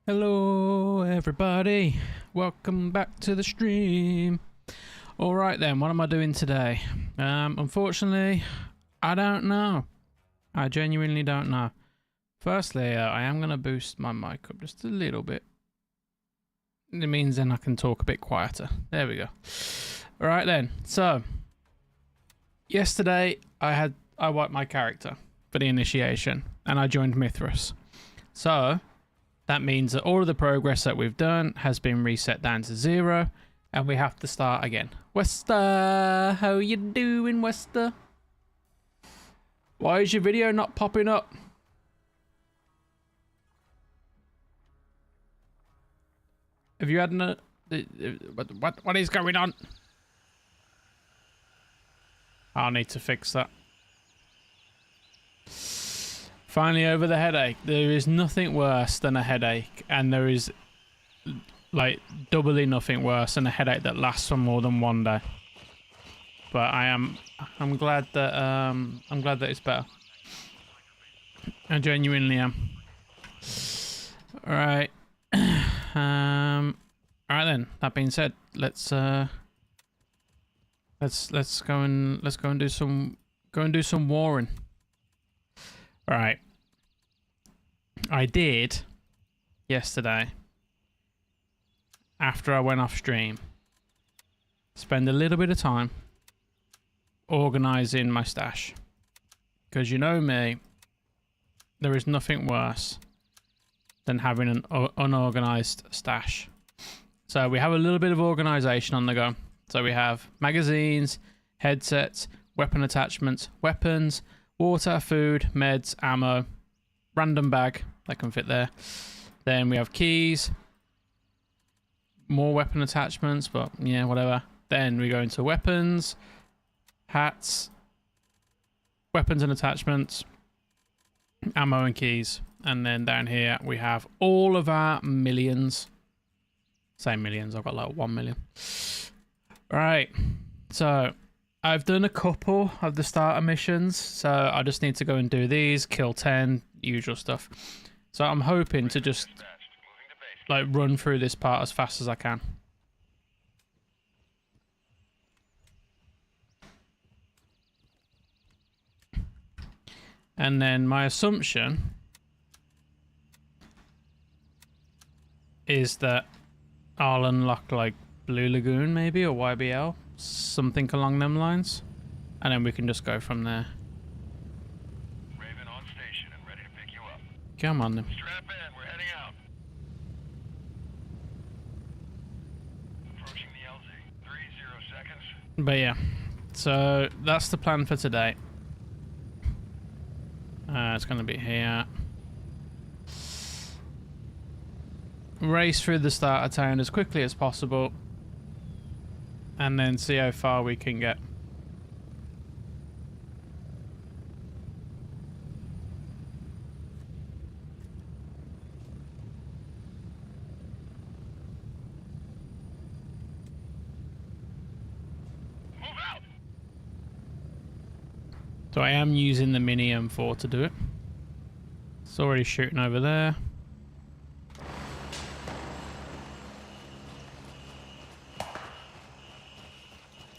Hello everybody, welcome back to the stream. Alright then, what am I doing today? Unfortunately, I don't know. I genuinely don't know. Firstly, I am going to boost my mic up just a little bit. It means then I can talk a bit quieter. There we go. Alright then, so yesterday I wiped my character for the initiation and I joined Mithras. So that means that all of the progress that we've done has been reset down to 0 and we have to start again. Wester, how you doing, Wester? Why is your video not popping up? Have you had what is going on? I'll need to fix that. Finally over the headache. There is nothing worse than a headache, and there is like doubly nothing worse than a headache that lasts for more than one day. But I'm glad that it's better. I genuinely am. Alright. Alright then. That being said, let's go and do some warring. Right. I did yesterday, after I went off stream, spend a little bit of time organising my stash. Because you know me, there is nothing worse than having an unorganised stash. So we have a little bit of organisation on the go. So we have magazines, headsets, weapon attachments, weapons, water, food, meds, ammo, random bag that can fit there. Then we have keys, more weapon attachments, but yeah, whatever. Then we go into weapons, hats, weapons and attachments, ammo and keys. And then down here we have all of our millions. Say millions, I've got like 1 million. Right, so I've done a couple of the starter missions, so I just need to go and do these, kill 10, usual stuff. So I'm hoping to just like run through this part as fast as I can. And then my assumption is that I'll unlock like Blue Lagoon maybe, or YBL, something along them lines, and then we can just go from there. Raven on station and ready to pick you up. Come on then. Strap in, we're heading out. Approaching the LZ. 30 seconds. But yeah, so that's the plan for today. It's going to be here. Race through the starter town as quickly as possible, and then see how far we can get. Move out. So I am using the mini M4 to do it. It's already shooting over there.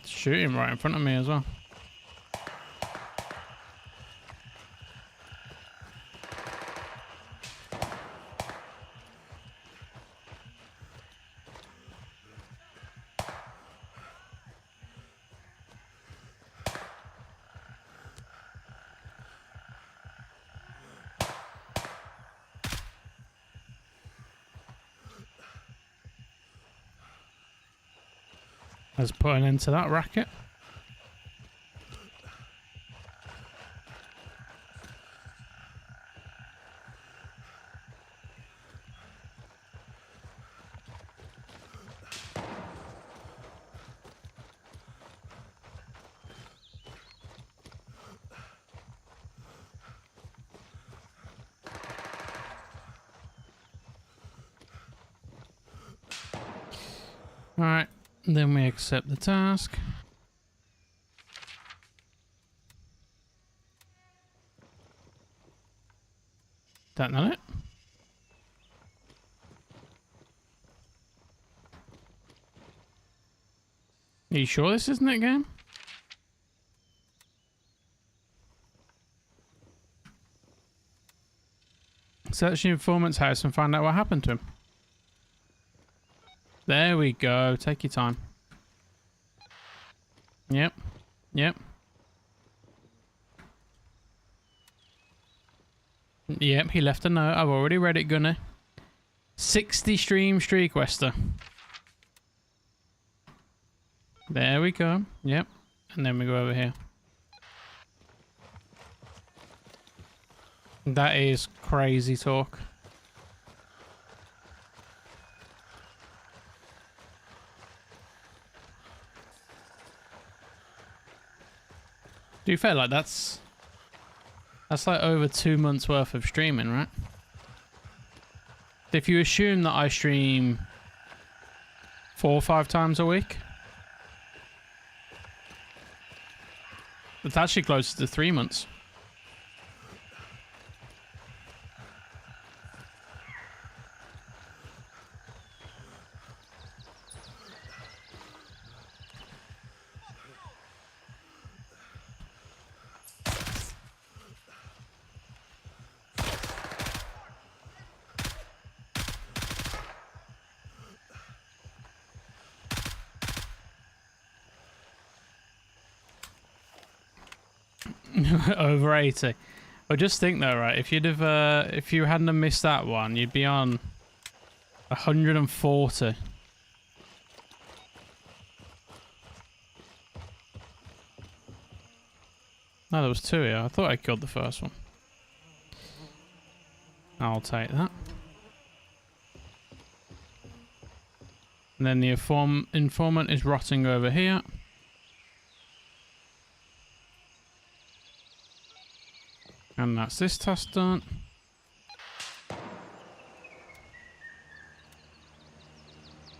It's shooting right in front of me as well. Let's put an end to that racket. All right. Then we accept the task. That not it? Are you sure this isn't it, game? Search the informant's house and find out what happened to him. There we go. Take your time. Yep. Yep. Yep, he left a note. I've already read it, Gunner. 60 stream streak, Wester. There we go. Yep. And then we go over here. That is crazy talk. Do you feel like that's like over 2 months worth of streaming, right? If you assume that I stream 4 or 5 times a week, it's actually closer to 3 months. Over 80. But just think though, right? If you'd have, if you hadn't have missed that one, you'd be on 140. No, there was 2 here. I thought I killed the first one. I'll take that. And then the informant is rotting over here. And that's this task done.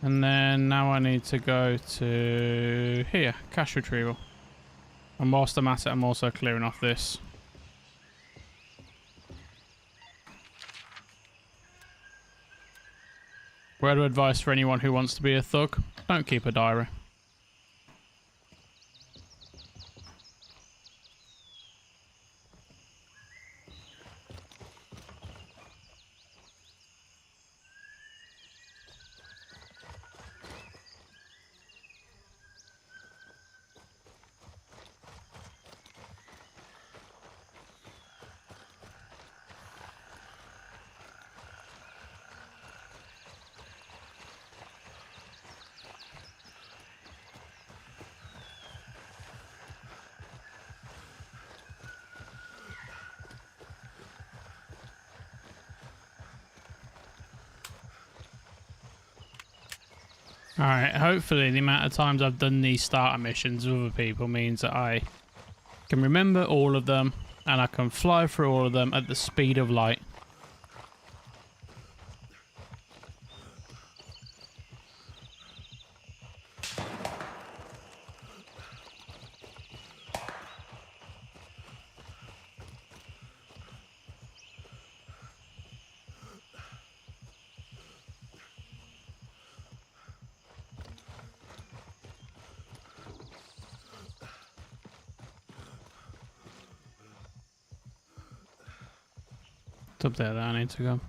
And then now I need to go to here, cash retrieval. And whilst I'm at it, I'm also clearing off this. Word of advice for anyone who wants to be a thug: don't keep a diary. Alright, hopefully the amount of times I've done these starter missions with other people means that I can remember all of them and I can fly through all of them at the speed of light. It's up there that I need to go.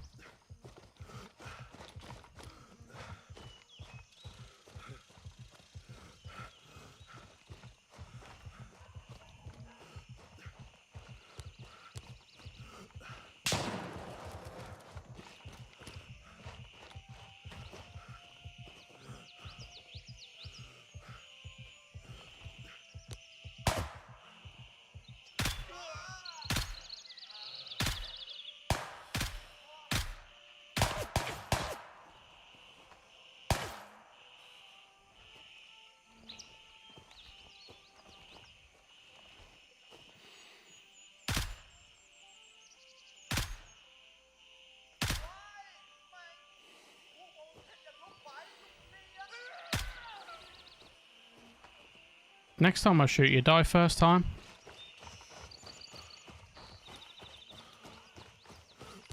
Next time I shoot you, die first time.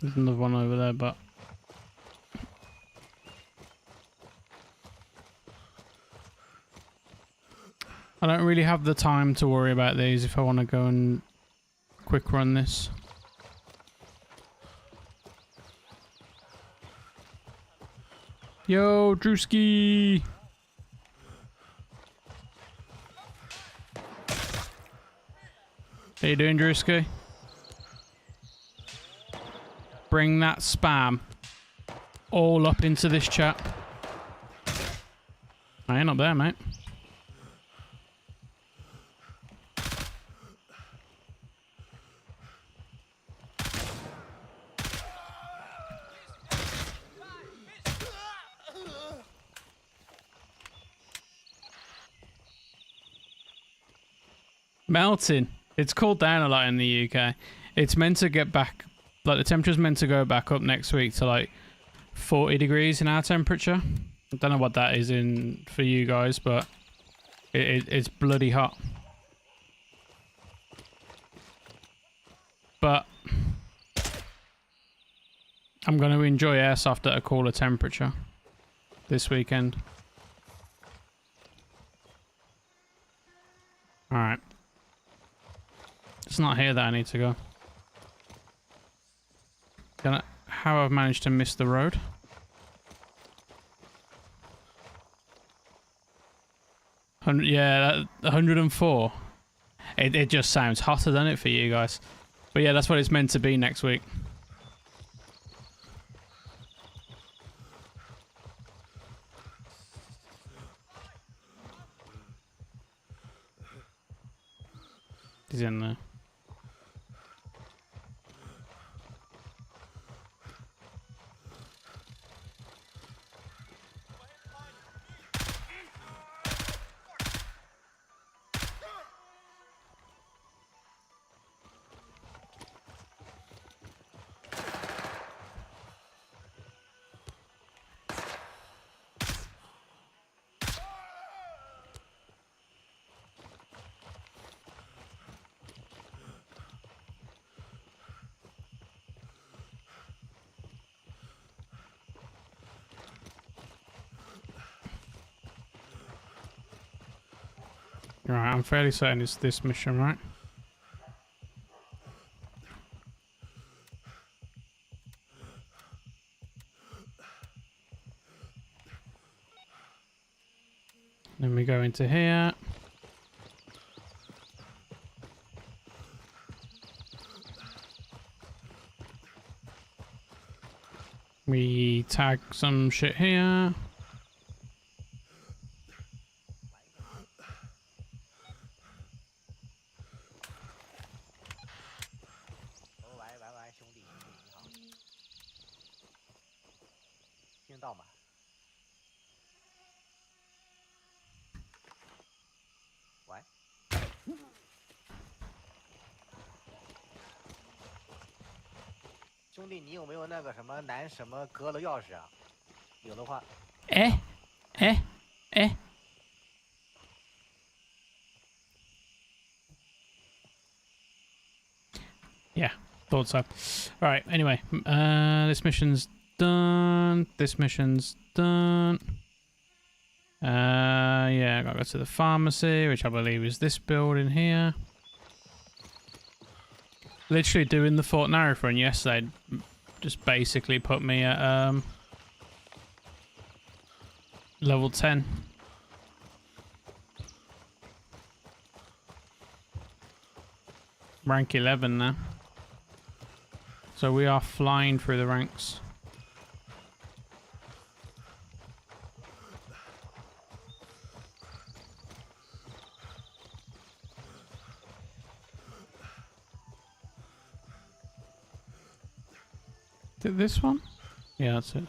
There's another one over there, but... I don't really have the time to worry about these if I want to go and quick run this. Yo, Drewski! How you doing, Drewski? Bring that spam all up into this chat. I ain't up there, mate. Melting. It's cooled down a lot in the UK. It's meant to get back, like the temperature's meant to go back up next week to like 40 degrees in our temperature. I don't know what that is in for you guys, but it's bloody hot. But I'm going to enjoy airsoft at a cooler temperature this weekend. Alright. It's not here that I need to go. How I've managed to miss the road. Yeah, 104. It just sounds hotter, doesn't it, for you guys? But yeah, that's what it's meant to be next week. He's in there. Right, I'm fairly certain it's this mission, right? Then we go into here. We tag some shit here. Yeah, thought so. Alright, anyway. This mission's done. This mission's done. Yeah, I gotta go to the pharmacy, which I believe is this building here. Literally doing the Fort Narrow run yesterday just basically put me at level 10. Rank 11 now. So we are flying through the ranks. Is it this one? Yeah, that's it.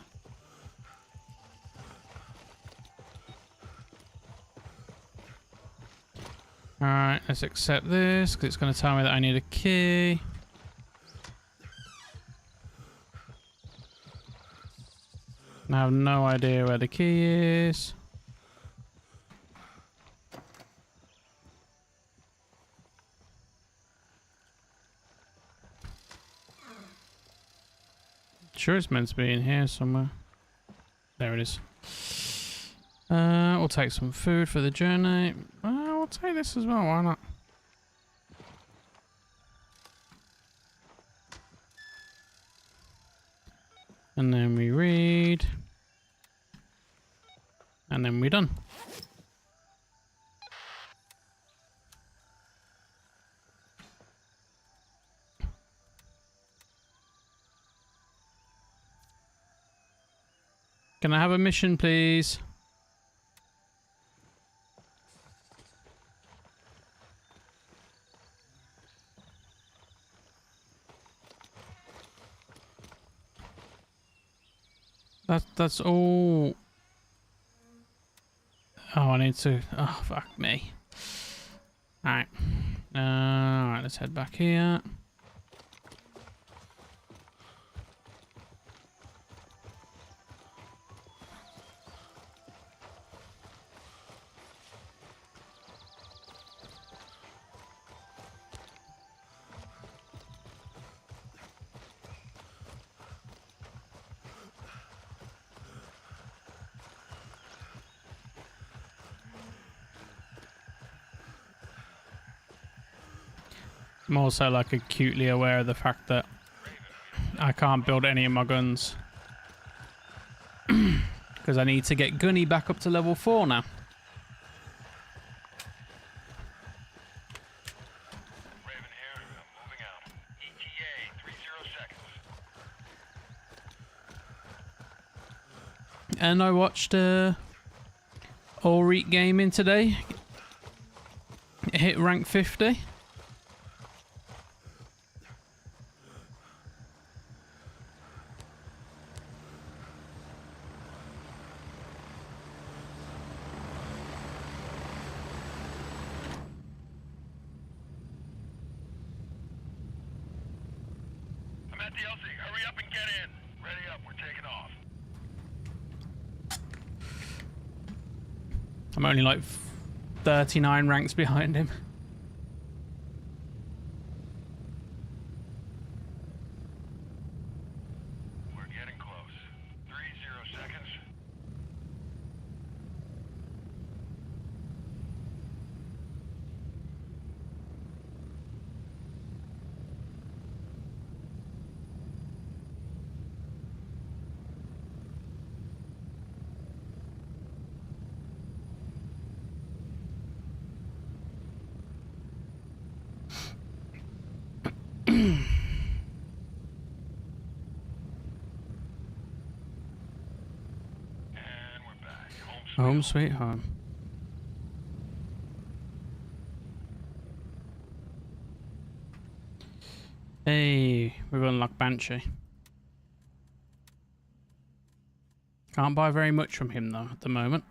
Alright, let's accept this, because it's going to tell me that I need a key. I have no idea where the key is. Sure, it's meant to be in here somewhere. There it is. We'll take some food for the journey. I'll take this as well, why not? And then we read. And then we're done. Can I have a mission, please? That's all. Oh, I need to. Oh, fuck me. Alright. Alright, let's head back here. I'm also like acutely aware of the fact that I can't build any of my guns because I need to get Gunny back up to level 4 now. Raven here. I'm moving out. ETA 30 seconds. And I watched Ulrich Gaming today. It hit rank 50. I'm at the LC. Hurry up and get in. Ready up. We're taking off. I'm only like 39 ranks behind him. We're getting close. 30 seconds. And we're back. Home sweet home. Hey, we've unlocked Banshee. Can't buy very much from him though at the moment.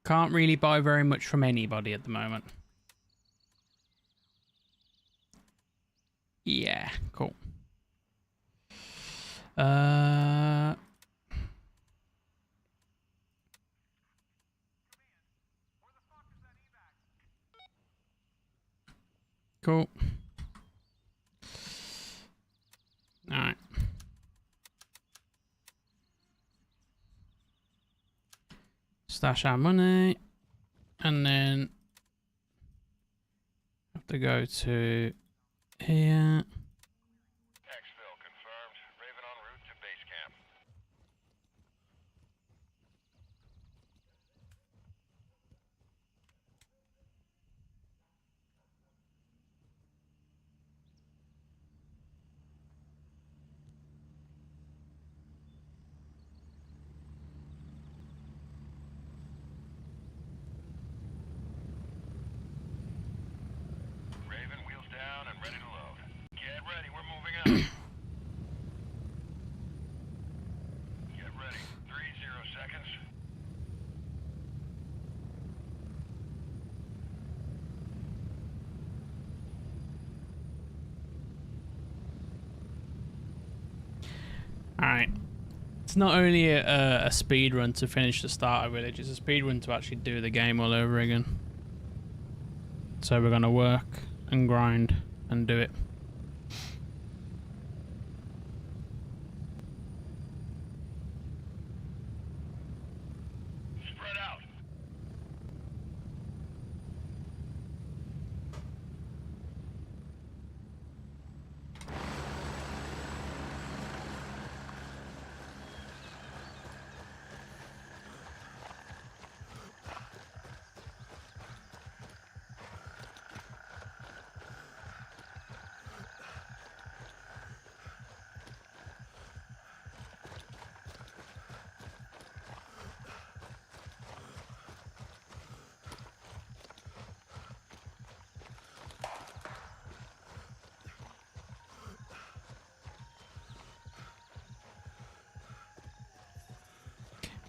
Can't really buy very much from anybody at the moment. Yeah, cool. Cool. Alright. Stash our money. And then have to go to here. Exfil confirmed. Raven en route to base camp. Raven, wheels down and ready to load. Get ready, we're moving out. Get ready. 30 seconds. Alright. It's not only a speed run to finish the starter village, it's a speed run to actually do the game all over again. So we're going to work and grind and do it. Spread out.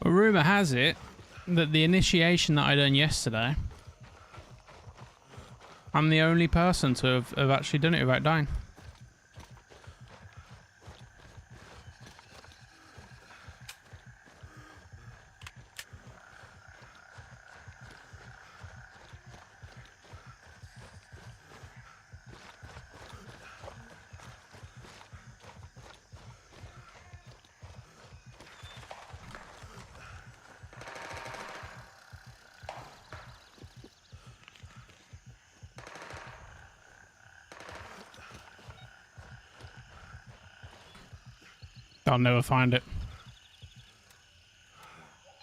Well, rumor has it that the initiation that I done yesterday, I'm the only person to have actually done it without dying. I'll never find it.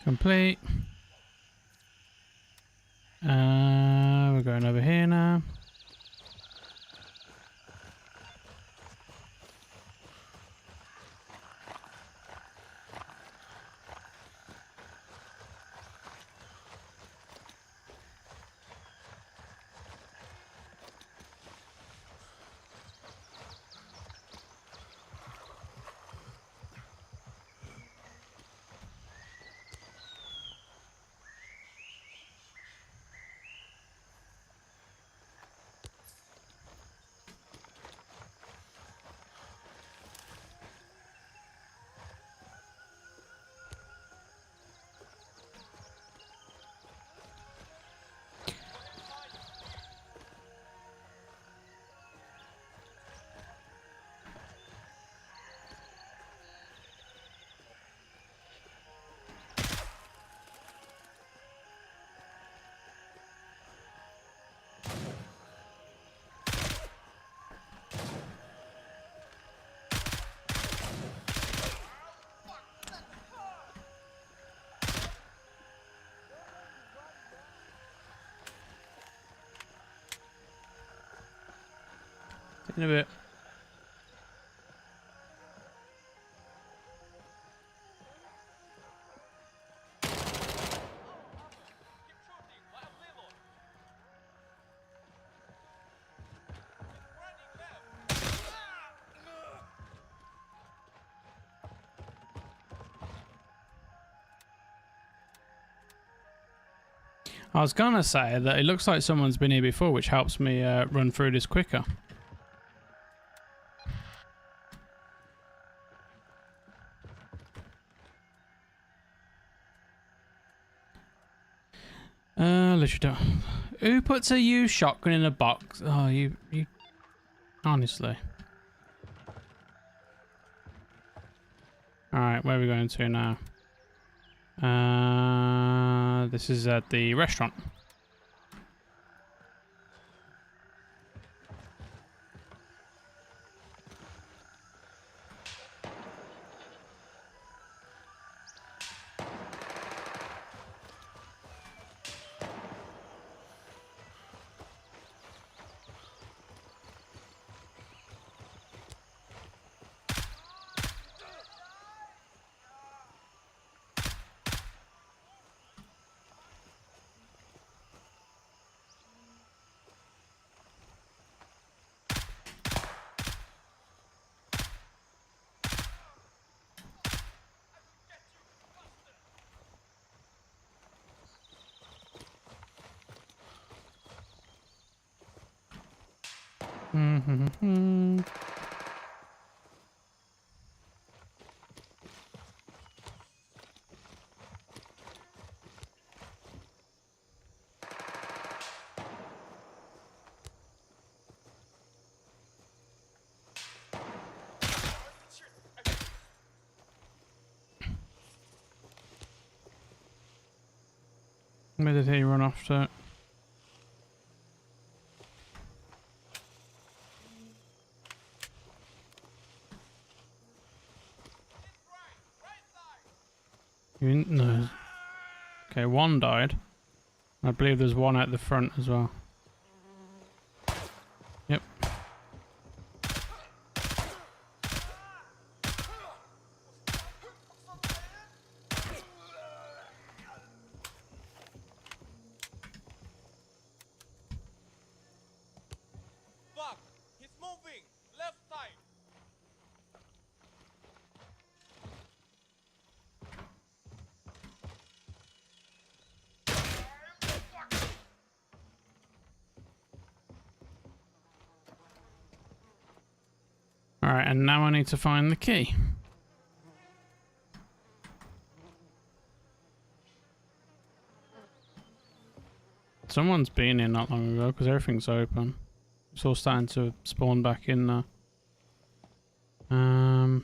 Complete. We're going over here now. In a bit. I was gonna say that it looks like someone's been here before, which helps me run through this quicker. Who puts a used shotgun in a box? Oh, you honestly. Alright, where are we going to now? This is at the restaurant. Where did he run off to? No. Okay, one died. I believe there's one at the front as well. Yep. Fuck! He's moving! Left side! Alright, and now I need to find the key. Someone's been in not long ago because everything's open. It's all starting to spawn back in now. I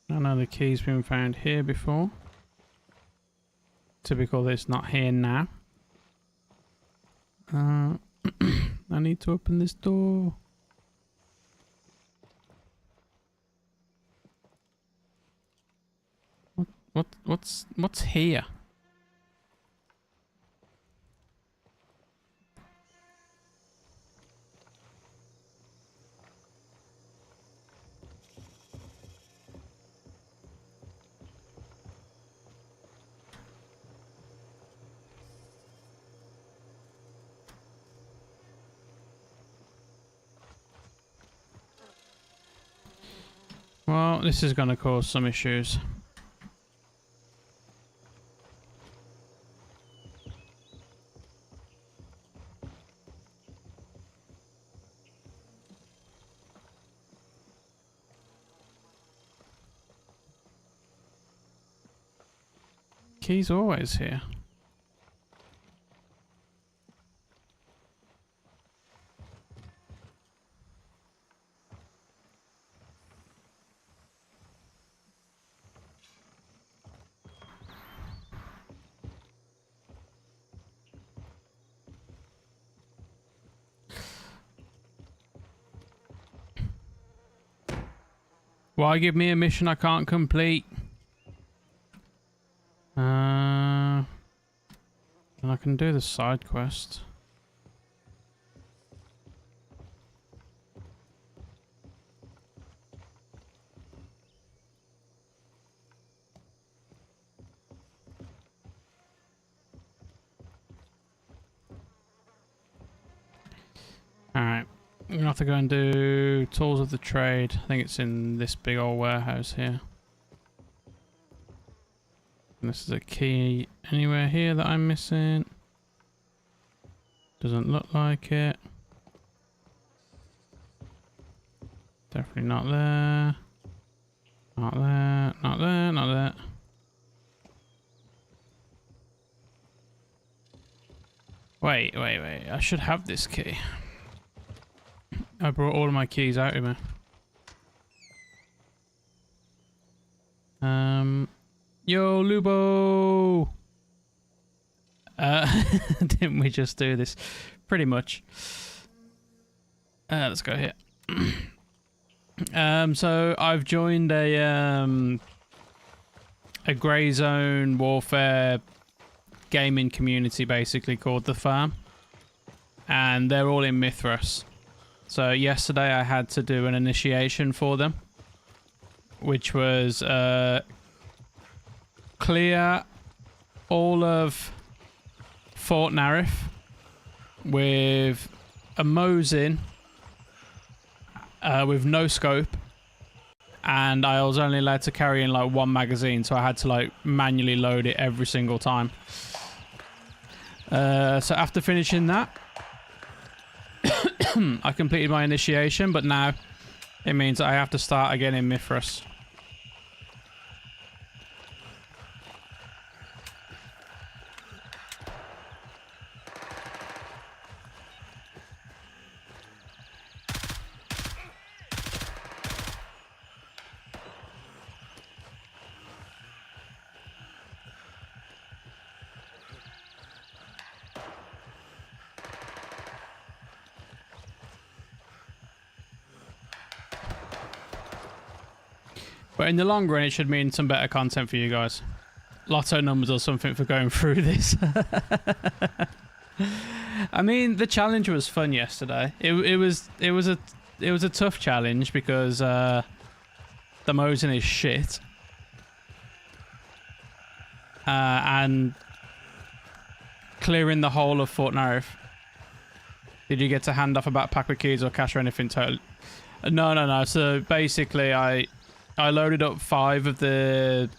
know the key's been found here before. Typical that it's not here now. I need to open this door. What's here? Well, this is going to cause some issues. Key's always here. Why give me a mission I can't complete? And I can do the side quest. Alright, I'm gonna have to go and do tools of the trade. I think it's in this big old warehouse here. And this is a key anywhere here that I'm missing. Doesn't look like it. Definitely not there. Not there, not there, not there. Wait. I should have this key. I brought all of my keys out with me. Yo, Lubo! Didn't we just do this? Pretty much. Let's go here. So I've joined a grey zone warfare gaming community, basically called The Farm, and they're all in Mithras. So yesterday I had to do an initiation for them, which was clear all of Fort Narif with a Mosin with no scope, and I was only allowed to carry in like one magazine, so I had to like manually load it every single time. So after finishing that, I completed my initiation, but now it means that I have to start again in Mithras. But in the long run, it should mean some better content for you guys. Lotto numbers or something for going through this. I mean, the challenge was fun yesterday. It was a tough challenge because the Mosin is shit. And clearing the whole of Fort Narif. Did you get to hand off a backpack with keys or cash or anything? Totally. No. So basically, I loaded up 5 of the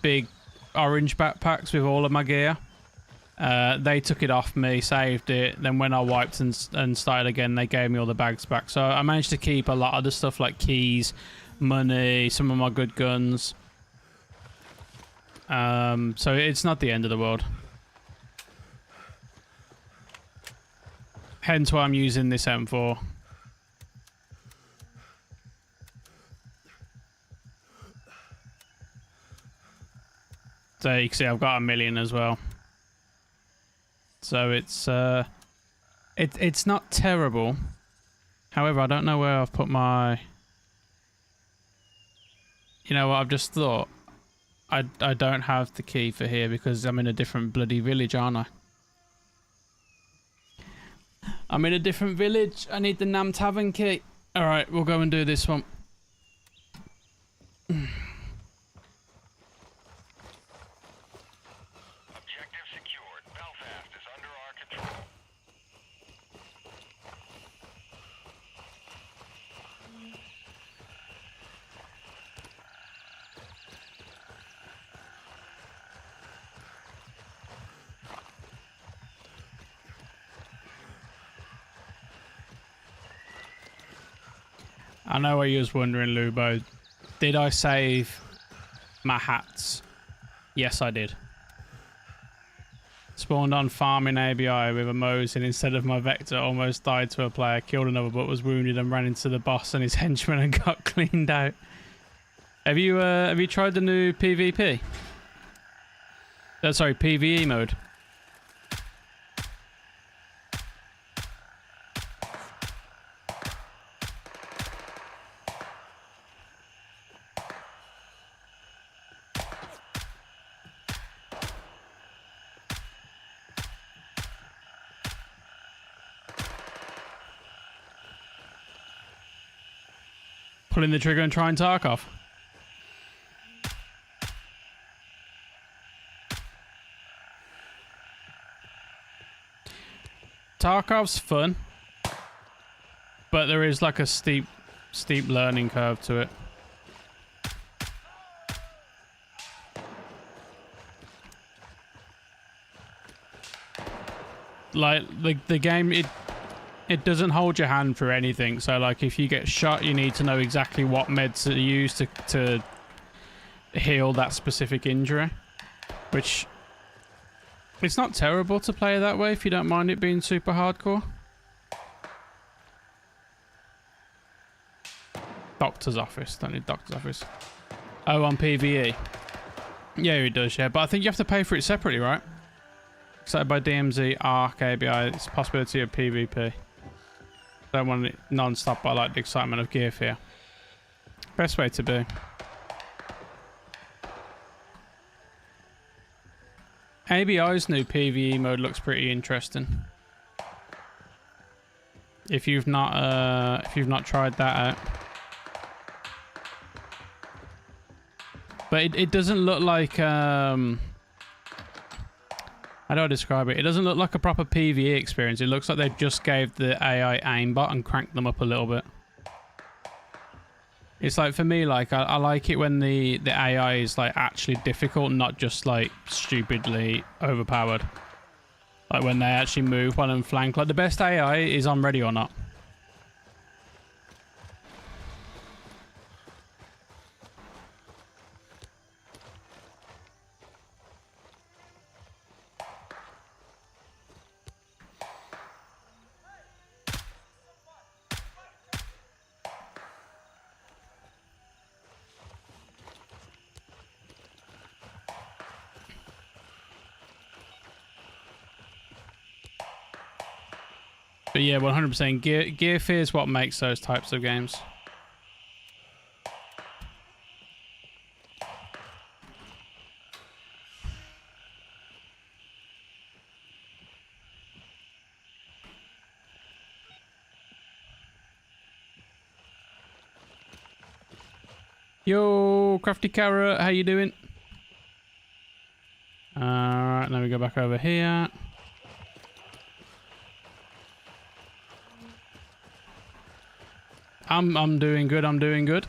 big orange backpacks with all of my gear. They took it off me, saved it. Then when I wiped and started again, they gave me all the bags back. So I managed to keep a lot of the stuff like keys, money, some of my good guns. So it's not the end of the world. Hence why I'm using this M4. So you can see I've got 1 million as well. So it's not terrible. However, I don't know where I've put my... You know what, I've just thought I don't have the key for here because I'm in a different bloody village, aren't I? I'm in a different village. I need the Nam Tavern key. Alright, we'll go and do this one. Objective secured. Belfast is under our control. I know what you was wondering, Lubo. Did I save my hats? Yes, I did. Spawned on farming ABI with a Mosin instead of my Vector. Almost died to a player. Killed another but was wounded and ran into the boss and his henchman and got cleaned out. Have you tried the new PvP? Sorry, PvE mode. Pulling the trigger and trying Tarkov. Tarkov's fun, but there is like a steep learning curve to it. Like the game, it doesn't hold your hand for anything. So like if you get shot, you need to know exactly what meds to use to heal that specific injury, which it's not terrible to play that way if you don't mind it being super hardcore. Doctor's office. Don't need doctor's office. Oh, on PvE. Yeah, it does, yeah. But I think you have to pay for it separately, right? Set by DMZ, ARC, ABI. It's a possibility of PvP. Don't want it non-stop, but I like the excitement of gear fear. Best way to be. ABI's new PvE mode looks pretty interesting. If you've not tried that out. But it doesn't look like how do I describe it? It doesn't look like a proper PvE experience. It looks like they just gave the AI aimbot and cranked them up a little bit. It's like, for me, like I like it when the AI is like actually difficult, not just like stupidly overpowered. Like when they actually move well and flank. Like the best AI is on Ready or Not. But yeah, 100% gear fear is what makes those types of games. Yo, Crafty Carrot, how you doing? Alright, let me go back over here. I'm doing good, I'm doing good.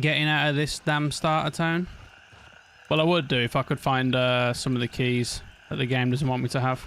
getting out of this damn starter town. Well, I would do if I could find some of the keys that the game doesn't want me to have.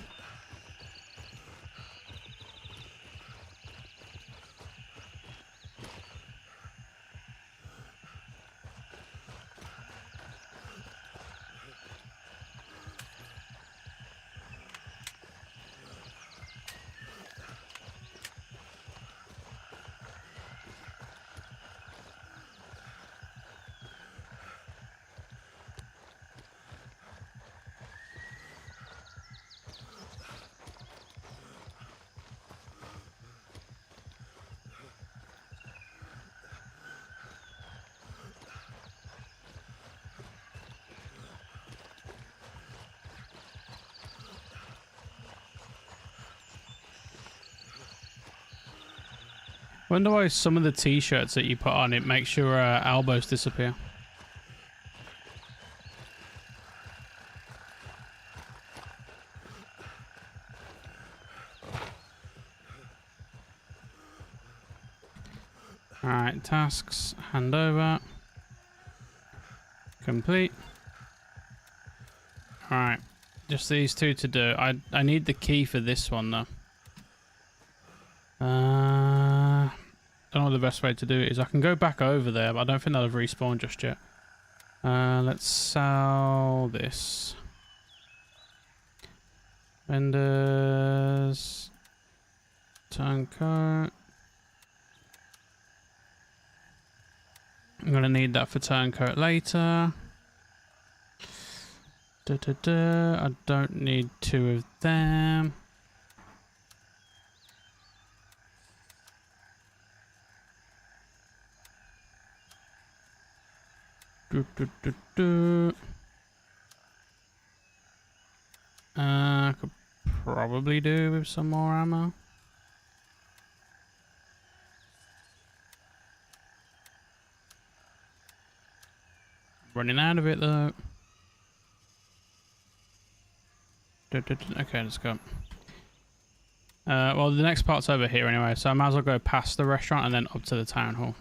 Wonder why some of the t-shirts that you put on, it makes your elbows disappear. Alright, tasks, hand over. Complete. Alright, just these two to do. I need the key for this one though. Don't know what the best way to do it is. I can go back over there, but I don't think they'll have respawned just yet. Let's sell this. Vendors. Turncoat. I'm gonna need that for turncoat later. I don't need two of them. I could probably do with some more ammo. Running out of it though. Okay, let's go. Well, the next part's over here anyway, so I might as well go past the restaurant and then up to the town hall.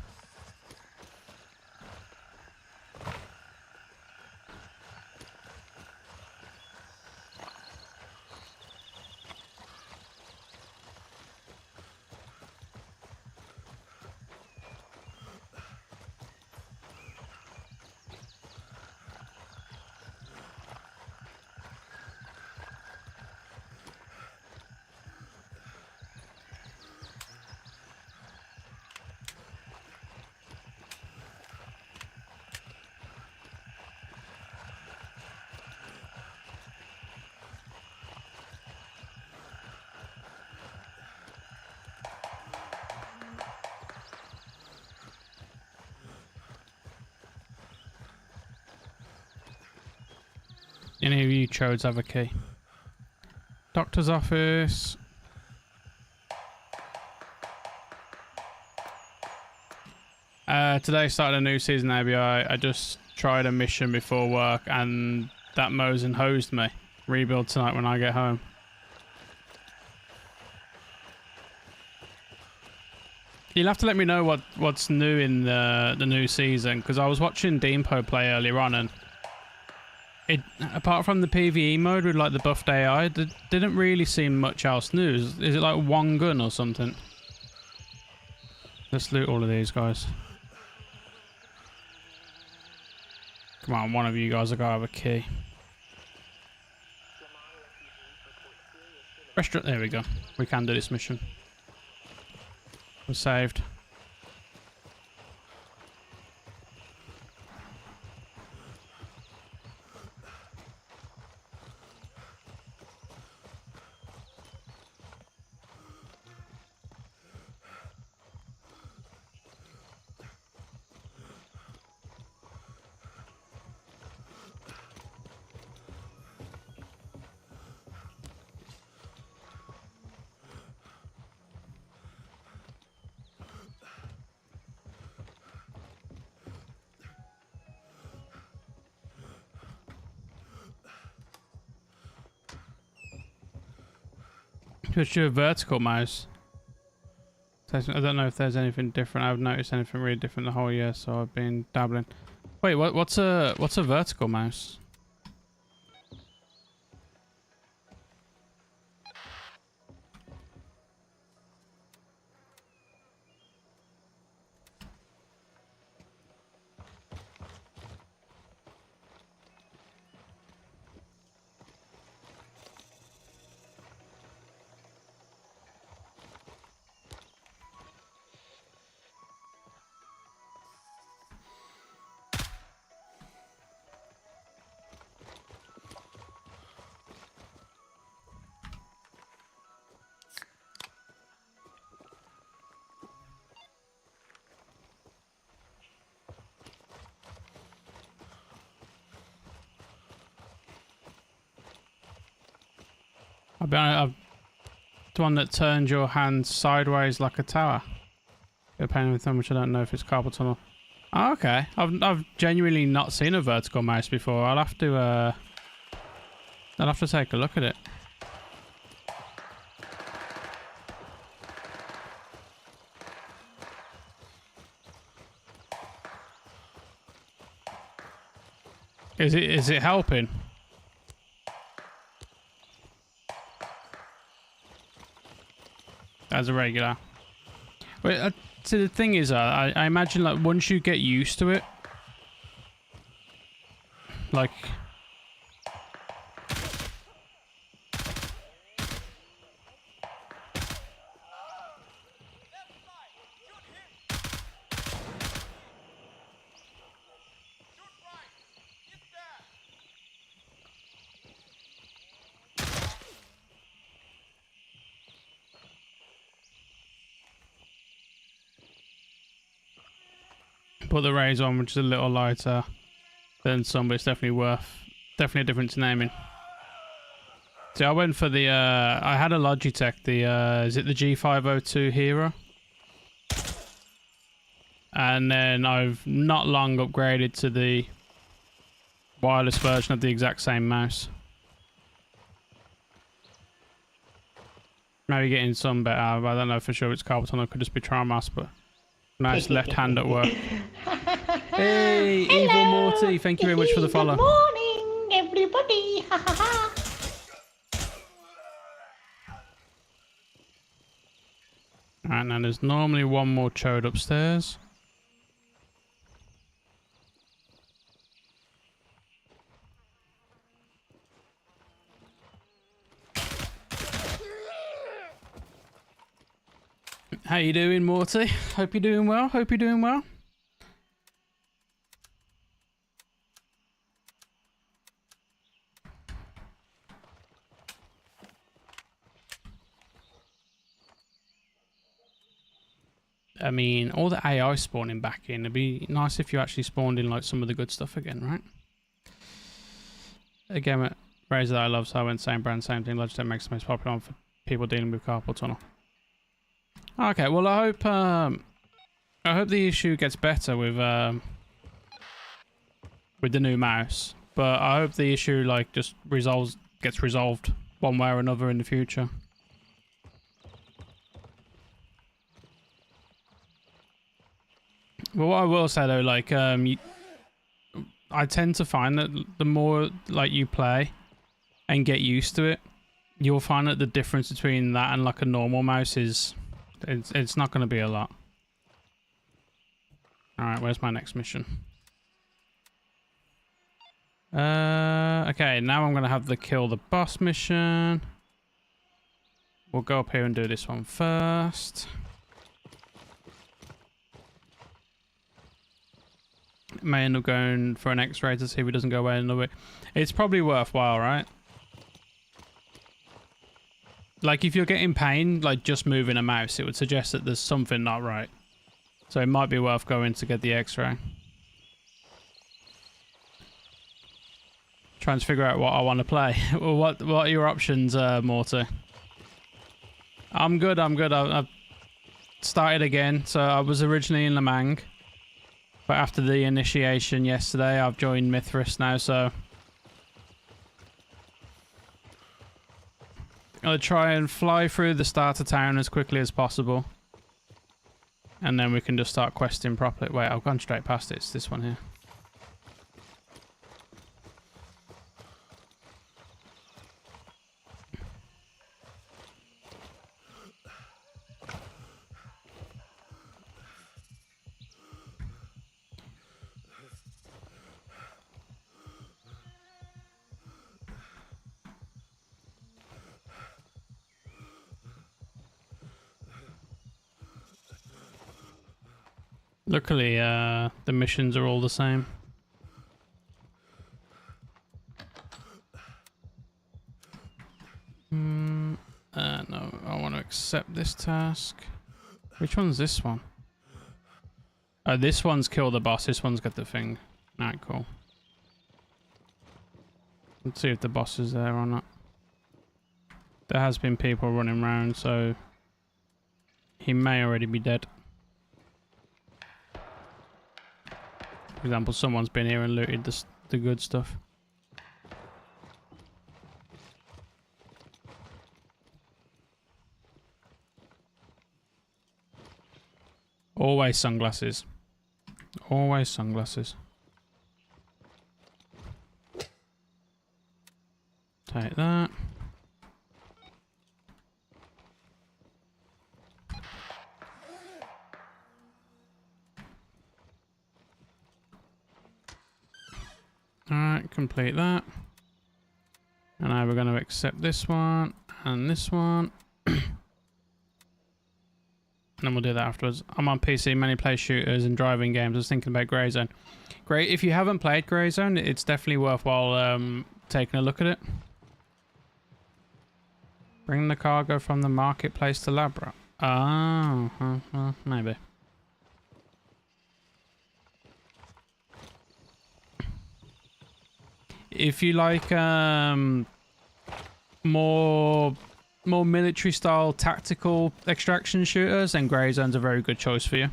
Any of you chodes have a key? Doctor's office. Today started a new season ABI. I just tried a mission before work and that Mosin hosed me. Rebuild tonight when I get home. You'll have to let me know what's new in the new season, because I was watching Deempo play earlier on and it, apart from the PvE mode with like the buffed AI, didn't really seem much else new. Is it like one gun or something? Let's loot all of these guys. Come on, one of you guys have got to have a key. Restaurant, there we go. We can do this mission. We're saved. Switch to a vertical mouse. I don't know if there's anything different. I've noticed anything really different the whole year, so I've been dabbling. Wait, what's a vertical mouse? I've the one that turns your hand sideways like a tower. Depending on thumb, which I don't know if it's carpal tunnel. Oh, okay. I've genuinely not seen a vertical mouse before. I'll have to take a look at it. Is it helping? As a regular. Wait, so the thing is, I imagine like once you get used to it, like put the raise on, which is a little lighter than some, but it's definitely a difference in aiming. See, I went for the I had a Logitech, is it the G502 Hero? And then I've not long upgraded to the wireless version of the exact same mouse. Maybe getting some better, but I don't know for sure it's carpal tunnel, it could just be Trimas, but nice left hand at work. Hey, Evil Morty, thank you very much for the follow. Good morning, everybody. Alright, now there's normally one more chode upstairs. How you doing, Morty? Hope you're doing well. Hope you're doing well. I mean, all the AI spawning back in. It'd be nice if you actually spawned in like some of the good stuff again, right? Again, Razer that I love, so I went same brand, same thing. Logitech makes the most popular one for people dealing with carpal tunnel. Okay, well I hope the issue gets better with the new mouse, but I hope the issue like just gets resolved one way or another in the future. But what I will say though, like I tend to find that the more like you play and get used to it, you'll find that the difference between that and like a normal mouse is it's not going to be a lot. All right, where's my next mission? Okay, now I'm going to have the kill the boss mission. We'll go up here and do this one first. May end up going for an X-ray to see if it doesn't go away another way. It's probably worthwhile, right? Like if you're getting pain, like just moving a mouse, it would suggest that there's something not right. So it might be worth going to get the X-ray. Trying to figure out what I want to play. Well, what are your options, Morty? I'm good. I've started again. So I was originally in Lamang. But after the initiation yesterday, I've joined Mithras now, so I'm going to try and fly through the starter town as quickly as possible. and then we can just start questing properly. Wait, I've gone straight past it. It's this one here. Luckily, the missions are all the same. No, I want to accept this task. Which one's this one? Oh, this one's kill the boss. This one's got the thing. Alright, cool. Let's see if the boss is there or not. There has been people running around, so he may already be dead. For example, someone's been here and looted the good stuff. Always sunglasses. Always sunglasses. Take that. Alright, complete that. And now we're going to accept this one and this one. And then we'll do that afterwards. I'm on PC, mainly play shooters and driving games. I was thinking about Grey Zone. Great, if you haven't played Grey Zone, it's definitely worthwhile taking a look at it. Bring the cargo from the marketplace to Labra. Oh, maybe. If you like more military style tactical extraction shooters, then Grey Zone's a very good choice for you.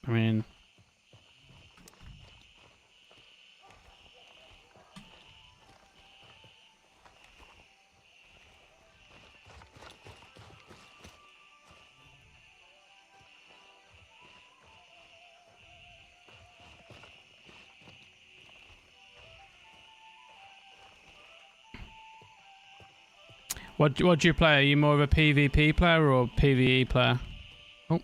I mean, what do you play? Are you more of a PvP player or PvE player? Oh.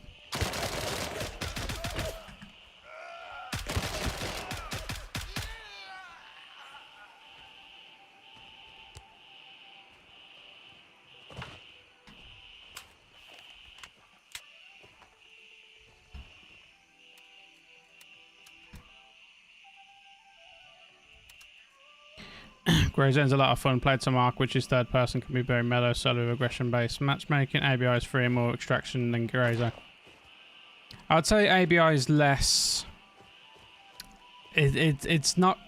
Grey Zone's a lot of fun. Played some Ark, which is third person, can be very mellow, solo aggression based. Matchmaking, ABI is free and more extraction than Grey Zone. I'd say ABI is less. It's not.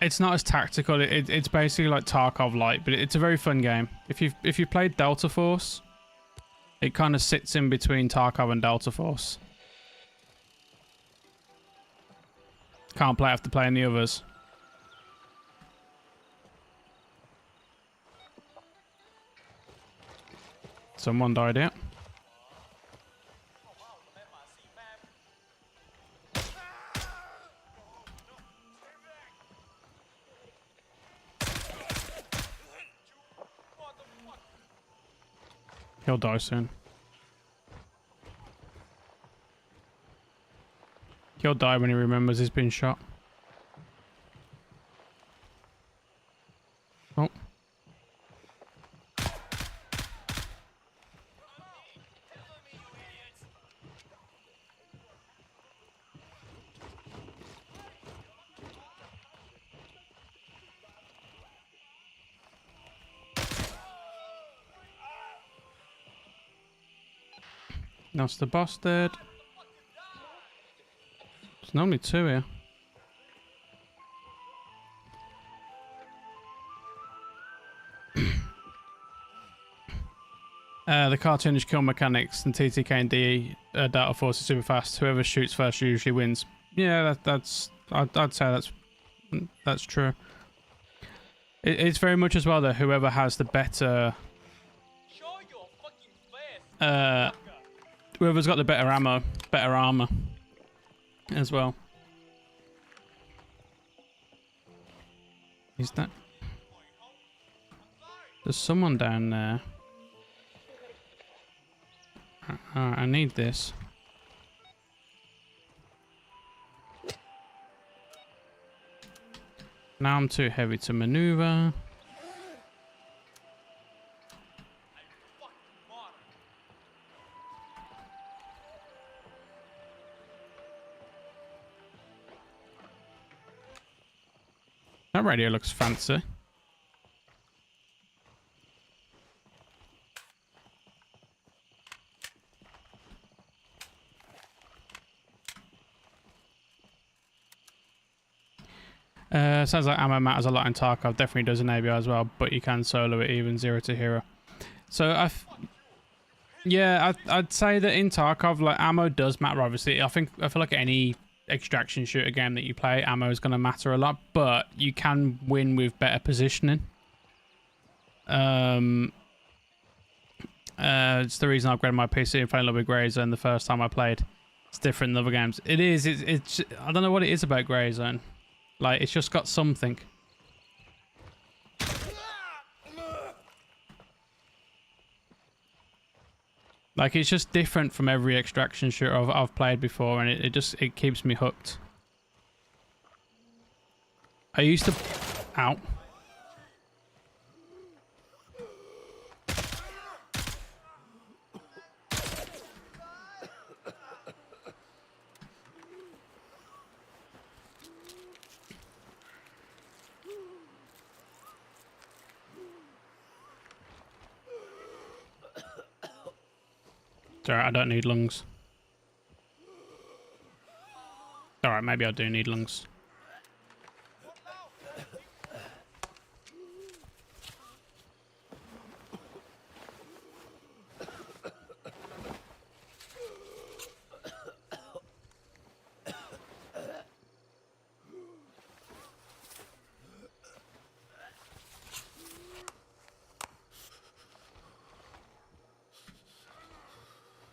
It's not as tactical. It's basically like Tarkov light, but it's a very fun game. If you've played Delta Force, it kind of sits in between Tarkov and Delta Force. Can't play after playing the others. Someone died here. He'll die soon. He'll die when he remembers he's been shot. Oh. That's the boss dead. There's normally two here. The cartoonish kill mechanics and TTK and DE data force is super fast. Whoever shoots first usually wins. Yeah, I'd say that's true. It's very much as well that whoever has the better, Show your fucking face. whoever's got the better armor as well. Is that? There's someone down there. I need this. Now I'm too heavy to maneuver. That radio looks fancy. Sounds like ammo matters a lot in Tarkov. Definitely does in ABI as well, but you can solo it even 0 to hero. So I'd say that in Tarkov, like, ammo does matter. Obviously, I feel like any extraction shooter game that you play, ammo is going to matter a lot, but you can win with better positioning. It's the reason I upgraded my PC and fell in love with Grey Zone the first time I played. It's different than other games. It's I don't know what it is about Grey Zone. Like, it's just got something. Like, it's just different from every extraction shooter I've played before, and it keeps me hooked. I used to... Ow. Alright, I don't need lungs. Alright, maybe I do need lungs.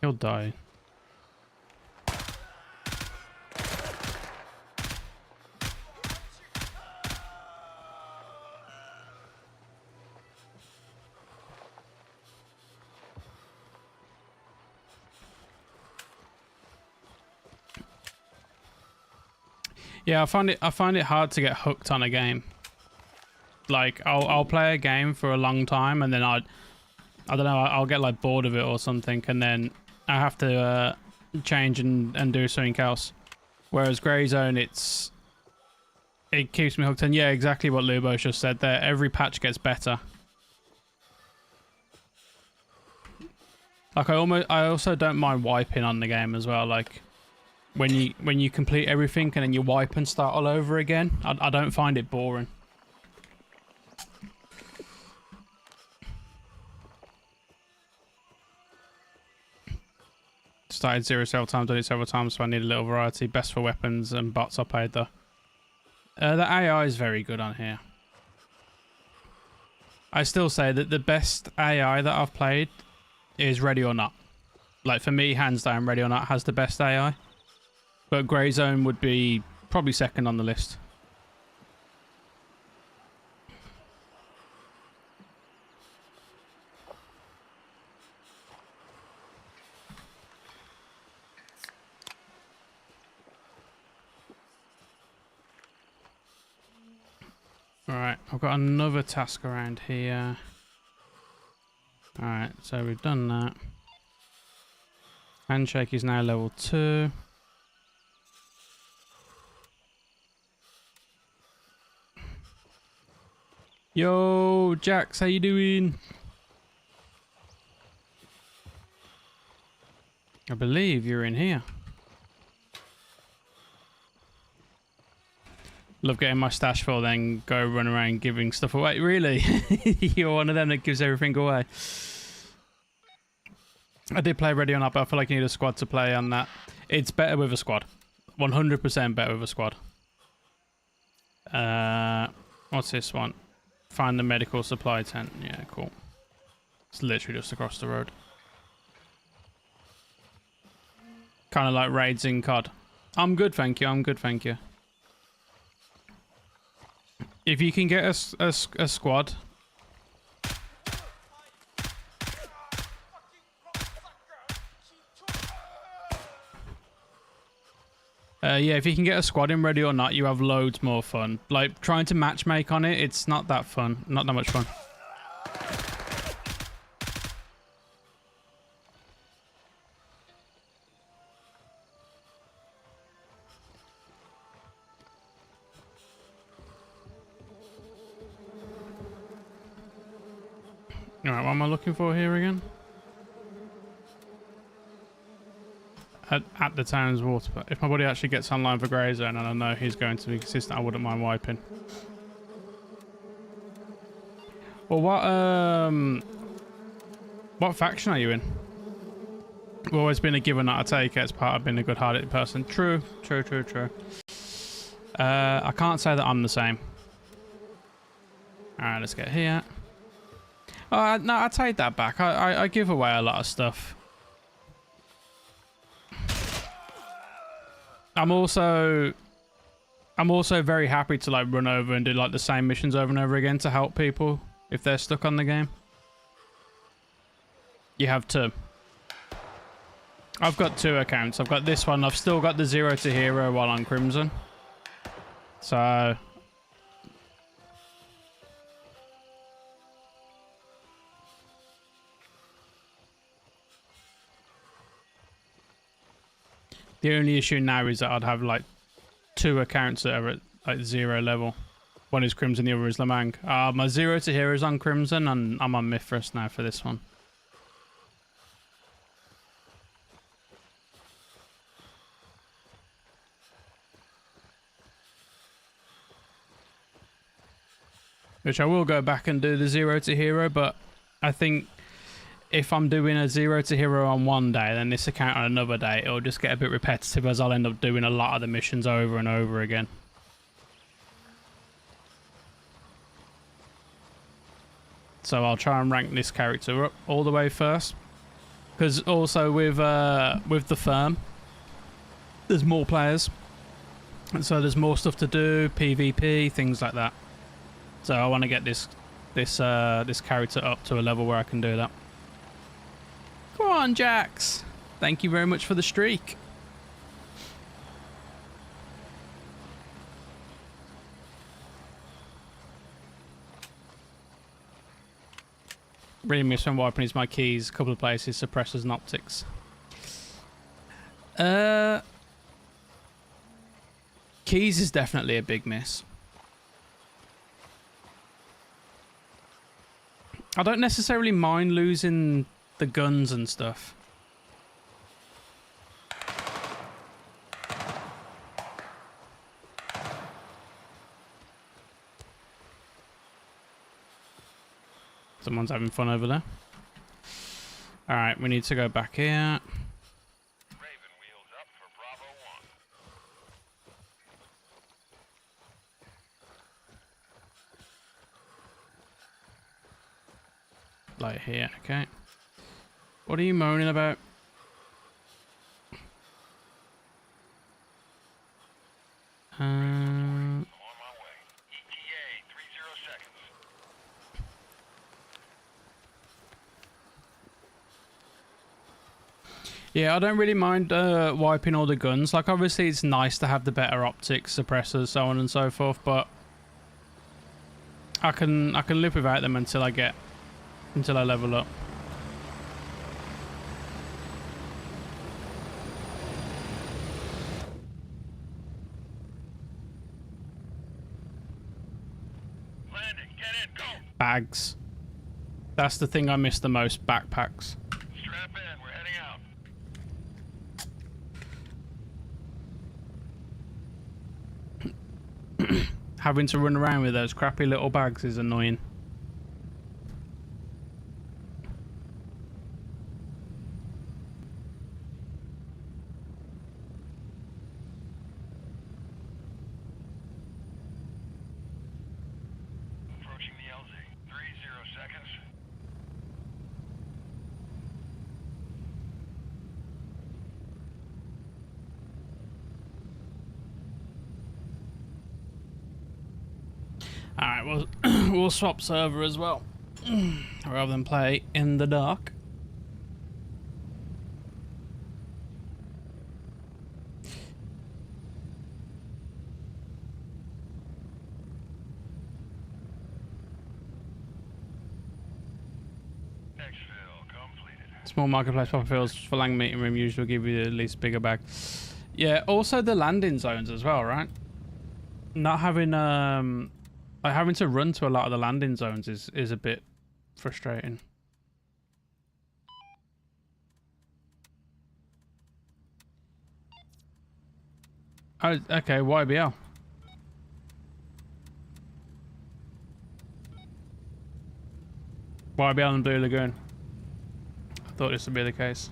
He'll die. Yeah, I find it hard to get hooked on a game. Like, I'll play a game for a long time, and then I don't know, I'll get like bored of it or something, and then I have to change and do something else. Whereas Grey Zone, it keeps me hooked. And yeah, exactly what Lubo just said there. Every patch gets better. Like, I also don't mind wiping on the game as well. Like, when you complete everything and then you wipe and start all over again, I don't find it boring. Started 0 several times, done it several times, so I need a little variety. Best for weapons and bots I played though. The AI is very good on here. I still say that the best AI that I've played is Ready or Not. Like, for me, hands down, Ready or Not has the best AI. But Grey Zone would be probably second on the list. Alright, I've got another task around here. Alright, so we've done that. Handshake is now level 2. Yo, Jax, how you doing? I believe you're in here. Love getting my stash full, then go run around giving stuff away. Really? You're one of them that gives everything away. I did play Ready or Not, but I feel like you need a squad to play on that. It's better with a squad. 100% better with a squad. What's this one? Find the medical supply tent. Yeah, cool. It's literally just across the road. Kind of like raids in COD. I'm good, thank you. I'm good, thank you. If you can get a squad... yeah, if you can get a squad in Ready or Not, you have loads more fun. Like, trying to matchmake on it, it's not that fun. Not that much fun. Alright, what am I looking for here again? At the town's water. If my buddy actually gets online for Grey Zone and I know he's going to be consistent, I wouldn't mind wiping. Well, what faction are you in? I've always been a giver, not a taker. It's part of being a good-hearted person. True, true, true, true. I can't say that I'm the same. Alright, let's get here. No, I take that back. I give away a lot of stuff. I'm also very happy to like run over and do like the same missions over and over again to help people if they're stuck on the game. You have two. I've got 2 accounts. I've got this one. I've still got the 0 to hero while on Crimson. So the only issue now is that I'd have like 2 accounts that are at like 0 level. One is Crimson, the other is Lamang. My 0 to hero is on Crimson and I'm on Mithras now for this one. Which I will go back and do the 0 to hero, but I think if I'm doing a 0 to hero on one day, then this account on another day, it'll just get a bit repetitive as I'll end up doing a lot of the missions over and over again. So I'll try and rank this character up all the way first. Because also with the firm, there's more players. And so there's more stuff to do, PvP, things like that. So I want to get this character up to a level where I can do that. Come on, Jax. Thank you very much for the streak. Really miss when wiping is my keys. A couple of places, suppressors and optics. Keys is definitely a big miss. I don't necessarily mind losing the guns and stuff. Someone's having fun over there. Alright, we need to go back here. Raven wheels up for Bravo 1. Like here, okay. What are you moaning about? I'm on my way. ETA 30 seconds. Yeah, I don't really mind wiping all the guns. Like, obviously, it's nice to have the better optics, suppressors, so on and so forth. But I can live without them until I level up. Landing, get in, go! Bags. That's the thing I miss the most, backpacks. Strap in, we're heading out. Having to run around with those crappy little bags is annoying. Alright, well, we'll swap server as well. Rather than play in the dark. Small marketplace proper fields for lang meeting room usually give you the least bigger bag. Yeah, also the landing zones as well, right? Not having like having to run to a lot of the landing zones is a bit frustrating. Oh, okay, YBL. YBL and Blue Lagoon. I thought this would be the case.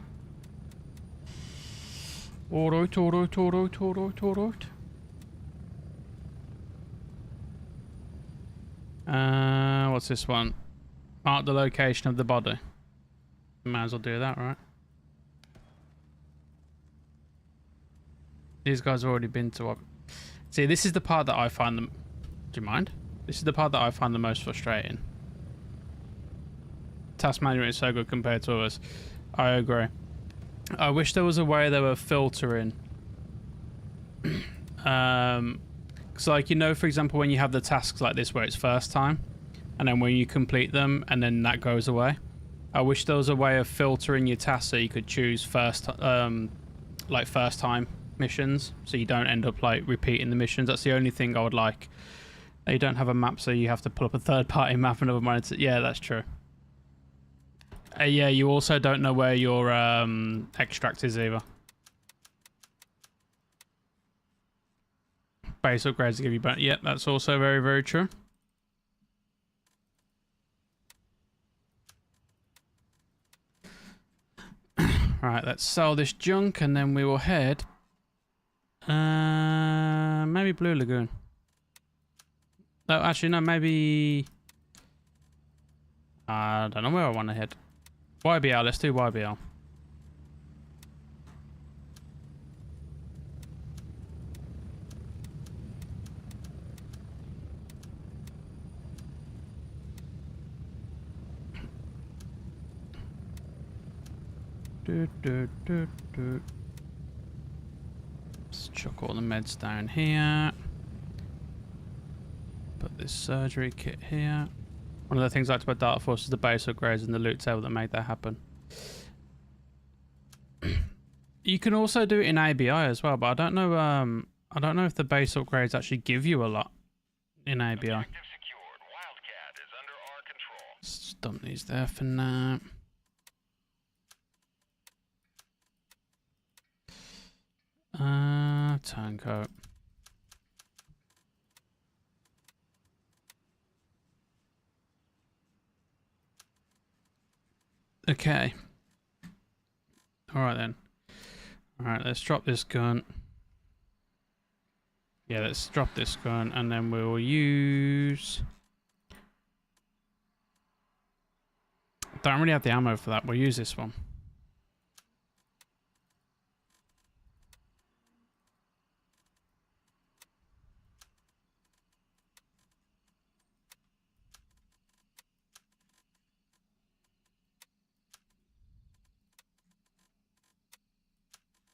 Alright. What's this one? Mark the location of the body. Might as well do that, right? These guys have already been to what? See, this is the part that I find them. Do you mind? This is the part that I find the most frustrating. Task management is so good compared to others. I agree. I wish there was a way they were filtering. So like, you know, for example, when you have the tasks like this where it's first time, and then when you complete them and then that goes away. I wish there was a way of filtering your tasks so you could choose first time missions, so you don't end up like repeating the missions. That's the only thing I would like. You don't have a map, so you have to pull up a third-party map and other monitor. Yeah, that's true. Yeah, you also don't know where your extract is either. Base upgrades to give you back. Yep, that's also very, very true. Right, let's sell this junk and then we will head. Maybe Blue Lagoon. No, actually, no, maybe. I don't know where I want to head. YBL, let's do YBL. Let's chuck all the meds down here. Put this surgery kit here. One of the things I liked about Dark Force is the base upgrades and the loot table that made that happen. You can also do it in ABI as well, but I don't know. I don't know if the base upgrades actually give you a lot in ABI. Let's dump these there for now. Turncoat. Okay. Alright then. Alright, let's drop this gun. Yeah, let's drop this gun and then we'll use... Don't really have the ammo for that. We'll use this one.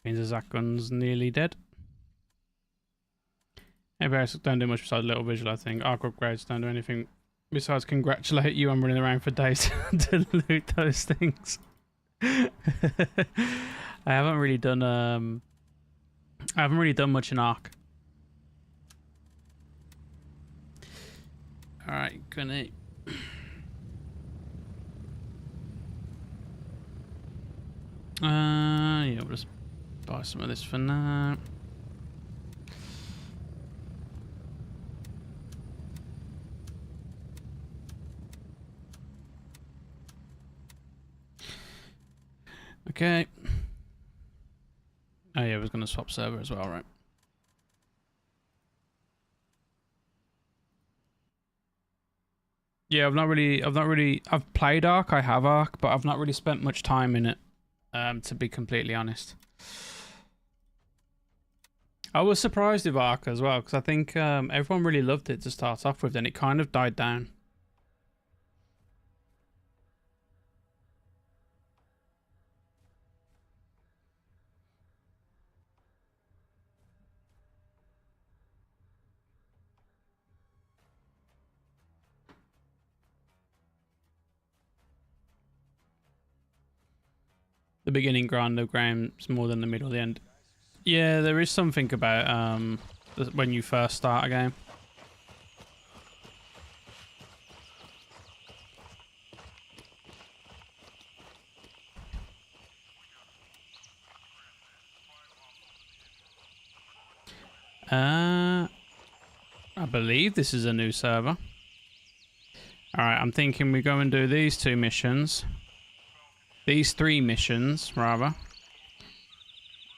Means the Zach gun's nearly dead. Maybe I don't do much besides little visual, I think. Arc upgrades don't do anything besides congratulate you on running around for days to loot those things. I haven't really done much in Arc. Alright, gonna yeah, we'll just buy some of this for now. Okay. Oh yeah, I was gonna swap server as well, right? Yeah, I've played Ark, I have Ark, but I've not really spent much time in it, to be completely honest. I was surprised with Ark as well, because I think everyone really loved it to start off with, then it kind of died down. The beginning grind of games more than the middle or the end. Yeah, there is something about when you first start a game. I believe this is a new server. Alright, I'm thinking we go and do these 2 missions. These 3 missions, rather.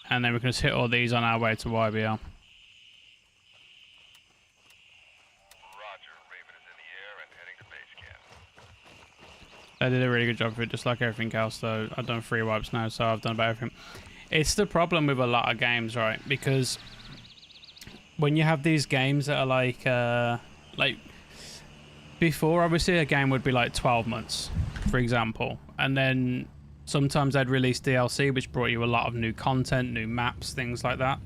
And then we can just hit all these on our way to YBL. Roger. Raven is in the air and heading to base camp. They did a really good job of it, just like everything else, though. I've done 3 wipes now, so I've done about everything. It's the problem with a lot of games, right? Because when you have these games that are like before, obviously a game would be like 12 months, for example, and then sometimes they'd release DLC, which brought you a lot of new content, new maps, things like that.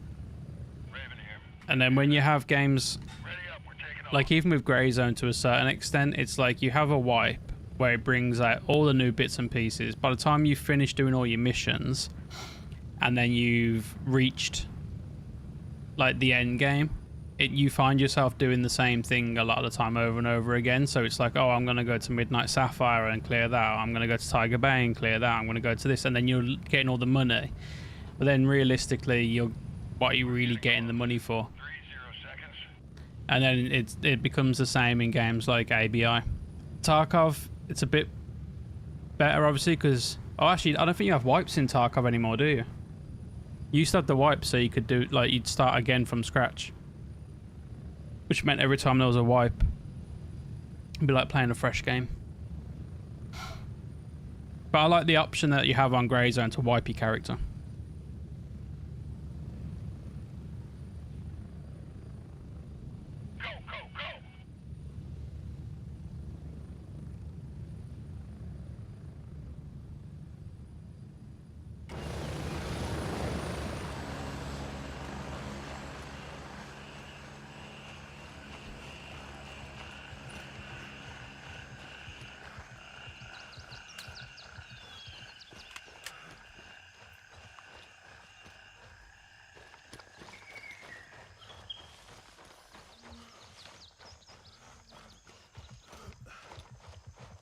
Raven here. And then when you have games Ready up. We're taking off. like even with Grey Zone to a certain extent, it's like you have a wipe where it brings out all the new bits and pieces. By the time you finish doing all your missions and then you've reached like the end game, you find yourself doing the same thing a lot of the time over and over again. So it's like, oh, I'm going to go to Midnight Sapphire and clear that. I'm going to go to Tiger Bay and clear that. I'm going to go to this. And then you're getting all the money. But then realistically, what are you really getting the money for? 30 seconds. And then it becomes the same in games like ABI. Tarkov, it's a bit better, obviously, because... Oh, actually, I don't think you have wipes in Tarkov anymore, do you? You used to have the wipes, so you could do... Like, you'd start again from scratch. Which meant every time there was a wipe, it'd be like playing a fresh game. But I like the option that you have on Grey Zone to wipe your character. Go, go, go.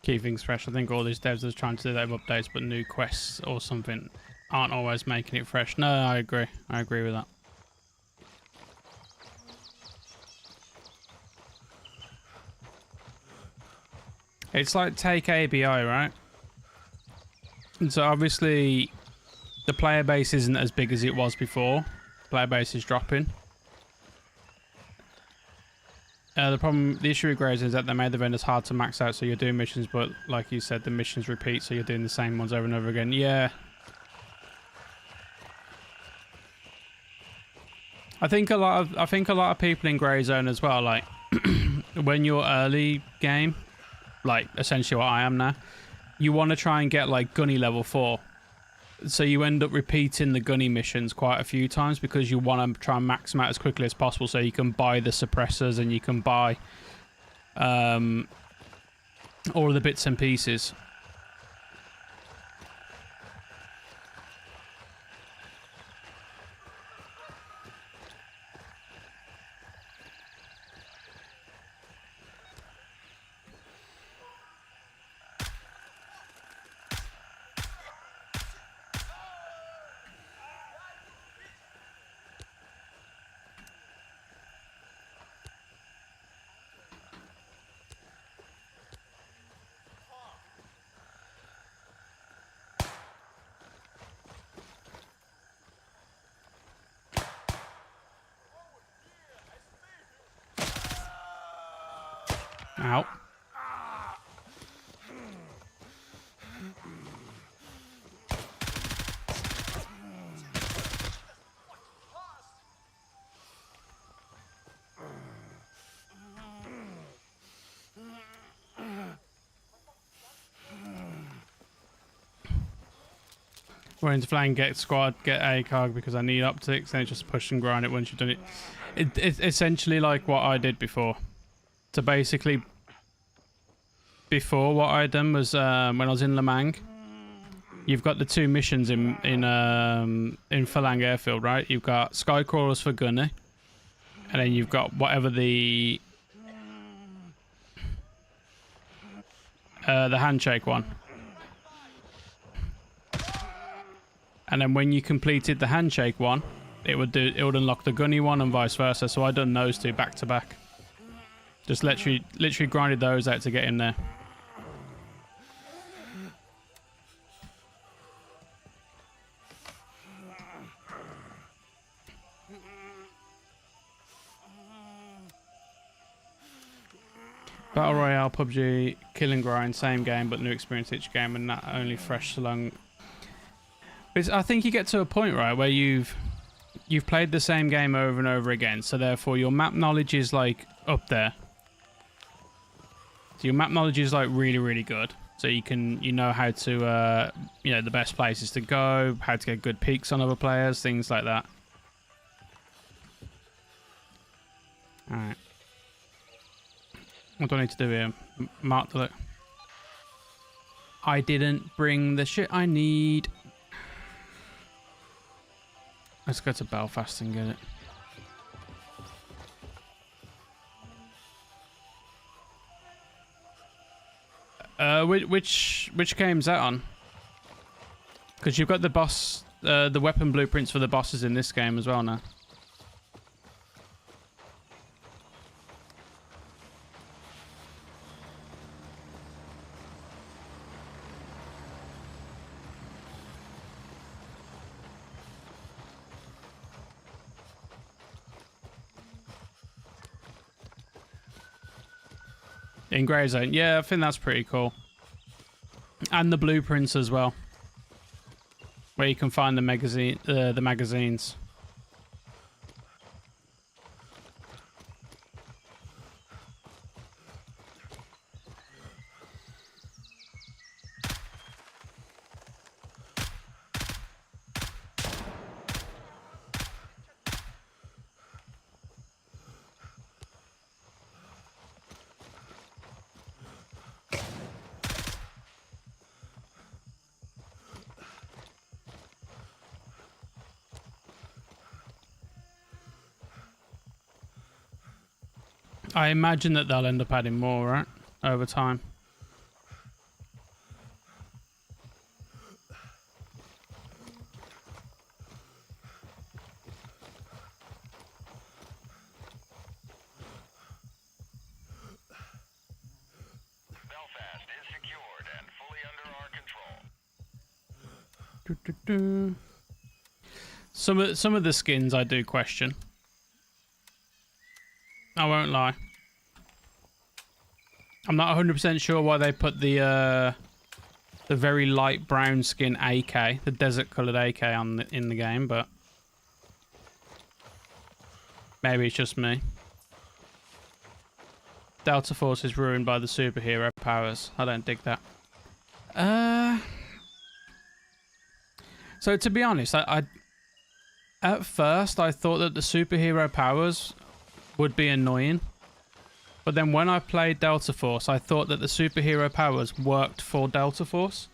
Keep things fresh. I think all these devs are trying to do that with updates, but new quests or something aren't always making it fresh. No, I agree. I agree with that. It's like take ABI, right? And so obviously the player base isn't as big as it was before. Player base is dropping. The issue with Grays is that they made the vendors hard to max out, so you're doing missions, but like you said, the missions repeat, so you're doing the same ones over and over again. Yeah. I think a lot of people in Grey Zone as well, like when you're early game, like essentially what I am now, you want to try and get like Gunny level 4. So you end up repeating the Gunny missions quite a few times because you want to try and max them out as quickly as possible so you can buy the suppressors and you can buy all of the bits and pieces. Ow. Run into flank, get squad, get ACOG because I need optics, and just push and grind it once you've done it. It's essentially like what I did before. So basically, before what I'd done was when I was in Lemang, you've got the 2 missions in Phalang Airfield, right? You've got Skycrawlers for Gunny, and then you've got whatever the handshake one. And then when you completed the handshake one, it would unlock the Gunny one and vice versa. So I done those 2 back to back. Just literally grinded those out to get in there. Battle Royale, PUBG, kill and grind, same game but new experience each game, and not only fresh so long. I think you get to a point, right, where you've played the same game over and over again, so therefore your map knowledge is like up there. So your map knowledge is like really, really good. So you know how to the best places to go, how to get good peaks on other players, things like that. All right. What do I need to do here? Mark the look. I didn't bring the shit I need. Let's go to Belfast and get it. Which game's that on? Because you've got the boss, the weapon blueprints for the bosses in this game as well now. In Grey Zone. Yeah, I think that's pretty cool. And the blueprints as well. Where you can find the magazines. I imagine that they'll end up adding more, right? Over time. Belfast is secured and fully under our control. Some of the skins I do question. I won't lie. I'm not 100% sure why they put the very light brown skin AK, the desert coloured AK in the game, but maybe it's just me. Delta Force is ruined by the superhero powers. I don't dig that. So to be honest, I at first I thought that the superhero powers would be annoying, but then when I played Delta Force, I thought that the superhero powers worked for Delta Force.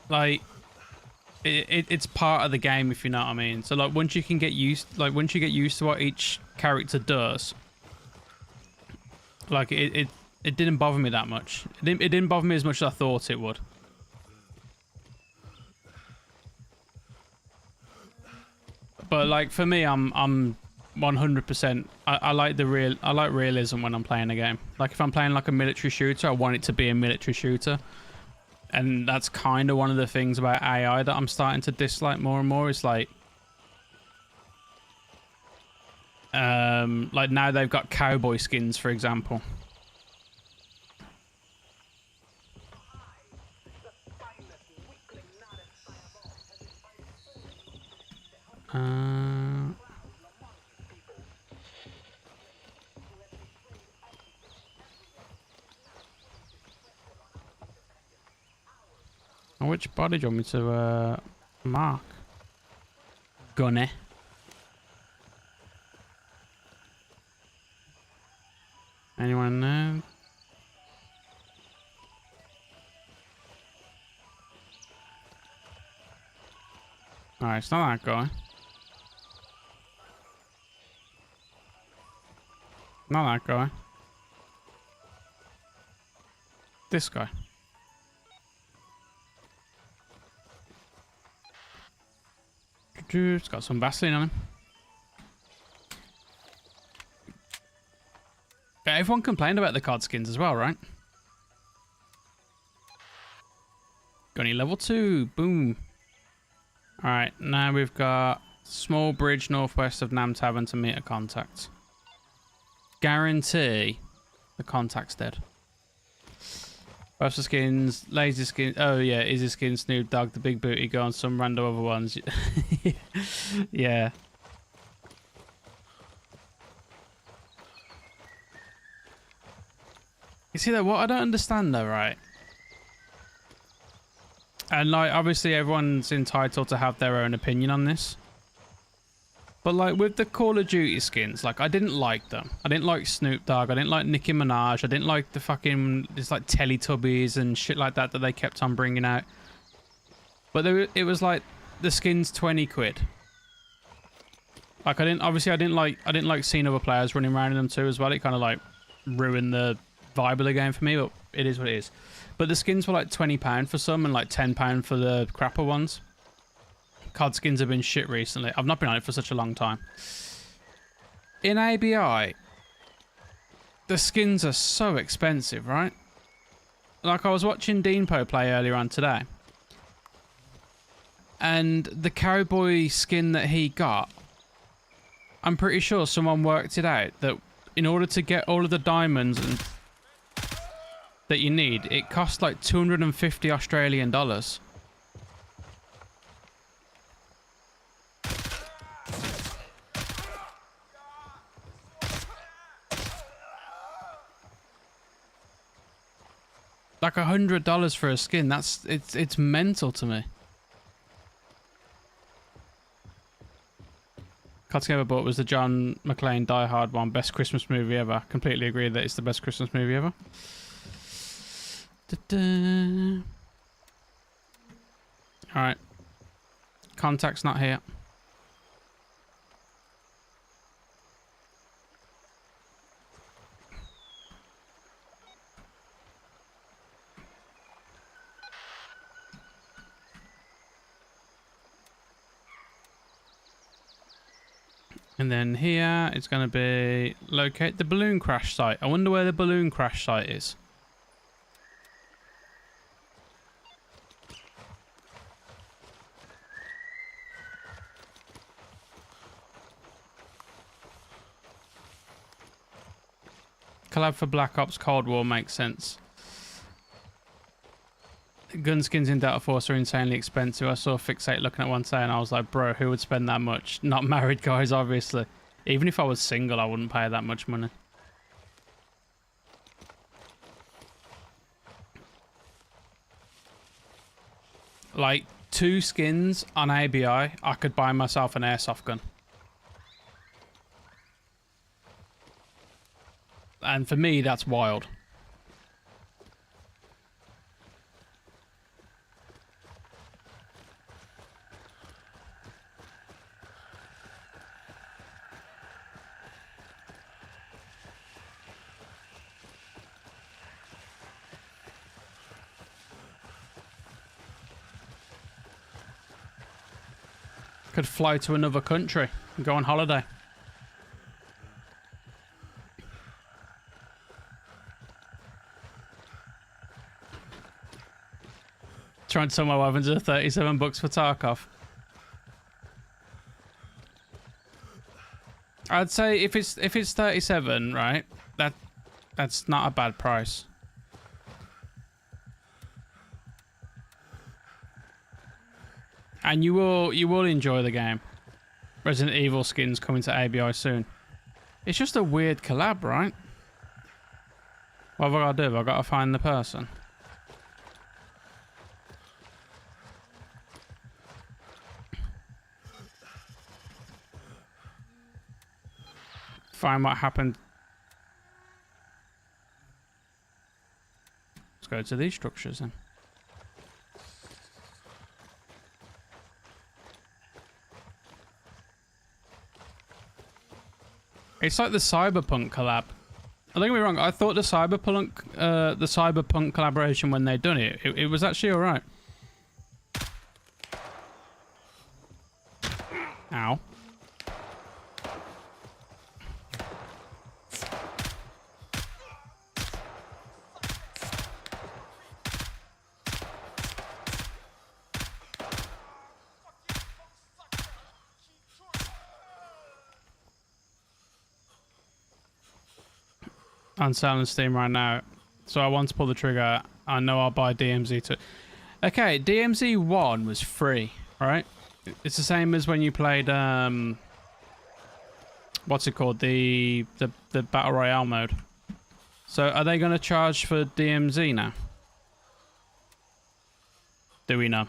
Like, it's part of the game, if you know what I mean. So like once you get used to what each character does, like it didn't bother me that much. It didn't bother me as much as I thought it would. But like for me, I'm 100%. I like realism when I'm playing a game. Like if I'm playing like a military shooter, I want it to be a military shooter, and that's kind of one of the things about AI that I'm starting to dislike more and more. It's like now they've got cowboy skins, for example. Now, which body do you want me to mark? Gunny. Anyone know? Alright, it's not that guy. Not that guy. This guy. It's got some Vaseline on him. Yeah, everyone complained about the card skins as well, right? Gunny level 2. Boom. Alright, now we've got small bridge northwest of Nam Tavern to meet a contact. Guarantee the contact's dead. Buster skins, lazy skin. Oh yeah, Easy Skin, Snoop Dogg, the Big Booty Go, and some random other ones. Yeah. You see that? What I don't understand though, right? And like, obviously everyone's entitled to have their own opinion on this. But like with the Call of Duty skins, like I didn't like them. I didn't like Snoop Dogg. I didn't like Nicki Minaj. I didn't like the fucking, it's like Teletubbies and shit like that that they kept on bringing out. But it was like the skins 20 quid. Like I didn't like seeing other players running around in them too as well. It kind of like ruined the vibe of the game for me, but it is what it is. But the skins were like £20 for some and like £10 for the crapper ones. COD skins have been shit recently. I've not been on it for such a long time. In ABI, the skins are so expensive, right? Like I was watching Deanpo play earlier on today. And the cowboy skin that he got, I'm pretty sure someone worked it out that in order to get all of the diamonds and that you need, it costs like 250 Australian dollars. Like $100 for a skin. It's mental to me. Cards game I bought was the John McClane Die Hard one. Best Christmas movie ever. Completely agree that it's the best Christmas movie ever. Alright. Contact's not here. And then here it's going to be locate the balloon crash site. I wonder where the balloon crash site is. Collab for Black Ops Cold War makes sense. Gun skins in Delta Force are insanely expensive. I saw Fixate looking at one today and I was like, bro, who would spend that much? Not married guys, obviously. Even if I was single, I wouldn't pay that much money. Like, 2 skins on ABI, I could buy myself an airsoft gun. And for me, that's wild. Could fly to another country and go on holiday. Trying to sell my weapons at $37 for Tarkov. I'd say if it's 37, right? That's not a bad price. And you will enjoy the game. Resident Evil skins coming to ABI soon. It's just a weird collab, right? What have I got to do? I've got to find the person. find what happened. Let's go to these structures then. It's like the Cyberpunk collab. Don't get me wrong, I thought the Cyberpunk collaboration when they'd done it was actually alright. Ow. On sale on Steam right now, so I want to pull the trigger. I know I'll buy DMZ 2. Okay, DMZ 1 was free, right? It's the same as when you played what's it called, the battle royale mode. So are they going to charge for DMZ now? Do we know?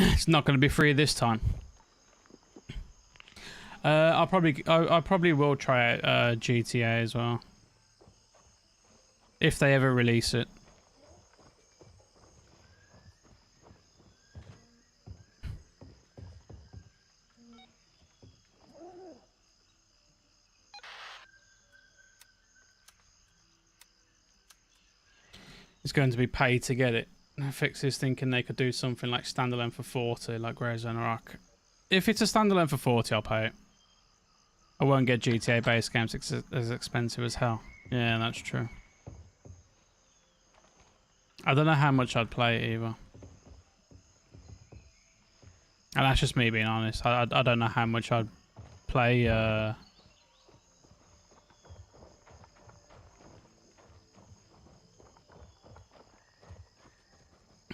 It's not going to be free this time. I probably will try out GTA as well, if they ever release it. It's going to be paid to get it. Fixes thinking they could do something like standalone for 40, like RheesSnow or Arc. If it's a standalone for 40, I'll pay it. I won't get GTA base games as expensive as hell. Yeah, that's true. I don't know how much I'd play it either. And that's just me being honest. I don't know how much I'd play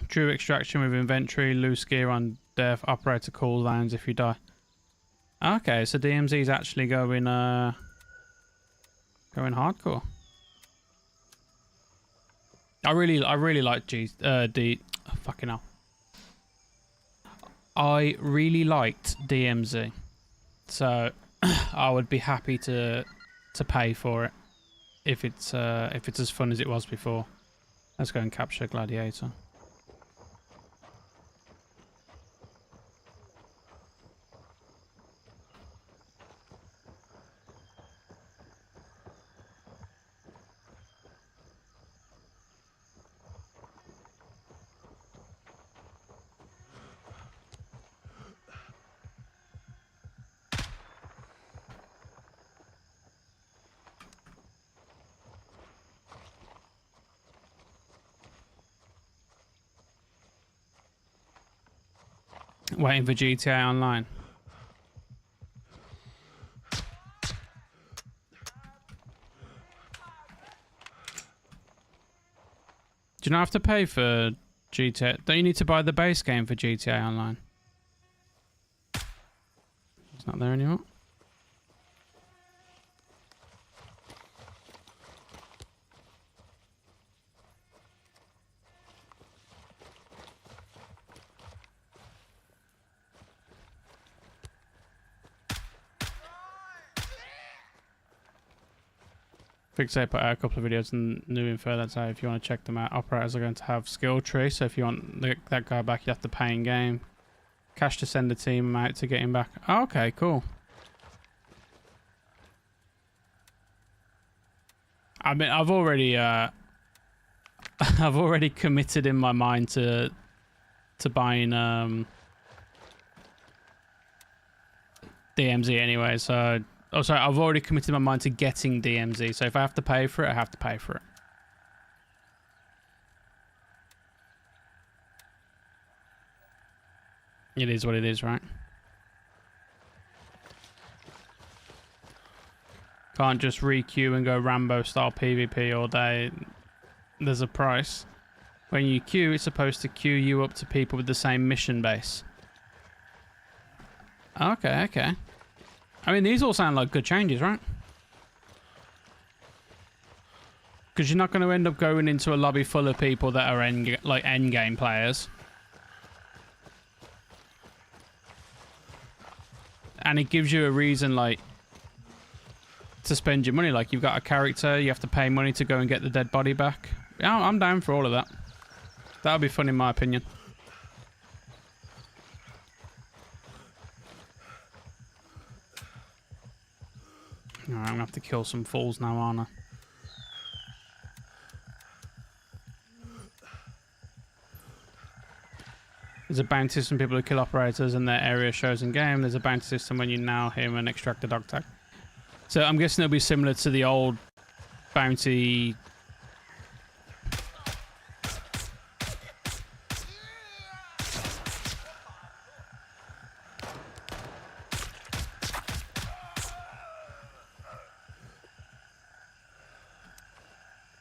True extraction with inventory, loose gear on death, operator cooldowns if you die. Okay, so DMZ is actually going hardcore. I really like fucking hell. I really liked DMZ, so I would be happy to pay for it if it's as fun as it was before. Let's go and capture Gladiator. Waiting for GTA Online. Do you not have to pay for GTA? Don't you need to buy the base game for GTA Online? It's not there anymore. Fixate put out a couple of videos and new info. That's how if you want to check them out. Operators are going to have skill tree, so if you want that guy back, you have to pay in game. Cash to send a team out to get him back. Oh, okay, cool. I mean, I've already I've already committed in my mind to buying DMZ anyway, so. Oh, sorry, I've already committed my mind to getting DMZ, so if I have to pay for it, I have to pay for it. It is what it is, right? Can't just re-queue and go Rambo-style PvP all day. There's a price. When you queue, it's supposed to queue you up to people with the same mission base. Okay, okay. I mean, these all sound like good changes, right? Because you're not going to end up going into a lobby full of people that are end game players. And it gives you a reason, like, to spend your money. Like, you've got a character, you have to pay money to go and get the dead body back. Yeah, I'm down for all of that. That'll be fun in my opinion. Alright, I'm gonna have to kill some fools now, aren't I? There's a bounty system for people who kill operators and their area shows in game. There's a bounty system when you now him and extract the dog tag. So I'm guessing it'll be similar to the old bounty.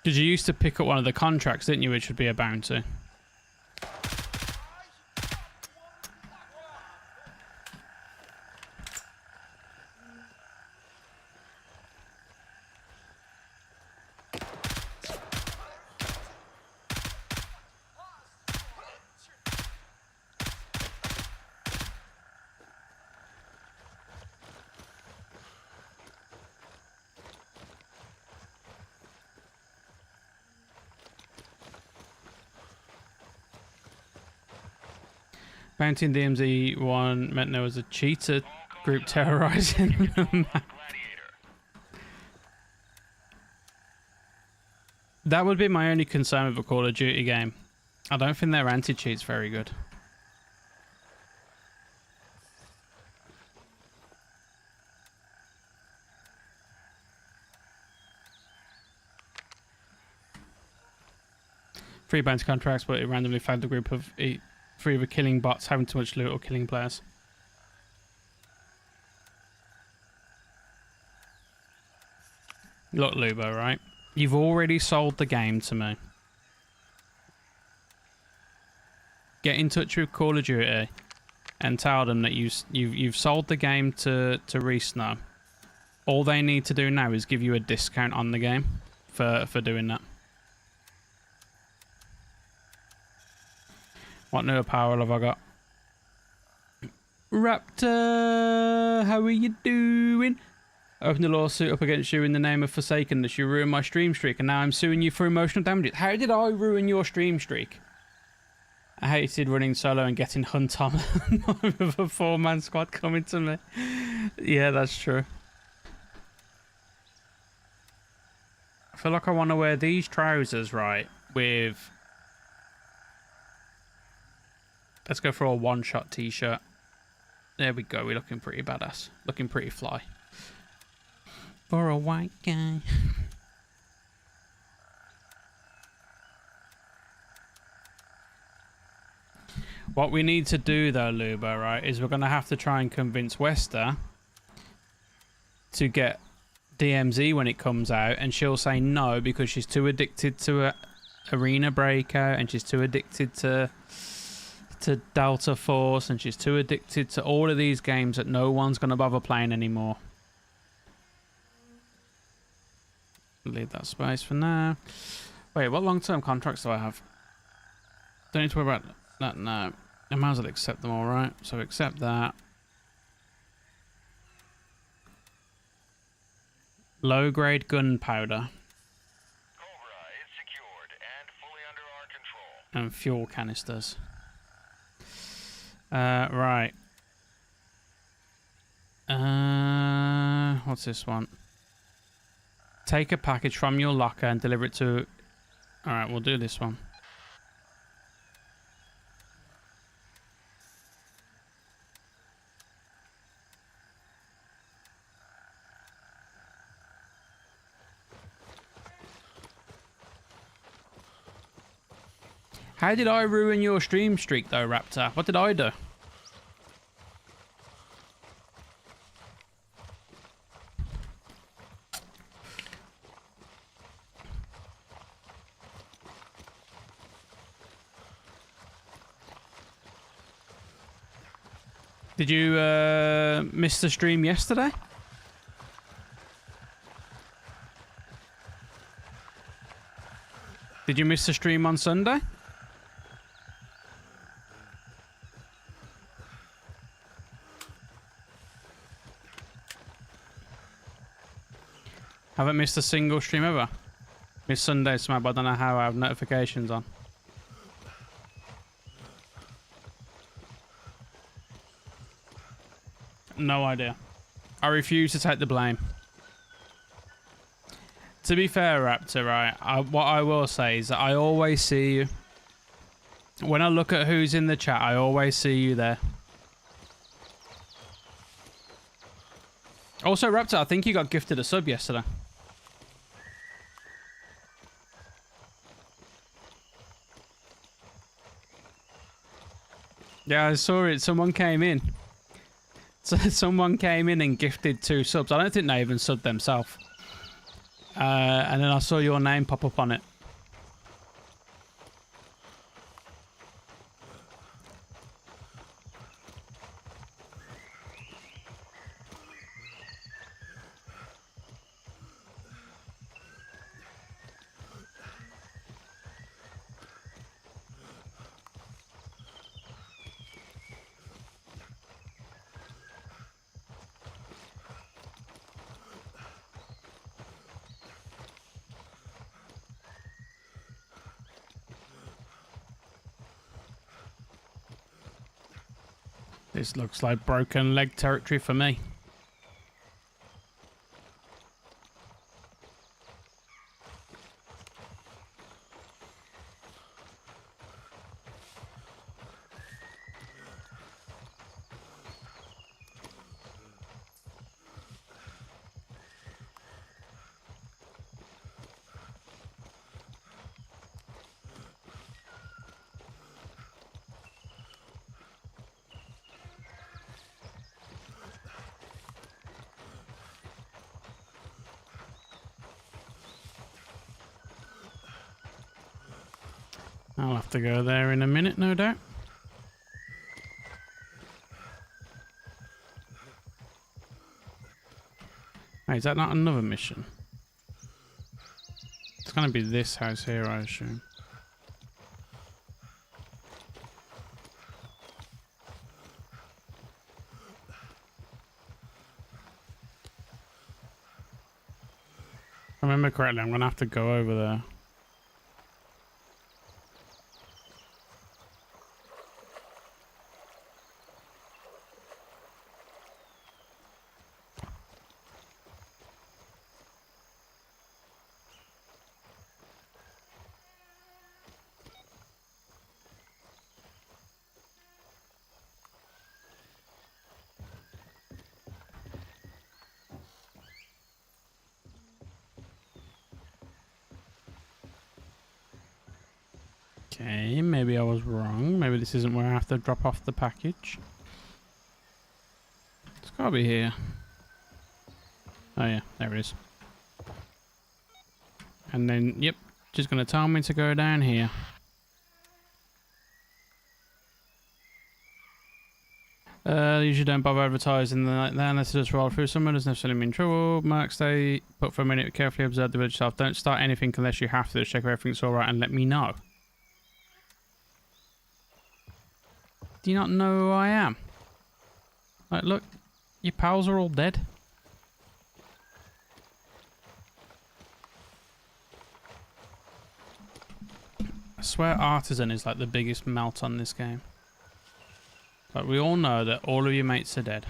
Because you used to pick up one of the contracts, didn't you, which would be a bounty. Bounty in DMZ 1 meant there was a cheater group terrorizing the map. That would be my only concern with a Call of Duty game. I don't think their anti-cheat's very good. Free bounty contracts, but it randomly flagged a group of for either killing bots, having too much loot, or killing players. Look, Lubo, right? You've already sold the game to me. Get in touch with Call of Duty and tell them that you've sold the game to RheesSnow. All they need to do now is give you a discount on the game for doing that. What new apparel have I got? Raptor, how are you doing? I opened a lawsuit up against you in the name of Forsakenness. You ruined my stream streak, and now I'm suing you for emotional damages. How did I ruin your stream streak? I hated running solo and getting hunt on with a 4-man squad coming to me. Yeah, that's true. I feel like I want to wear these trousers, right, with... Let's go for a one-shot t-shirt. There we go. We're looking pretty badass. Looking pretty fly. For a white guy. What we need to do, though, Luba, right, is we're going to have to try and convince Wester to get DMZ when it comes out, and she'll say no because she's too addicted to Arena Breakout, and she's too addicted to Delta Force, and she's too addicted to all of these games that no one's going to bother playing anymore. Leave that space for now. Wait, what long-term contracts do I have? Don't need to worry about that now. I might as well accept them all, right? So accept that. Low-grade gunpowder. Cobra is secured and fully under our control. And fuel canisters. Right. What's this one? Take a package from your locker and deliver it to... Alright, we'll do this one. How did I ruin your stream streak though, Raptor? What did I do? Did you miss the stream yesterday? Did you miss the stream on Sunday? Haven't missed a single stream ever. Missed Sunday, but I don't know how I have notifications on. No idea. I refuse to take the blame. To be fair, Raptor, right, what I will say is that I always see you. When I look at who's in the chat, I always see you there. Also, Raptor, I think you got gifted a sub yesterday. Yeah, I saw it. Someone came in. So someone came in and gifted 2 subs. I don't think they even subbed themselves. And then I saw your name pop up on it. This looks like broken leg territory for me. I'll have to go there in a minute, no doubt. Hey, is that not another mission? It's gonna be this house here, I assume. If I remember correctly, I'm gonna have to go over there. Okay, maybe I was wrong. Maybe this isn't where I have to drop off the package. It's gotta be here. Oh yeah, there it is. And then, yep, just gonna tell me to go down here. Usually don't bother advertising like that unless it just roll through. Someone doesn't necessarily mean trouble. Mark, stay put for a minute. Carefully observe the village yourself. Don't start anything unless you have to. Just check if everything's alright and let me know. Do you not know who I am? Like, look, your pals are all dead. I swear Artisan is like the biggest melt on this game. Like, we all know that all of your mates are dead.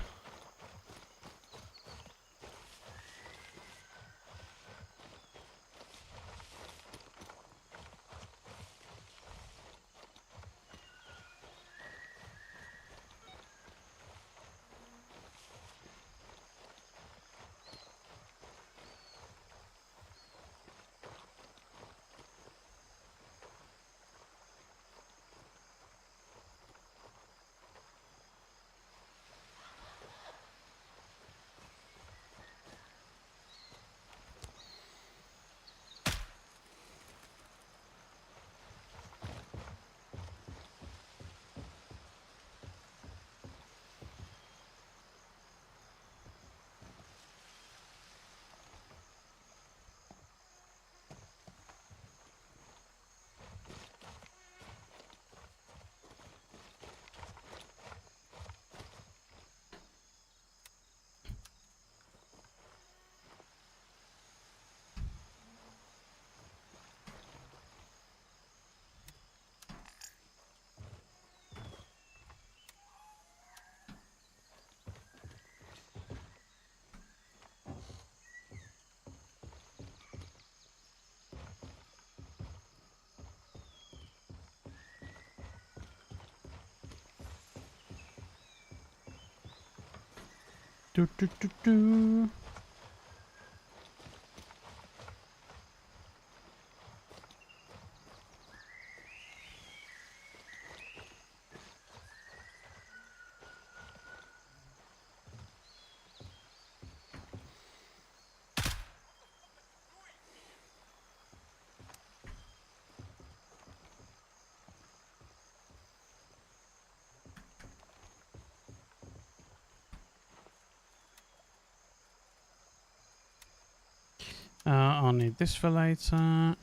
Do, do, do, do. I'll need this for later.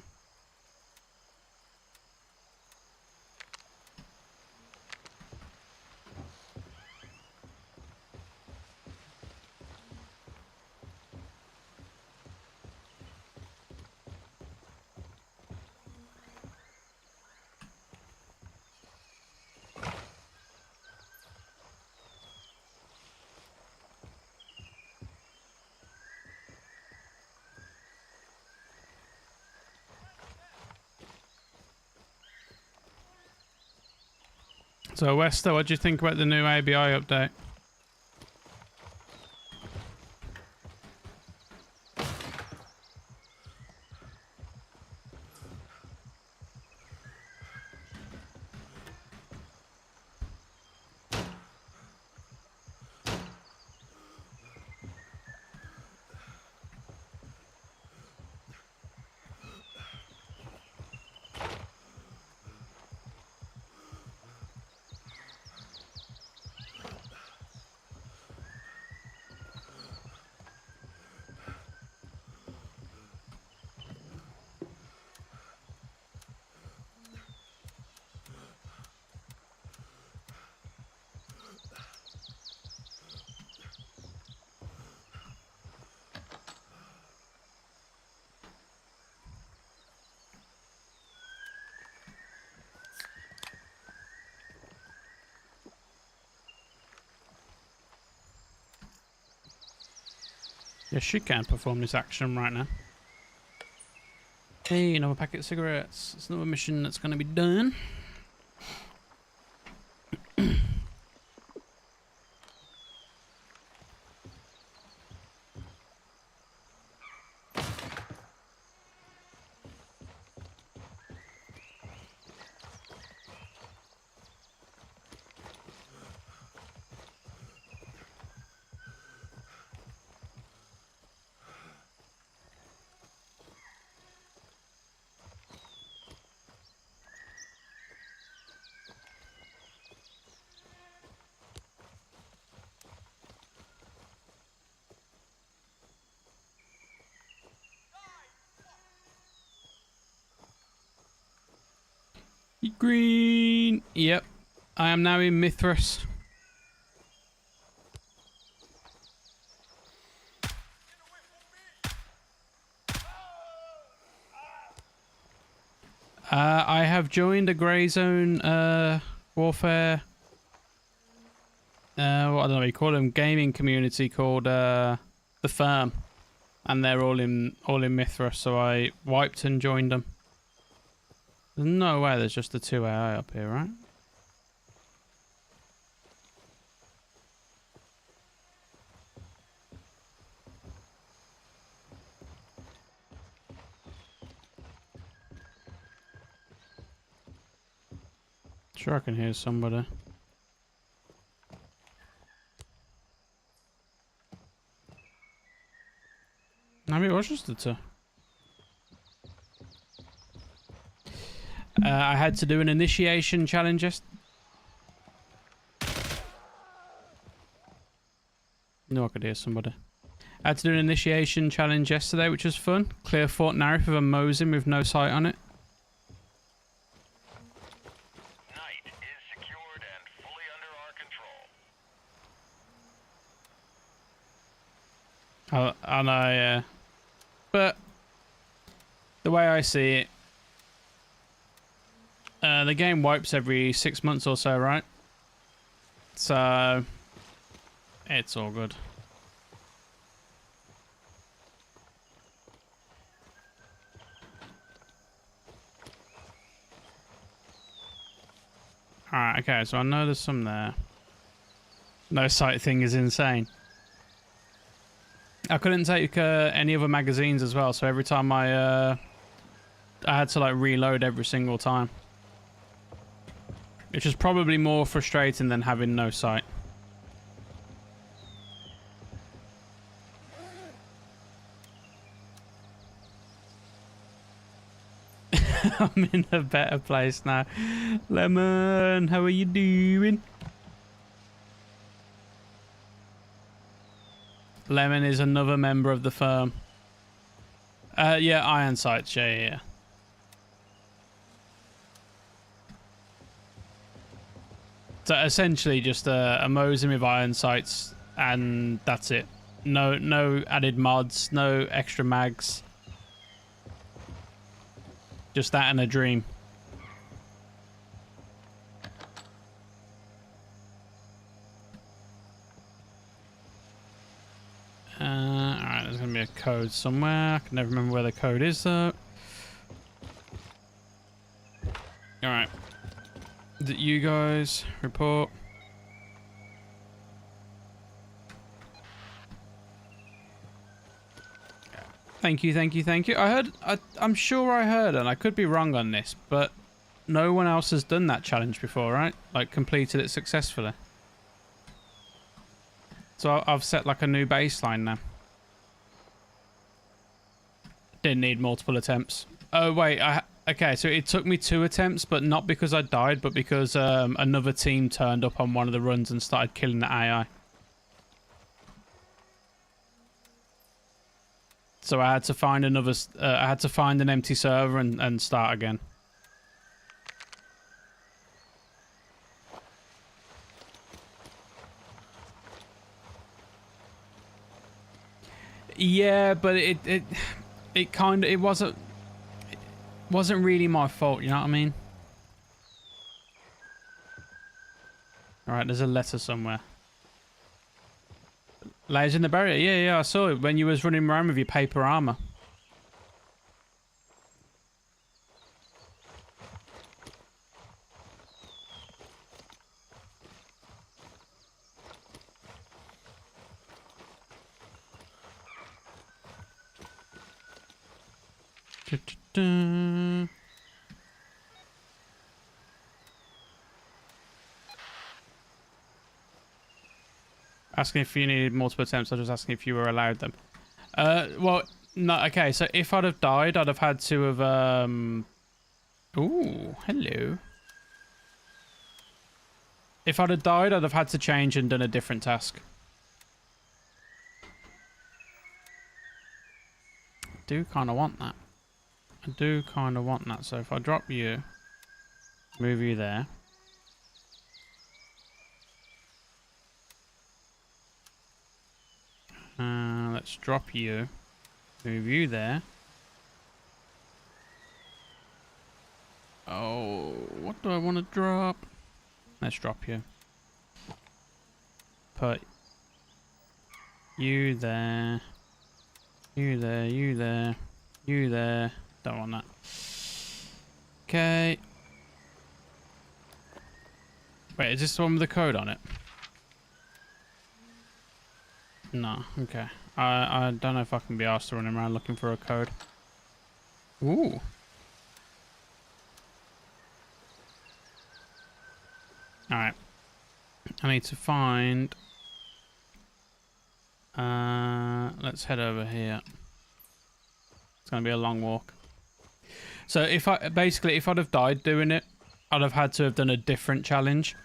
So, Wester, what do you think about the new ABI update? Yes, she can perform this action right now. Hey, another packet of cigarettes. It's another mission that's going to be done. Green. Yep. I am now in Mithras. I have joined a grey zone warfare. What I don't know what you call them, gaming community called the Firm, and they're all in Mithras. So I wiped and joined them. There's no way there's just the 2 AI up here, right? Sure, I can hear somebody. Maybe it was just the 2. I had to do an initiation challenge. No, I could hear somebody. I had to do an initiation challenge yesterday, which was fun. Clear Fort Narif with a Mosin with no sight on it. Night is secured and fully under our control. I know, yeah. But the way I see it, the game wipes every 6 months or so, right? So it's all good. Alright, okay, so I know there's some there. No sight thing is insane. I couldn't take any other magazines as well, so every time I had to like reload every single time. Which is probably more frustrating than having no sight. I'm in a better place now. Lemon, how are you doing? Lemon is another member of the firm. Yeah, iron sights, yeah. So essentially just a Mosin with iron sights, and that's it. No added mods, no extra mags. Just that and a dream. Alright, there's gonna be a code somewhere. I can never remember where the code is though. Alright. Is it you guys? Report. Thank you. I'm sure I heard, and I could be wrong on this, but no one else has done that challenge before, right? Like, completed it successfully. So I've set, like, a new baseline now. Didn't need multiple attempts. Oh, wait. Okay, so it took me 2 attempts, but not because I died, but because another team turned up on one of the runs and started killing the AI. So I had to find another. I had to find an empty server and start again. Yeah, but it kind of it wasn't really my fault. You know what I mean? All right, there's a letter somewhere. Lays in the barrier. Yeah, I saw it when you was running around with your paper armor. Asking if you needed multiple attempts, I was just asking if you were allowed them. Well, no, okay, so if I'd have died, I'd have had to have, Ooh, hello. If I'd have died, I'd have had to change and done a different task. I do kind of want that. So if I drop you, move you there. Let's drop you, move you there. Oh, what do I want to drop? Let's drop you. Put you there, you there, you there, you there. Don't want that. Okay. Wait, is this the one with the code on it? No, okay. I don't know if I can be asked to run around looking for a code. Ooh. Alright. I need to find... let's head over here. It's going to be a long walk. So if I'd have died doing it, I'd have had to have done a different challenge.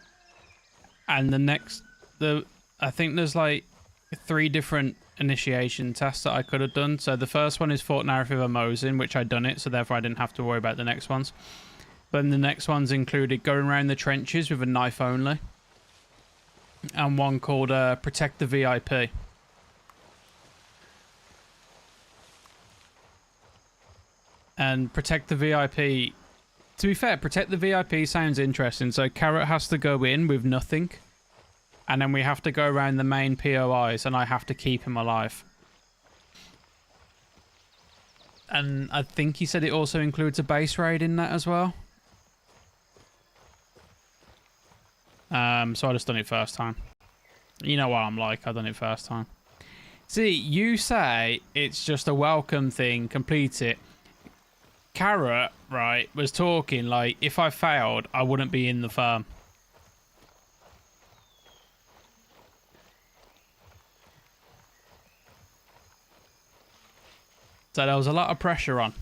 And I think there's like 3 different initiation tasks that I could have done. So the first one is Fort Narrative of Mosin, which I'd done it, so therefore I didn't have to worry about the next ones. But then the next ones included going around the trenches with a knife only, and one called Protect the VIP. And Protect the VIP, to be fair, Protect the VIP sounds interesting. So Carrot has to go in with nothing, and then we have to go around the main POIs, and I have to keep him alive. And I think he said it also includes a base raid in that as well. So I just done it first time. You know what I'm like, I done it first time. See, you say it's just a welcome thing, complete it. Carrot, right, was talking like if I failed, I wouldn't be in the firm. So there was a lot of pressure on.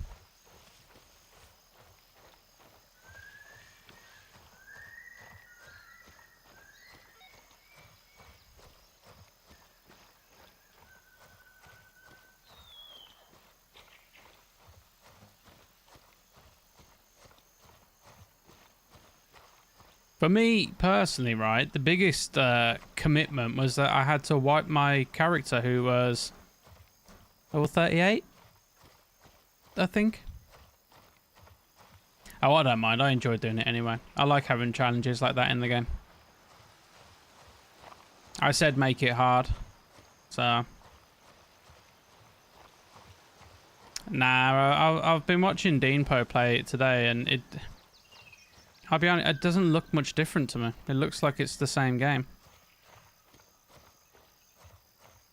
For me personally, right, the biggest commitment was that I had to wipe my character who was level 38, I think. Oh, I don't mind. I enjoy doing it anyway. I like having challenges like that in the game. I said make it hard, so... Nah, I've been watching Deanpo play it today, and it... I'll be honest, it doesn't look much different to me. It looks like it's the same game.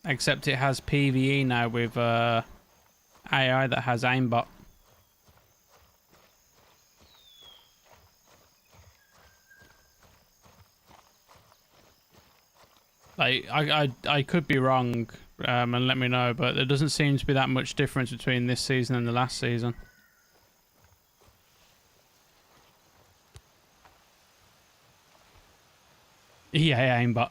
Except it has PvE now with AI that has aimbot. Like, I could be wrong, and let me know, but there doesn't seem to be that much difference between this season and the last season. Yeah, aimbot.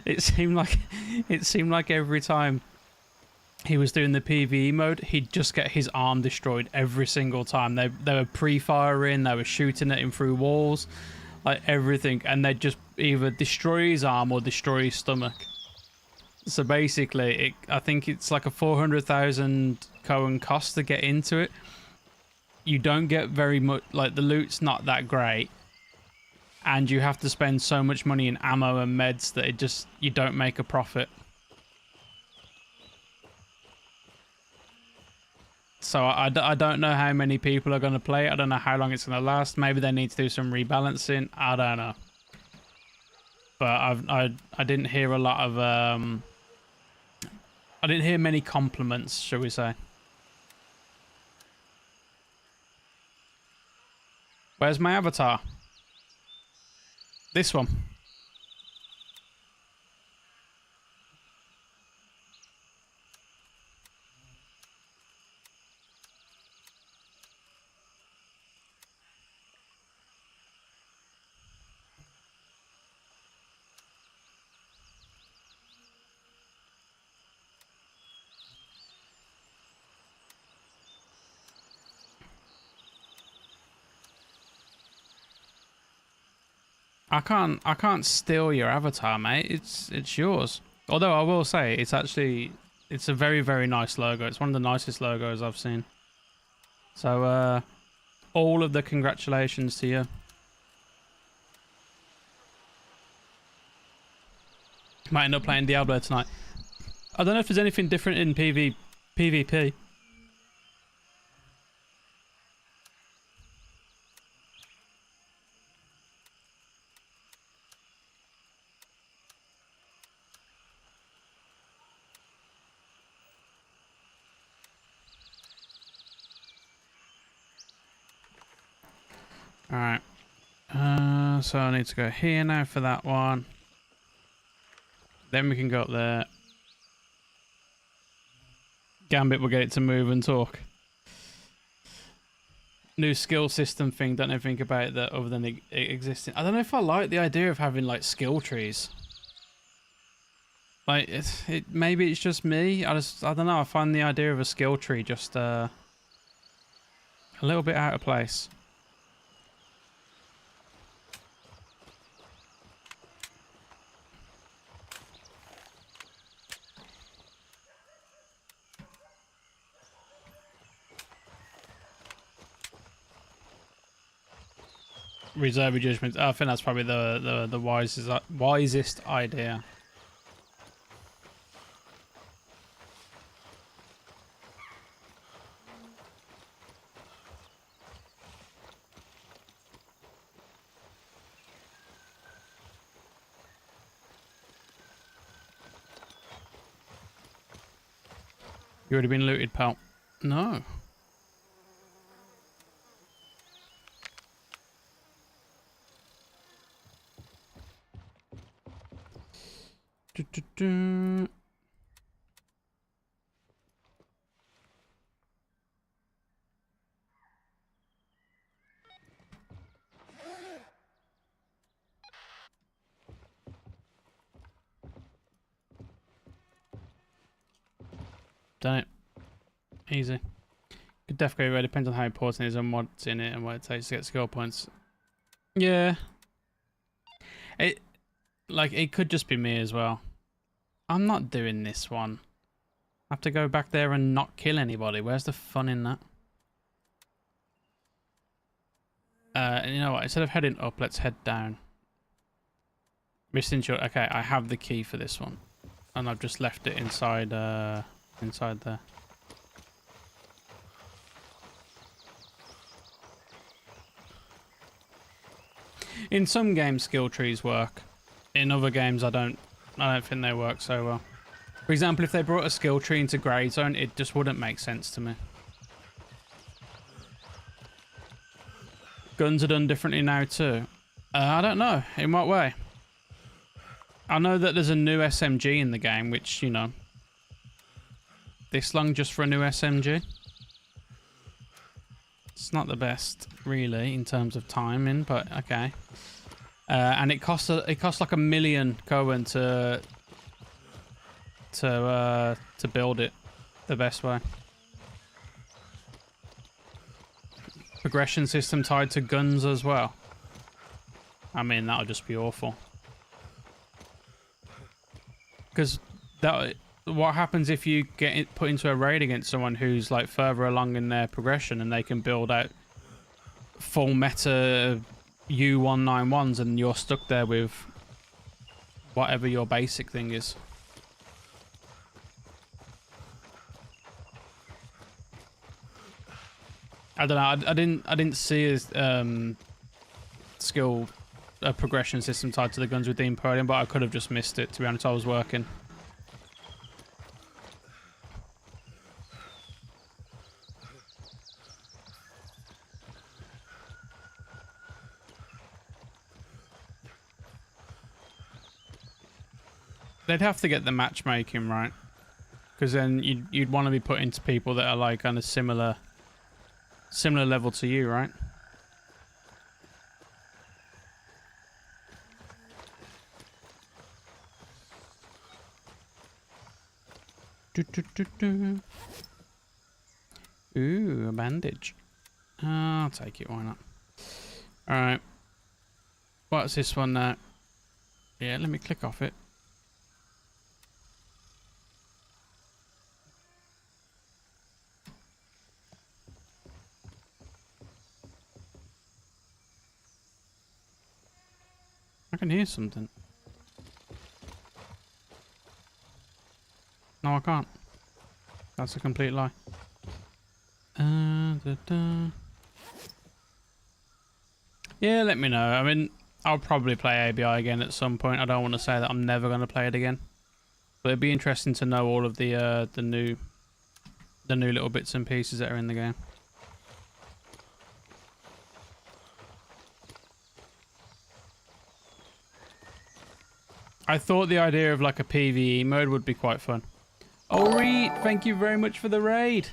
It seemed like every time he was doing the PvE mode, he'd just get his arm destroyed every single time. They were pre-firing, they were shooting at him through walls, like everything, and they'd just either destroy his arm or destroy his stomach. So basically, I think it's like a 400,000 Cohen cost to get into it. You don't get very much, like the loot's not that great. And you have to spend so much money in ammo and meds that you don't make a profit. So I don't know how many people are going to play it. I don't know how long it's going to last. Maybe they need to do some rebalancing. I don't know. But I didn't hear a lot of... I didn't hear many compliments, shall we say. Where's my avatar? This one. I can't steal your avatar, mate. It's yours. Although I will say it's a very, very nice logo. It's one of the nicest logos I've seen. So all of the congratulations to you. Might end up playing Diablo tonight. I don't know if there's anything different in PvP. Alright. So I need to go here now for that one. Then we can go up there. Gambit will get it to move and talk. New skill system thing. Don't know anything about that other than it existing. I don't know if I like the idea of having like skill trees. Like maybe it's just me. I don't know. I find the idea of a skill tree just a little bit out of place. Reserve your judgment. I think that's probably the wisest idea. You already been looted, pal? No. Do. Done it. Easy. Good def go depends on how important it is and what's in it and what it takes to get skill points. Yeah. It could just be me as well. I'm not doing this one. I have to go back there and not kill anybody. Where's the fun in that? And you know what? Instead of heading up, let's head down. Okay, I have the key for this one. And I've just left it inside inside there. In some games skill trees work. In other games I don't think they work so well. For example, if they brought a skill tree into Grey Zone, it just wouldn't make sense to me. Guns are done differently now too. I don't know. In what way? I know that there's a new SMG in the game, which, you know, this long just for a new SMG. It's not the best, really, in terms of timing, but okay. And it costs like $1 million Cohen to build it the best way. Progression system tied to guns as well. I mean, that'll just be awful. Because what happens if you get put into a raid against someone who's like further along in their progression and they can build out full meta U191s and you're stuck there with whatever your basic thing is. I don't know. I didn't see a skill progression system tied to the guns with the Imperium, but I could have just missed it. To be honest, I was working. They'd have to get the matchmaking right, because then you'd want to be put into people that are like on a similar level to you, right? Ooh, a bandage. I'll take it. Why not? All right. What's this one now? Yeah, let me click off it. I can hear something. No, I can't. That's a complete lie. Yeah, let me know. I mean, I'll probably play ABI again at some point. I don't want to say that I'm never going to play it again, but it'd be interesting to know all of the new little bits and pieces that are in the game. I thought the idea of like a PvE mode would be quite fun. Ori, thank you very much for the raid.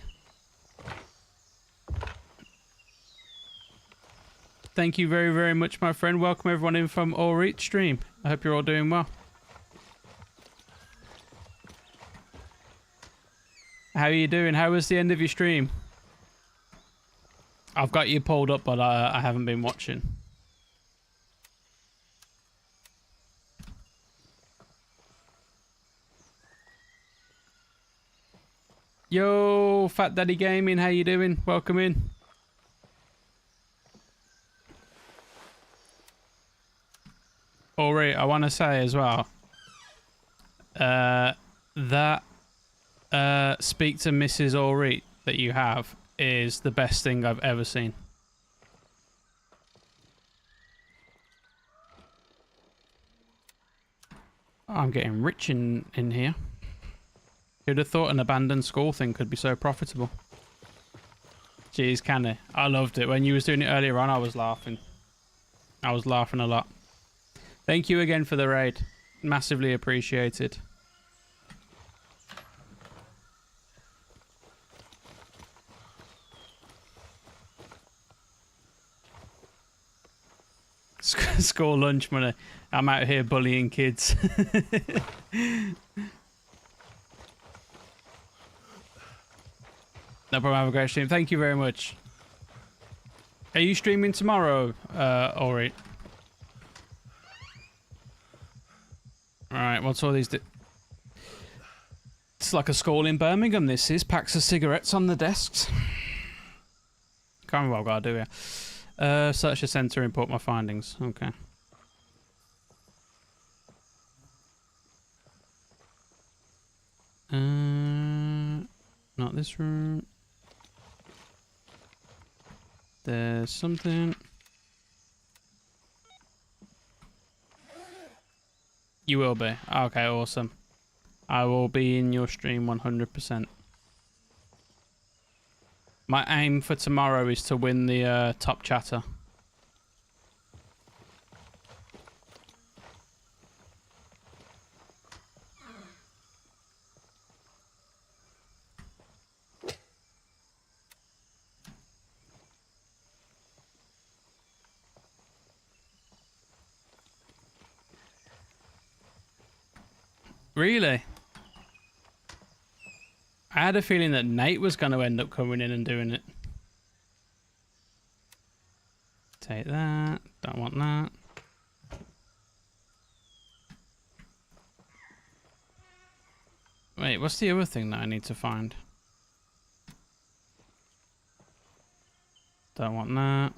Thank you very, very much, my friend. Welcome everyone in from Ori stream. I hope you're all doing well. How are you doing? How was the end of your stream? I've got you pulled up, but I haven't been watching. Yo, Fat Daddy Gaming, how you doing? Welcome in. Ori, I want to say as well, that speak to Mrs. Ori that you have is the best thing I've ever seen. I'm getting rich in here. Who'd have thought an abandoned school thing could be so profitable? Jeez, can it? I loved it. When you was doing it earlier on, I was laughing. I was laughing a lot. Thank you again for the raid. Massively appreciated. School lunch money. I'm out here bullying kids. No problem. Have a great stream. Thank you very much. Are you streaming tomorrow, Ori? Alright, what's all these... It's like a school in Birmingham, this is. Packs of cigarettes on the desks. Can't remember what I've got to do here. Search the centre, import my findings. Okay. Not this room. There's something. You will be. Okay, awesome. I will be in your stream 100%. My aim for tomorrow is to win the top chatter. Really? I had a feeling that Nate was going to end up coming in and doing it. Take that. Don't want that. Wait, what's the other thing that I need to find? Don't want that.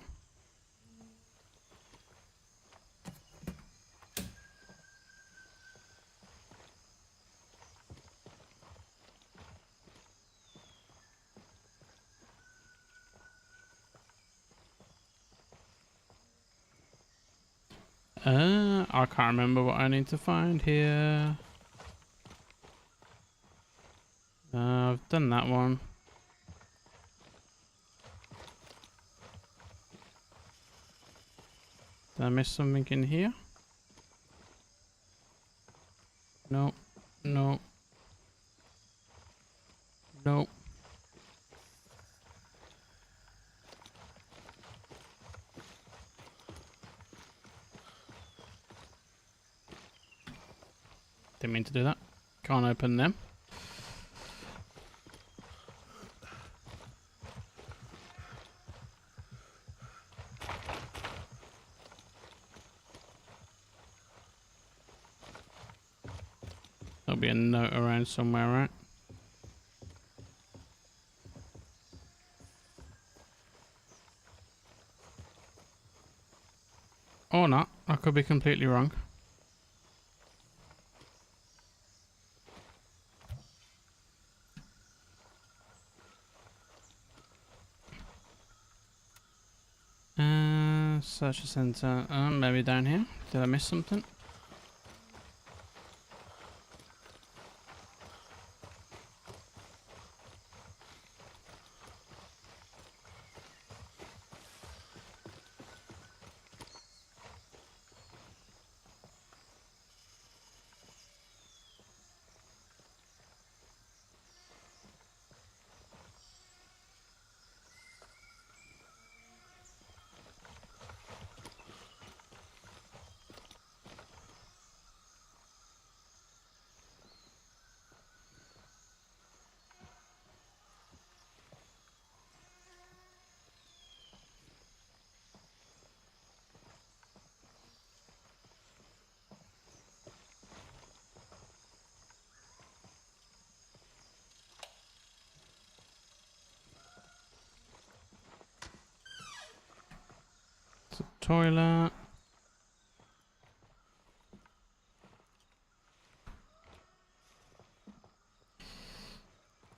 I can't remember what I need to find here. I've done that one. Did I miss something in here? No. No. No. Didn't mean to do that. Can't open them. There'll be a note around somewhere, right? Or not. I could be completely wrong. Search the center. Maybe down here. Did I miss something? It's a toilet.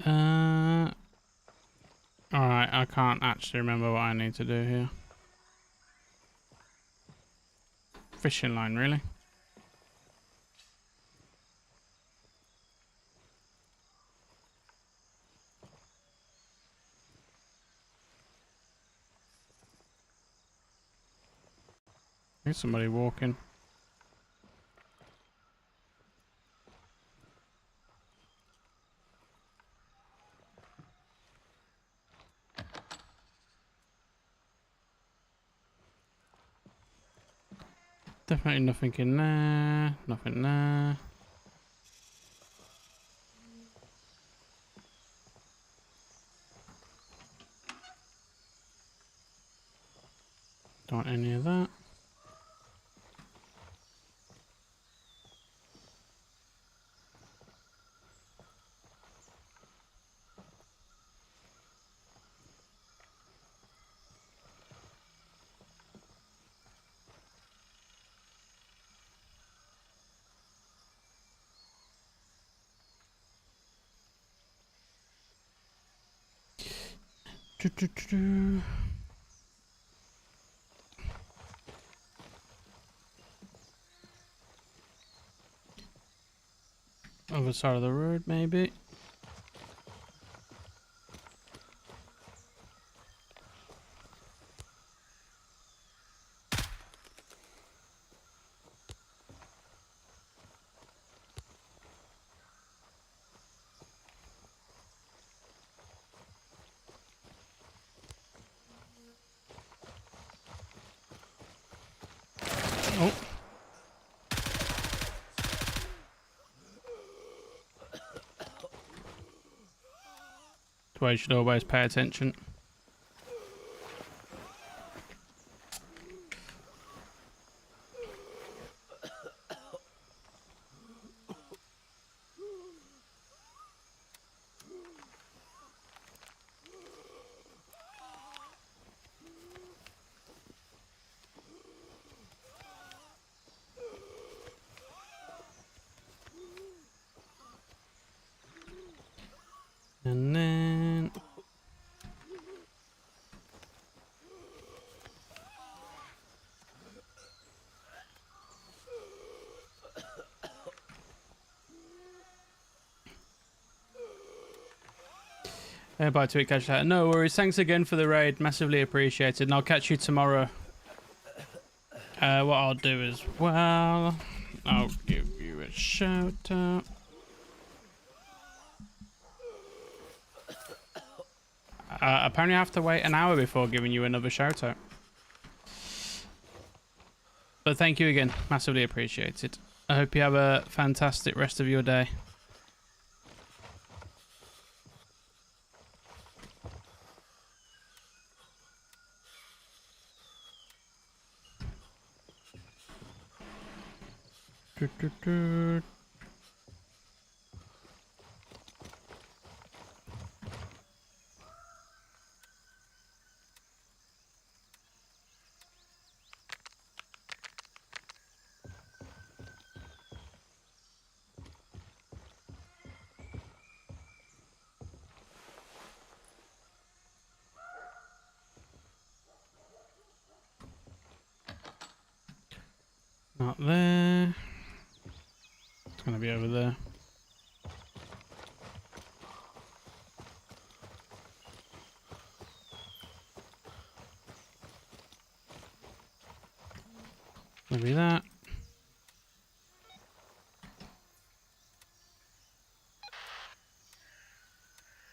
Alright, I can't actually remember what I need to do here. Fishing line, really? There's somebody walking. Definitely nothing in there. Nothing there. Don't want any of that. Do. Other side of the road, maybe. Oh. That's why you should always pay attention. And then bye to it, catch that. No worries. Thanks again for the raid. Massively appreciated. And I'll catch you tomorrow. What I'll do is, well, I'll give you a shout out. Apparently I have to wait an hour before giving you another shout out. But thank you again. Massively appreciated. I hope you have a fantastic rest of your day. Not there. It's gonna be over there. Maybe that.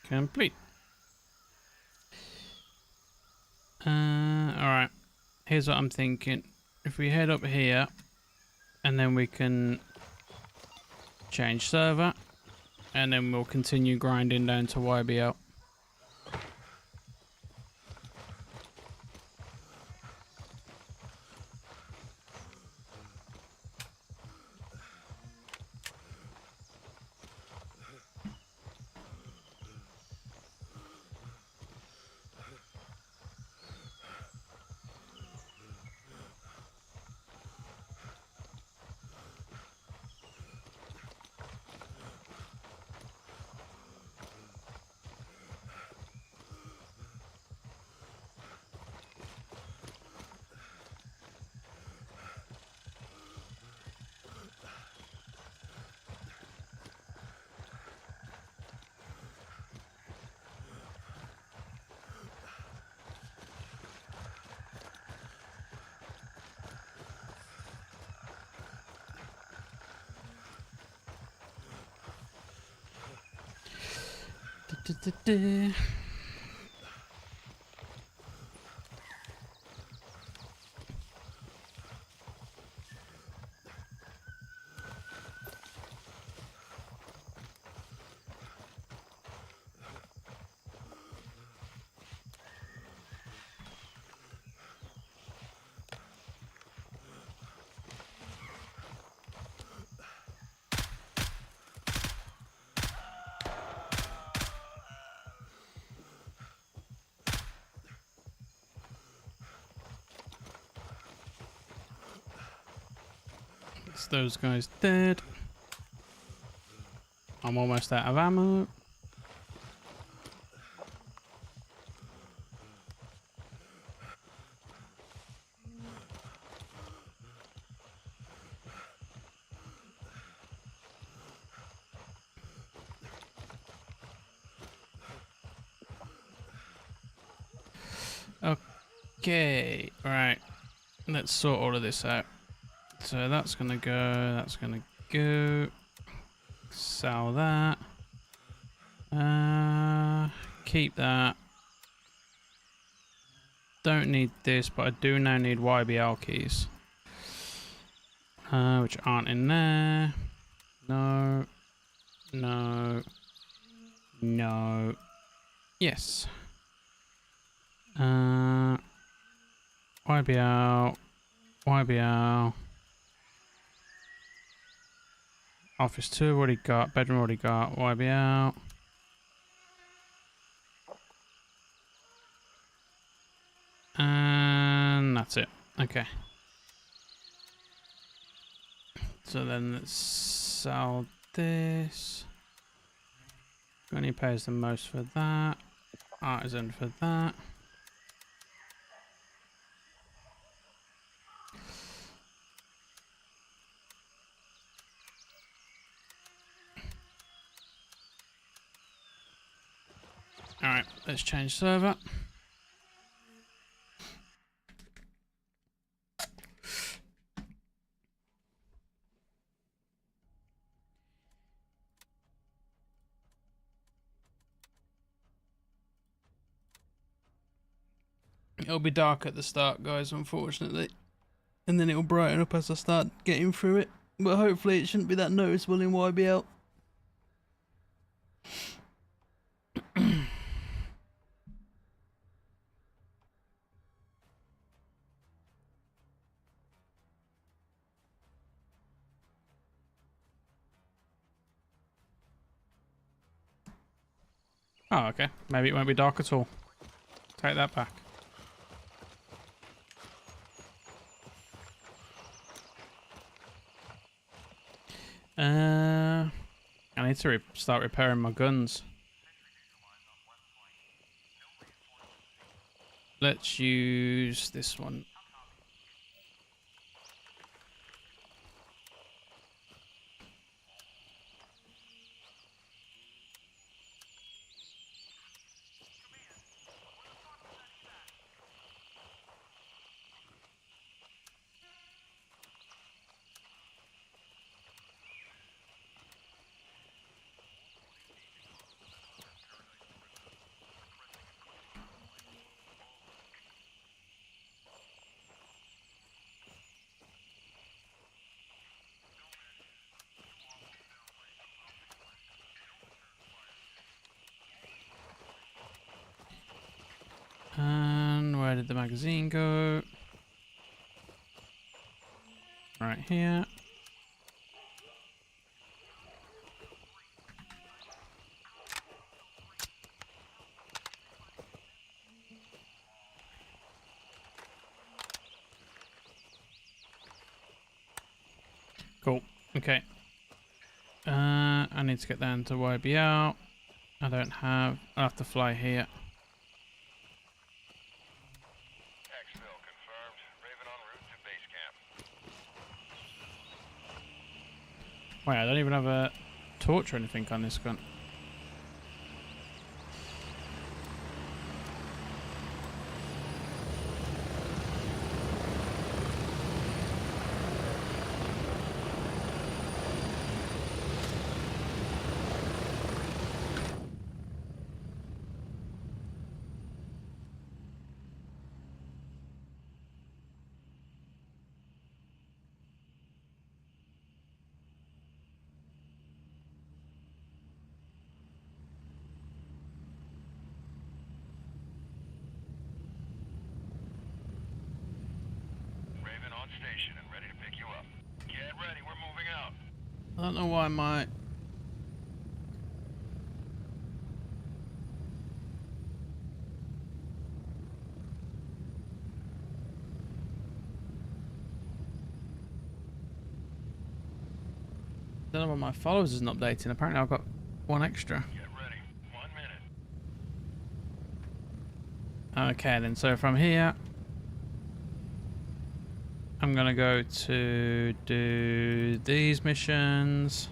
Complete. Alright. Here's what I'm thinking. If we head up here, and then we can change server, and then we'll continue grinding down to YBL. Du-du-du. It's those guys dead. I'm almost out of ammo. Okay, right. Let's sort all of this out. So that's gonna go, that's gonna go. Sell that. Keep that. Don't need this, but I do now need YBL keys. Which aren't in there. No. No. No. Yes. YBL. YBL. Office 2 already got. Bedroom already got. YBL. And that's it. Okay. So then let's sell this. Only pays the most for that. Artisan for that. Alright, let's change server. It'll be dark at the start, guys, unfortunately. And then it'll brighten up as I start getting through it. But hopefully it shouldn't be that noticeable in YBL. Oh, okay. Maybe it won't be dark at all. Take that back. I need to start repairing my guns. Let's use this one. And where did the magazine go? Right here. Cool. Okay. I need to get down to YBL. I don't have. I'll have to fly here. Exfil confirmed. Raven en route to base camp. Wait, I don't even have a torch or anything on this gun. don't know why my... I don't know why my followers isn't updating. Apparently I've got one extra. Get ready. 1 minute. Okay then, so from here I'm gonna go to do these missions.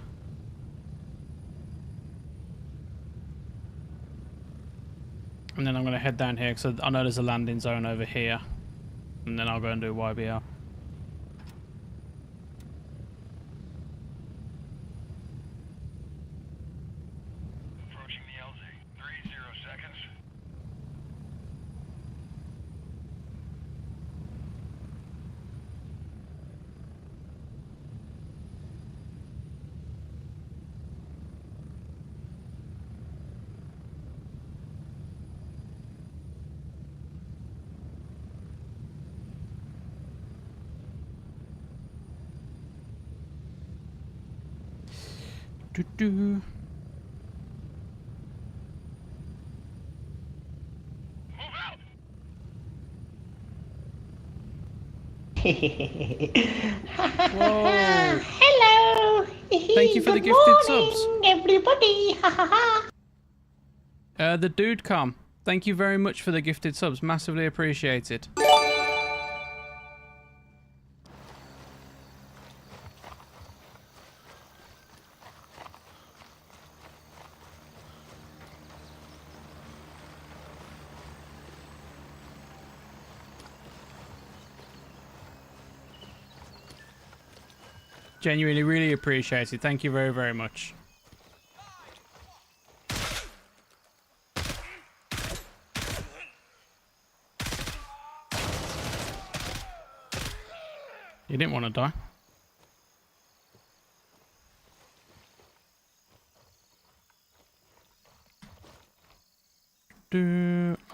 And then I'm gonna head down here because I know there's a landing zone over here. And then I'll go and do YBL. Approaching the LZ. 30 seconds. Doo-doo. Move out! Whoa! Hello. Thank you for the Good gifted morning, subs. everybody. The dude come. Thank you very much for the gifted subs. Massively appreciated. Genuinely really appreciated. Thank you very, very much. You didn't want to die.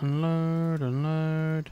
Unload, unload.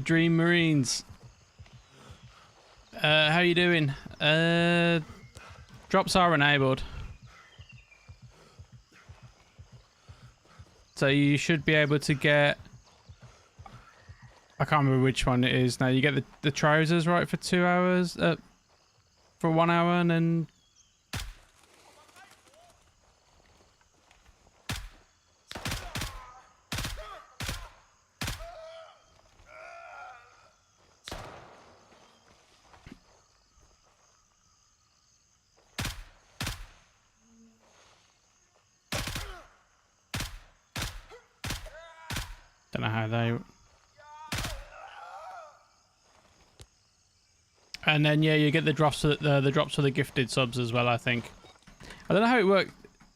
Dream Marines. How you doing? Drops are enabled. So you should be able to get... I can't remember which one it is now. You get the trousers, right, for 2 hours? For 1 hour and then... Don't know how they... And then yeah, you get the drops for the drops for the gifted subs as well. I think. I don't know how it works.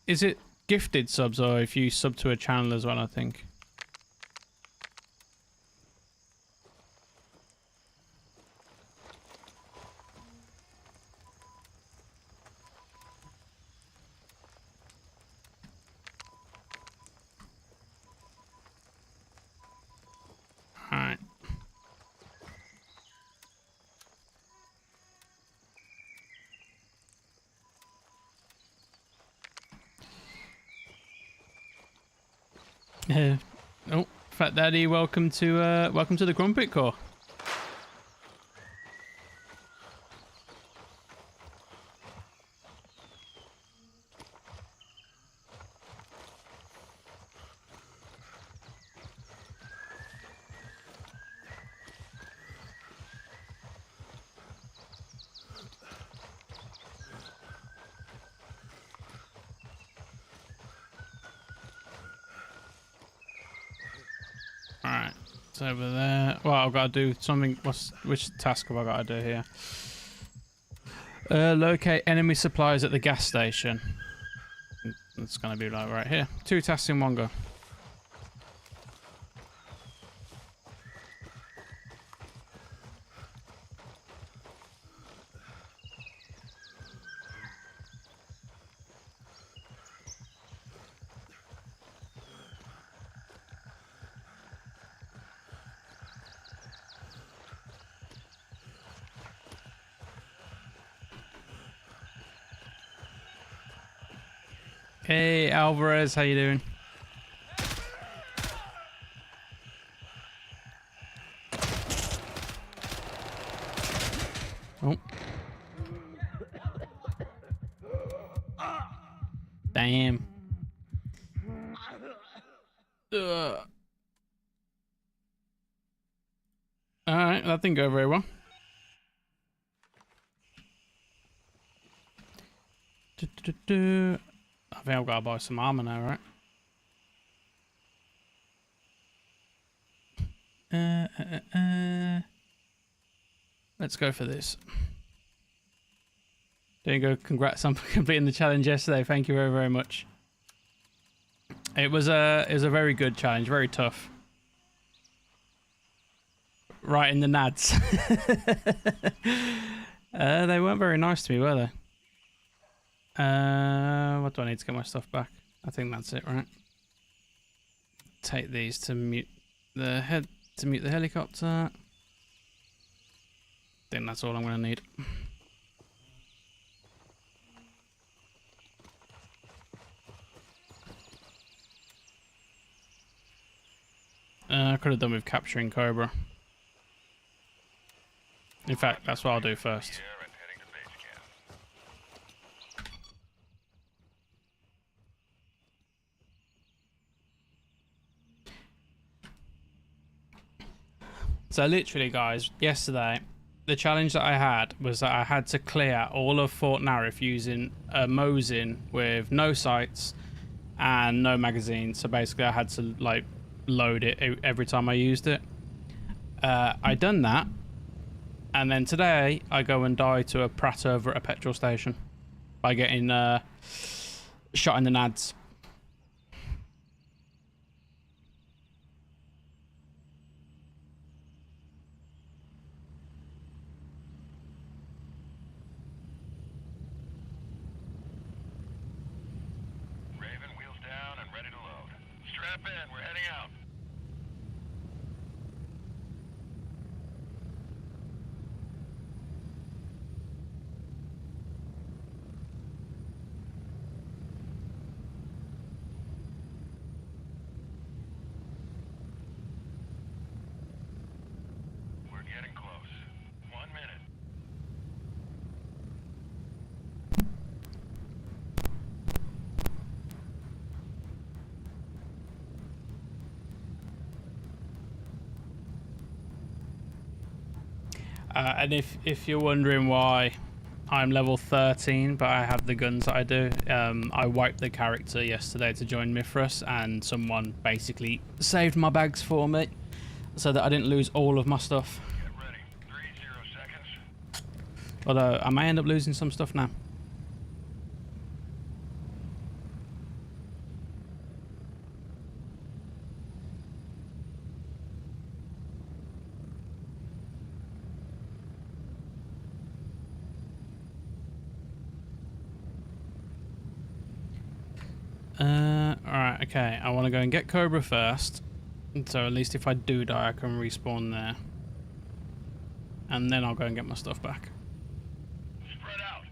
Is it gifted subs or if you sub to a channel as well? I think. All right. Oh, Fat Daddy, welcome to the Crumpet Corps. It's over there. Well, I've got to do something. Which task have I got to do here? Locate enemy supplies at the gas station. It's going to be like right here. 2 tasks in one go. Hey, Alvarez, how you doing? Oh. Damn. Alright, that didn't go very well. I think I've got to buy some armor now, right? Let's go for this. There you go. Congrats on completing the challenge yesterday. Thank you very, very much. It was a very good challenge, very tough. Right in the nads. They weren't very nice to me, were they? What do I need to get my stuff back? I think that's it, right? Take these to mute the helicopter. I think that's all I'm going to need. I could have done with capturing Cobra. In fact, that's what I'll do first. So literally, guys, yesterday, the challenge that I had was that I had to clear all of Fort Narif using a Mosin with no sights and no magazine. So basically, I had to like load it every time I used it. I done that, and then today I go and die to a prat over at a petrol station by getting shot in the nads. We're heading out. We're getting close. 1 minute. And if you're wondering why I'm level 13 but I have the guns that I do, I wiped the character yesterday to join Mithras, and someone basically saved my bags for me so that I didn't lose all of my stuff. Get ready. 30 seconds. Although I may end up losing some stuff now. Alright, okay. I want to go and get Cobra first. So at least if I do die, I can respawn there. And then I'll go and get my stuff back. Spread out.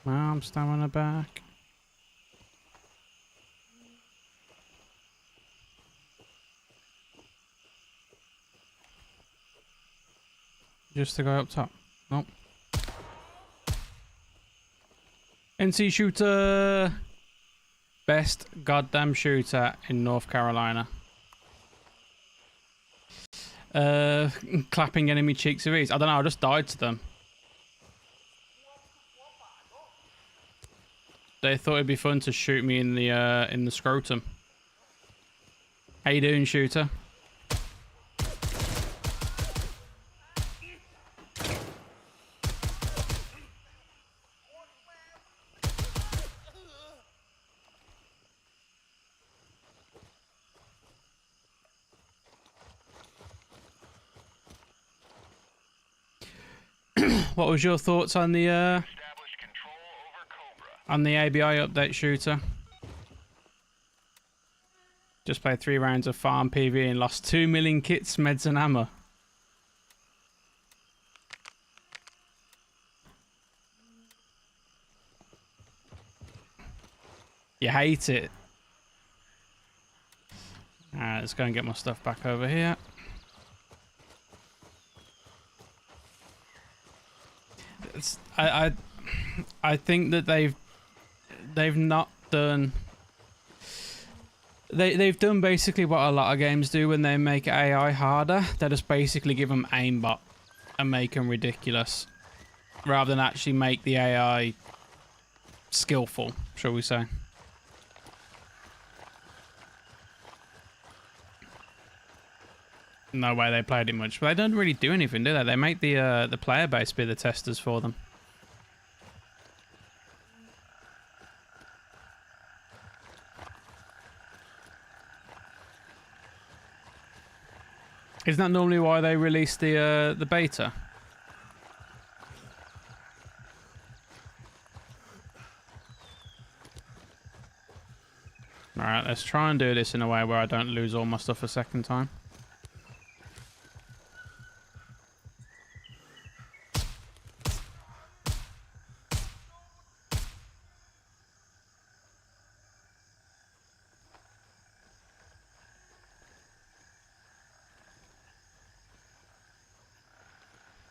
I'm stamina back. Just the guy up top. Nope. NC shooter. Best goddamn shooter in North Carolina. Clapping enemy cheeks of ease. I don't know, I just died to them. They thought it'd be fun to shoot me in the scrotum. How you doing, shooter? What was your thoughts on the Establish control over Cobra. on the ABI update, shooter? Just played 3 rounds of farm PV and lost 2 million kits, meds, and ammo. You hate it. Alright, let's go and get my stuff back over here. I think that they've not done. They've done basically what a lot of games do when they make AI harder. They just basically give them aimbot and make them ridiculous, rather than actually make the AI skillful, shall we say. No way they played it much, but they don't really do anything, do they? They make the player base be the testers for them. Isn't that normally why they release the beta? Alright, let's try and do this in a way where I don't lose all my stuff a second time.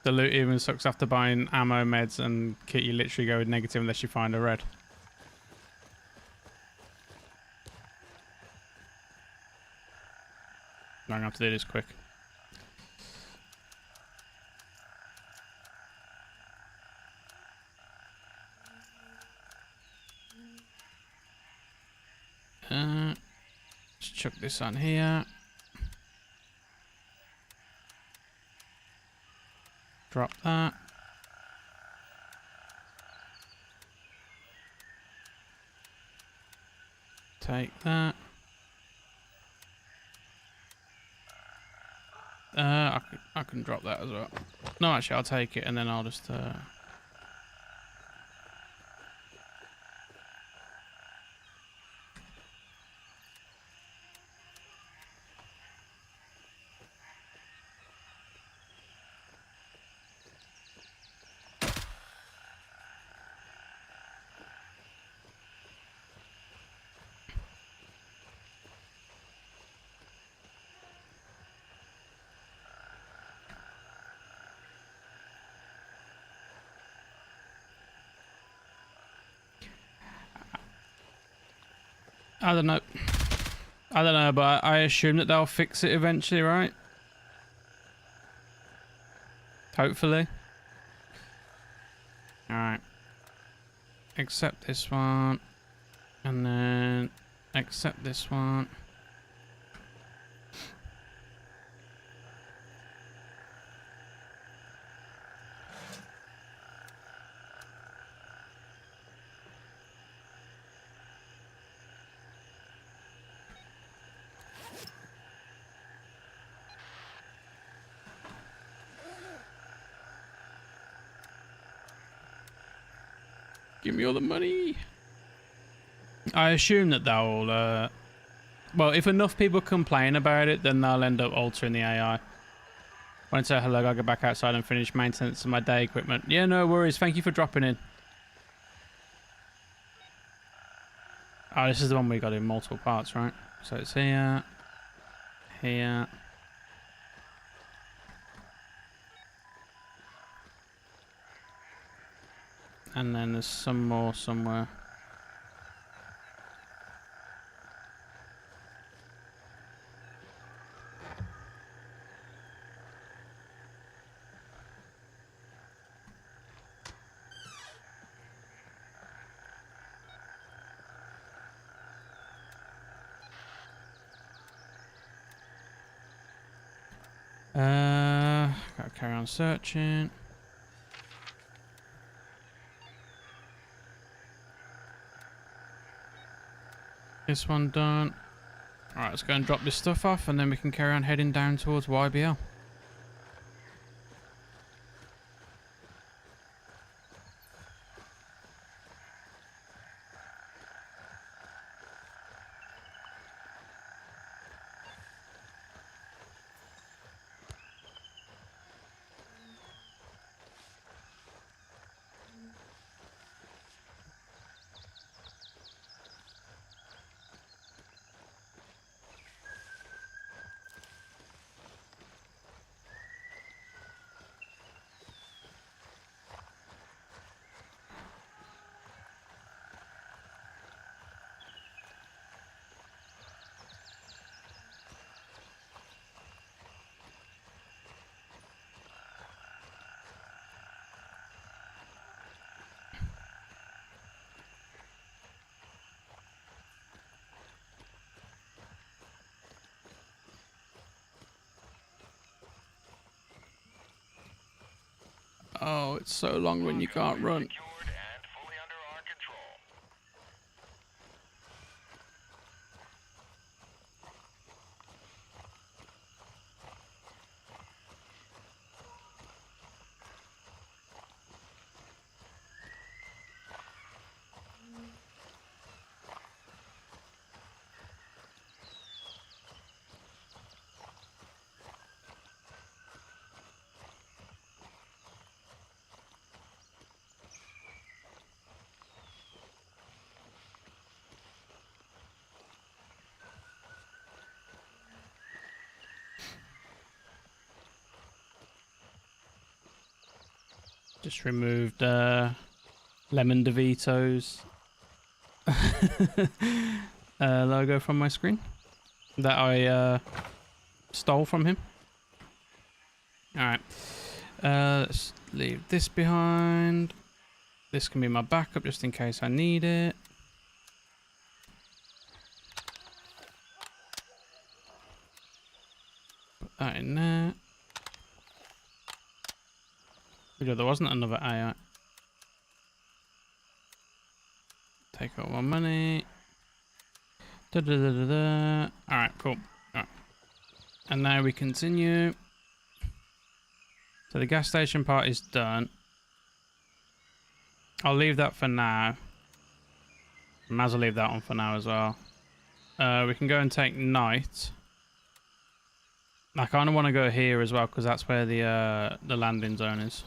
The loot even sucks after buying ammo, meds, and kit. You literally go with negative unless you find a red. I'm gonna have to do this quick. Let's chuck this on here. Drop that. Take that. I can drop that as well. No, actually, I'll take it and then I'll just. I don't know. I don't know, but I assume that they'll fix it eventually, right? Hopefully. Alright. Accept this one. And then accept this one. Give me all the money. I assume that they'll, well, if enough people complain about it, then they'll end up altering the AI. Want to say hello, I'll go back outside and finish maintenance of my day equipment. Yeah, no worries. Thank you for dropping in. Oh, this is the one we got in multiple parts, right? So it's here, here. And then there's some more somewhere. Gotta carry on searching. This one done. Alright, let's go and drop this stuff off and then we can carry on heading down towards YBL. Oh, it's so long when you can't run. Secured and fully under our control. Just removed Lemon DeVito's logo from my screen that I stole from him. Alright, let's leave this behind. This can be my backup just in case I need it. Put that in there. There wasn't another AI. Take all my money. Da da da da da. Alright, cool. Alright. And now we continue. So the gas station part is done. I'll leave that for now. Might as well leave that on for now as well. We can go and take night. I kind of want to go here as well because that's where the landing zone is.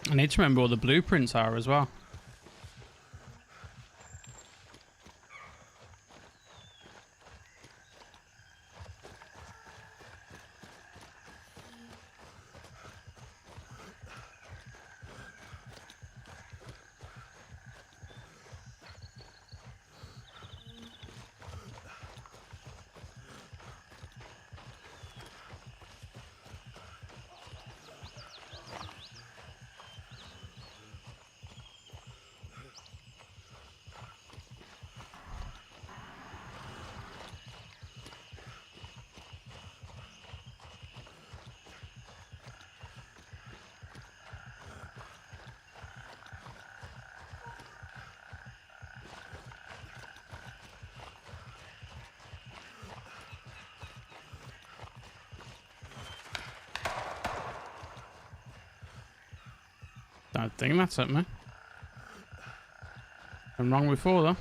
I need to remember what the blueprints are as well. Don't think that's it, man. I'm wrong before, though.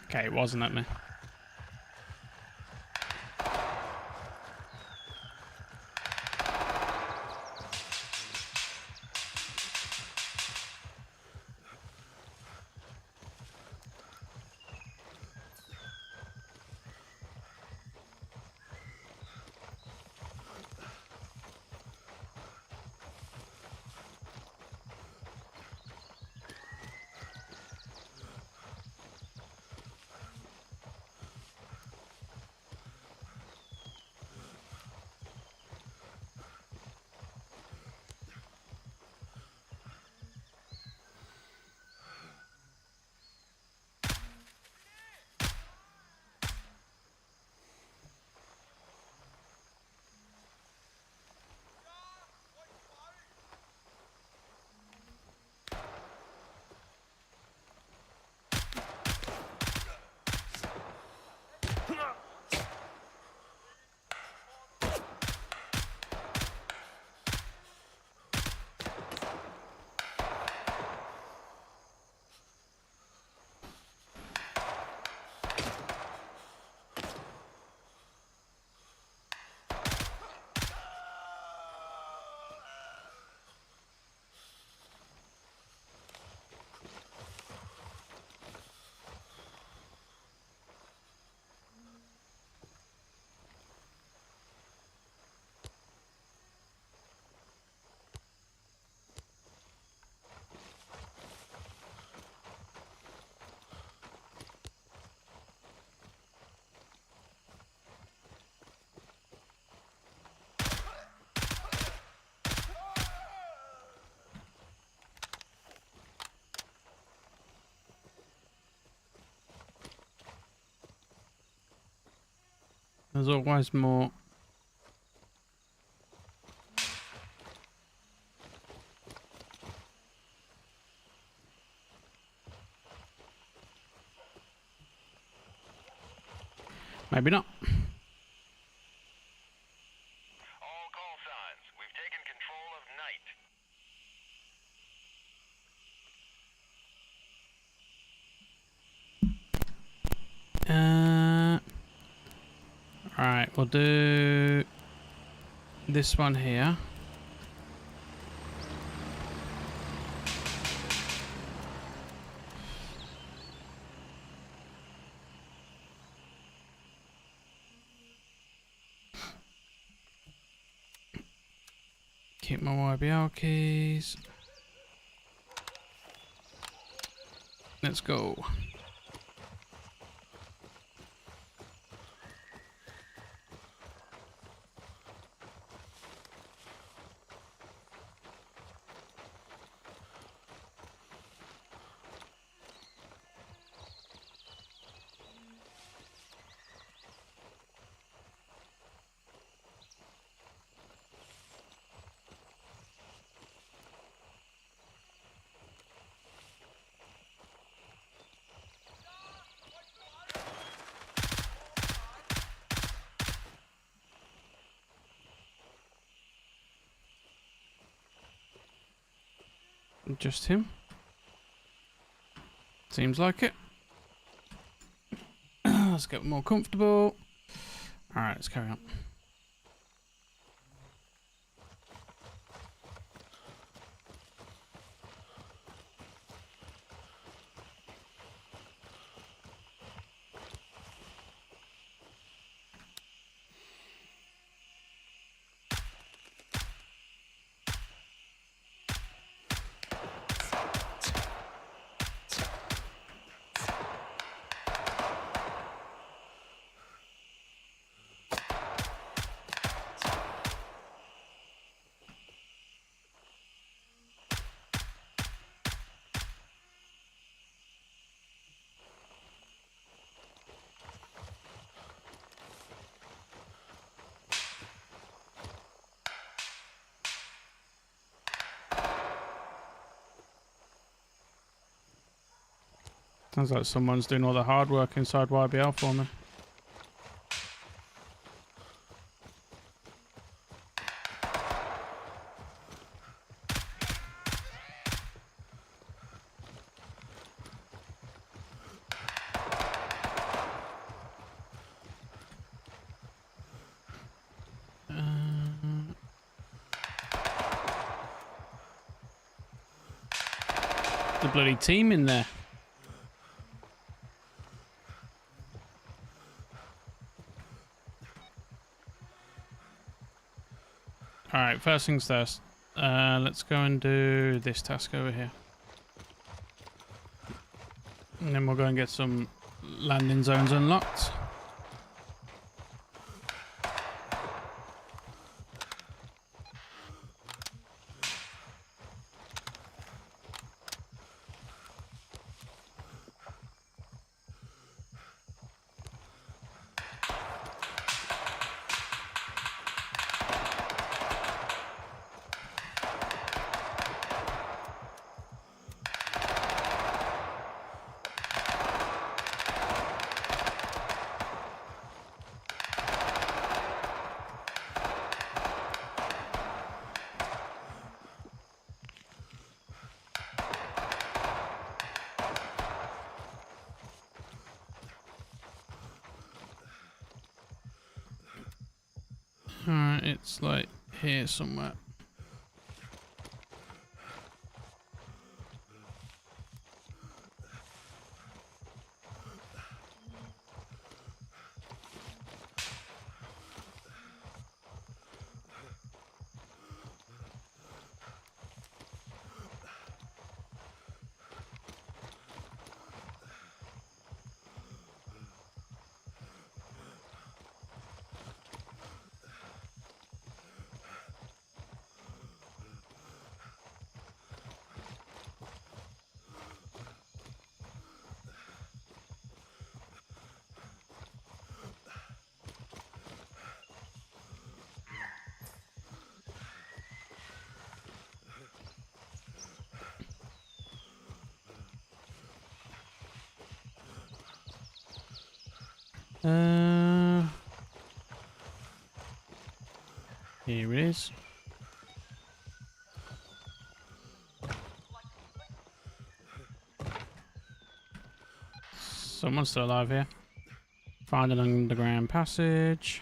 Okay, it wasn't at me. There's always more. Maybe not. All call signs. We've taken control of night. Alright, we'll do this one here. Keep my YBL keys. Let's go. Just him. Seems like it. Let's get more comfortable. Alright, let's carry on. Sounds like someone's doing all the hard work inside YBL for me. the bloody team in there. Alright, first things first. Let's go and do this task over here. And then we'll go and get some landing zones unlocked. Alright, it's like here somewhere. Here it is. Someone's still alive here. Find an underground passage.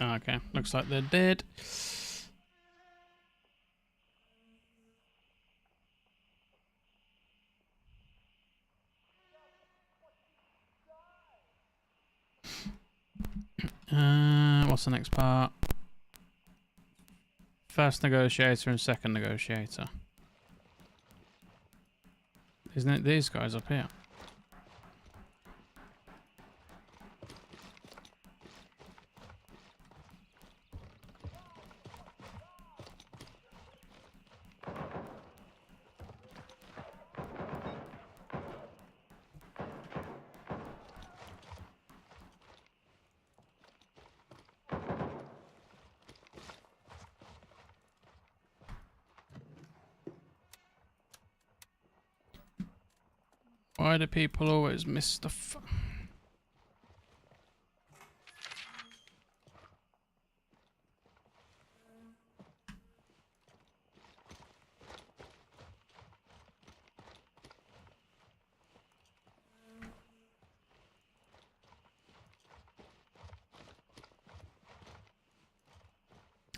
Okay, looks like they're dead. What's the next part? First negotiator and second negotiator. Isn't it these guys up here? Why do people always miss stuff?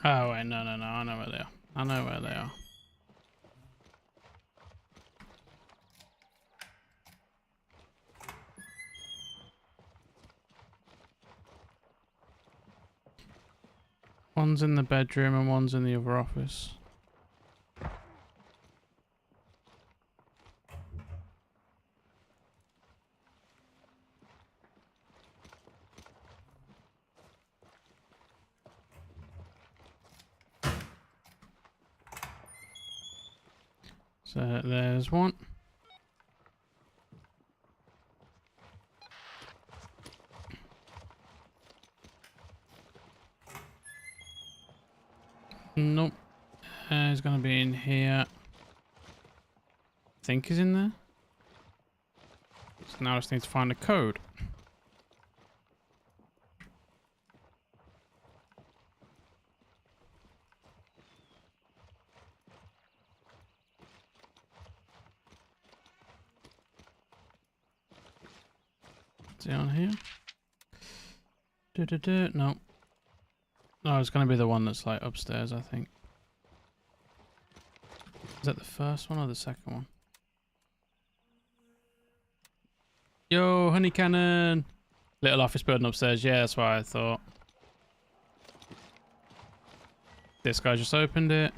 Oh wait, no, I know where they are. I know where they are. One's in the bedroom and one's in the other office. So there's one. Nope. He's gonna be in here. I think he's in there. So now I just need to find a code. Down here. No. No, it's going to be the one that's like upstairs, I think. Is that the first one or the second one? Yo, honey cannon! Little office building upstairs. Yeah, that's what I thought. This guy just opened it.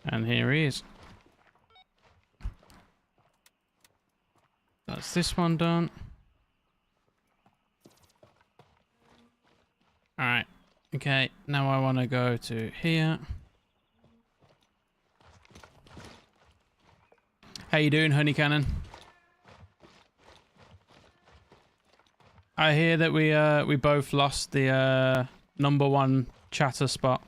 And here he is. That's this one done. Alright. Okay, now I want to go to here. How you doing, honey cannon? I hear that we both lost the #1 chatter spot.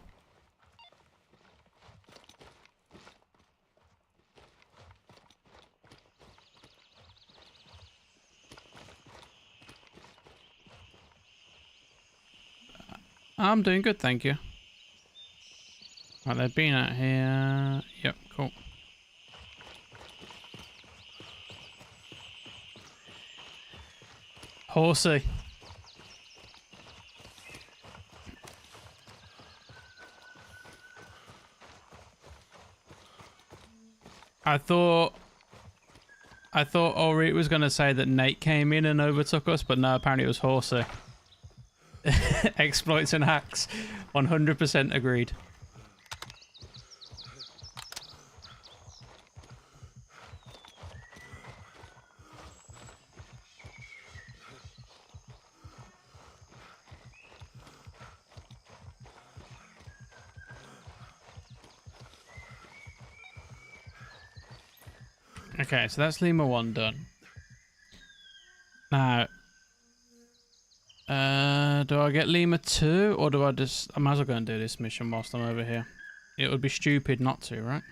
I'm doing good, thank you. Right, they've been out here. Yep, cool. Horsey. I thought Ori was going to say that Nate came in and overtook us, but no, apparently it was Horsey. Exploits and hacks. 100% agreed. Okay, so that's Lima 1 done. Now, do I get Lima 2 or do I just... I might as well go and do this mission whilst I'm over here. It would be stupid not to, right?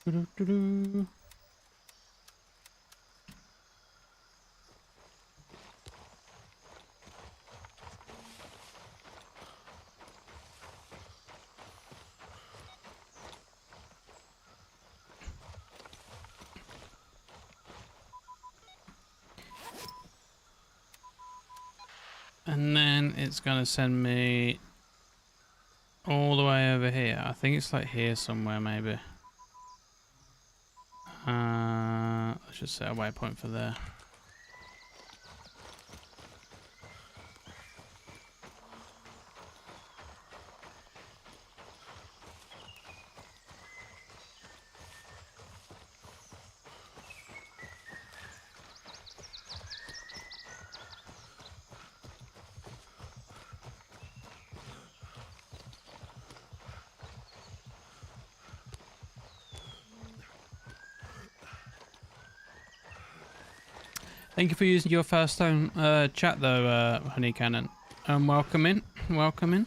Doo-doo-doo-doo. And then it's going to send me all the way over here. I think it's like here somewhere, maybe. Let's just set a waypoint for there. Thank you for using your first time chat though, Honey Cannon. Welcome in. Welcome in.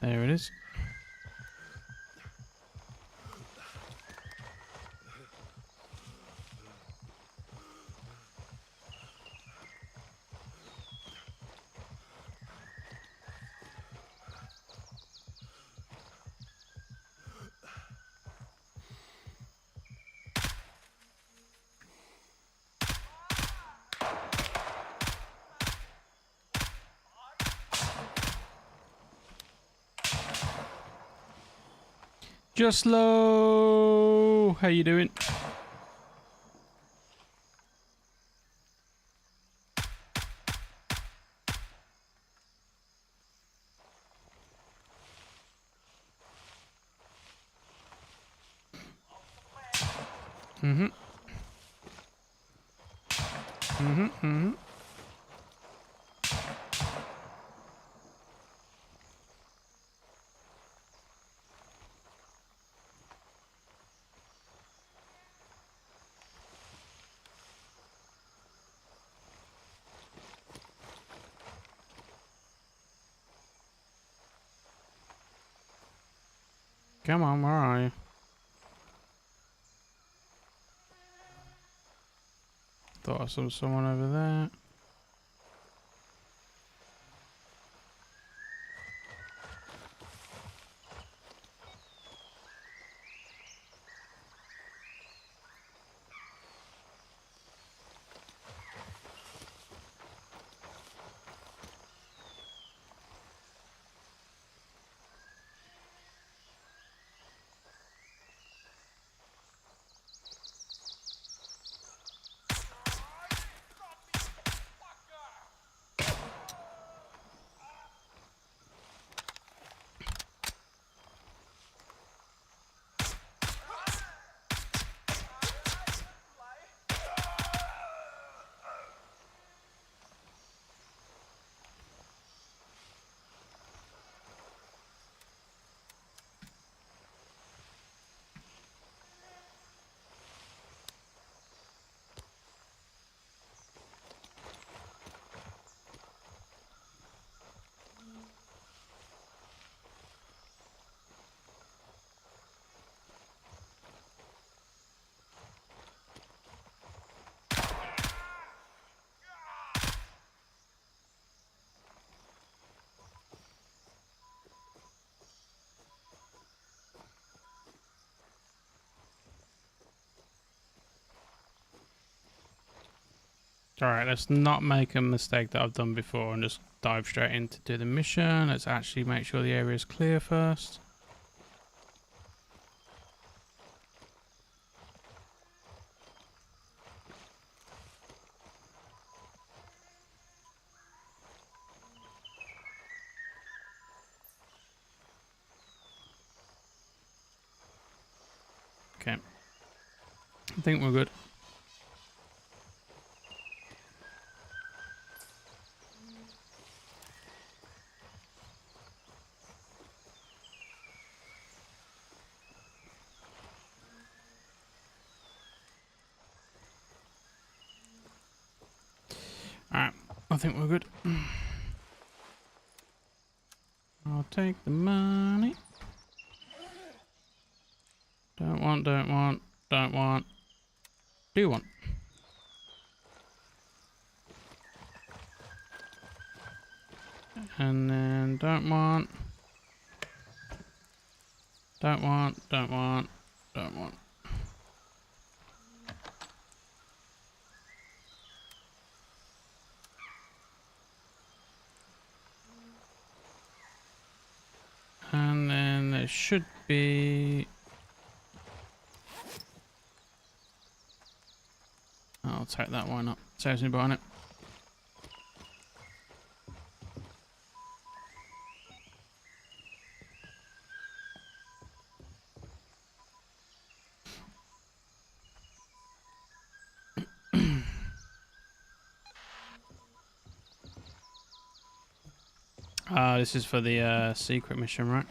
There it is. Just low. How you doing? Mm-hmm. Mm-hmm. Mm-hmm. Come on, where are you? Thought I saw someone over there. Alright, let's not make a mistake that I've done before and just dive straight in to do the mission. Let's actually make sure the area is clear first. Okay. I think we're good. Alright, I think we're good. I'll take the money. Don't want, don't want, don't want. Do want. And then don't want. Don't want, don't want, don't want. And then there should be... I'll take that, why not? Saves me buying it. This is for the secret mission, right?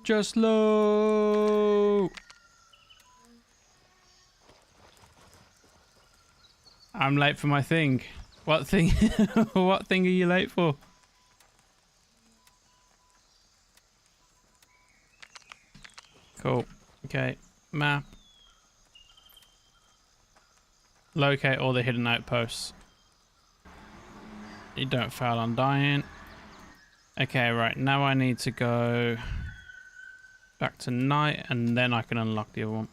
Just low. I'm late for my thing. What thing? What thing are you late for? Cool. Okay. Map. Locate all the hidden outposts. You don't fail on dying. Okay, right. Now I need to go back to night and then I can unlock the other one.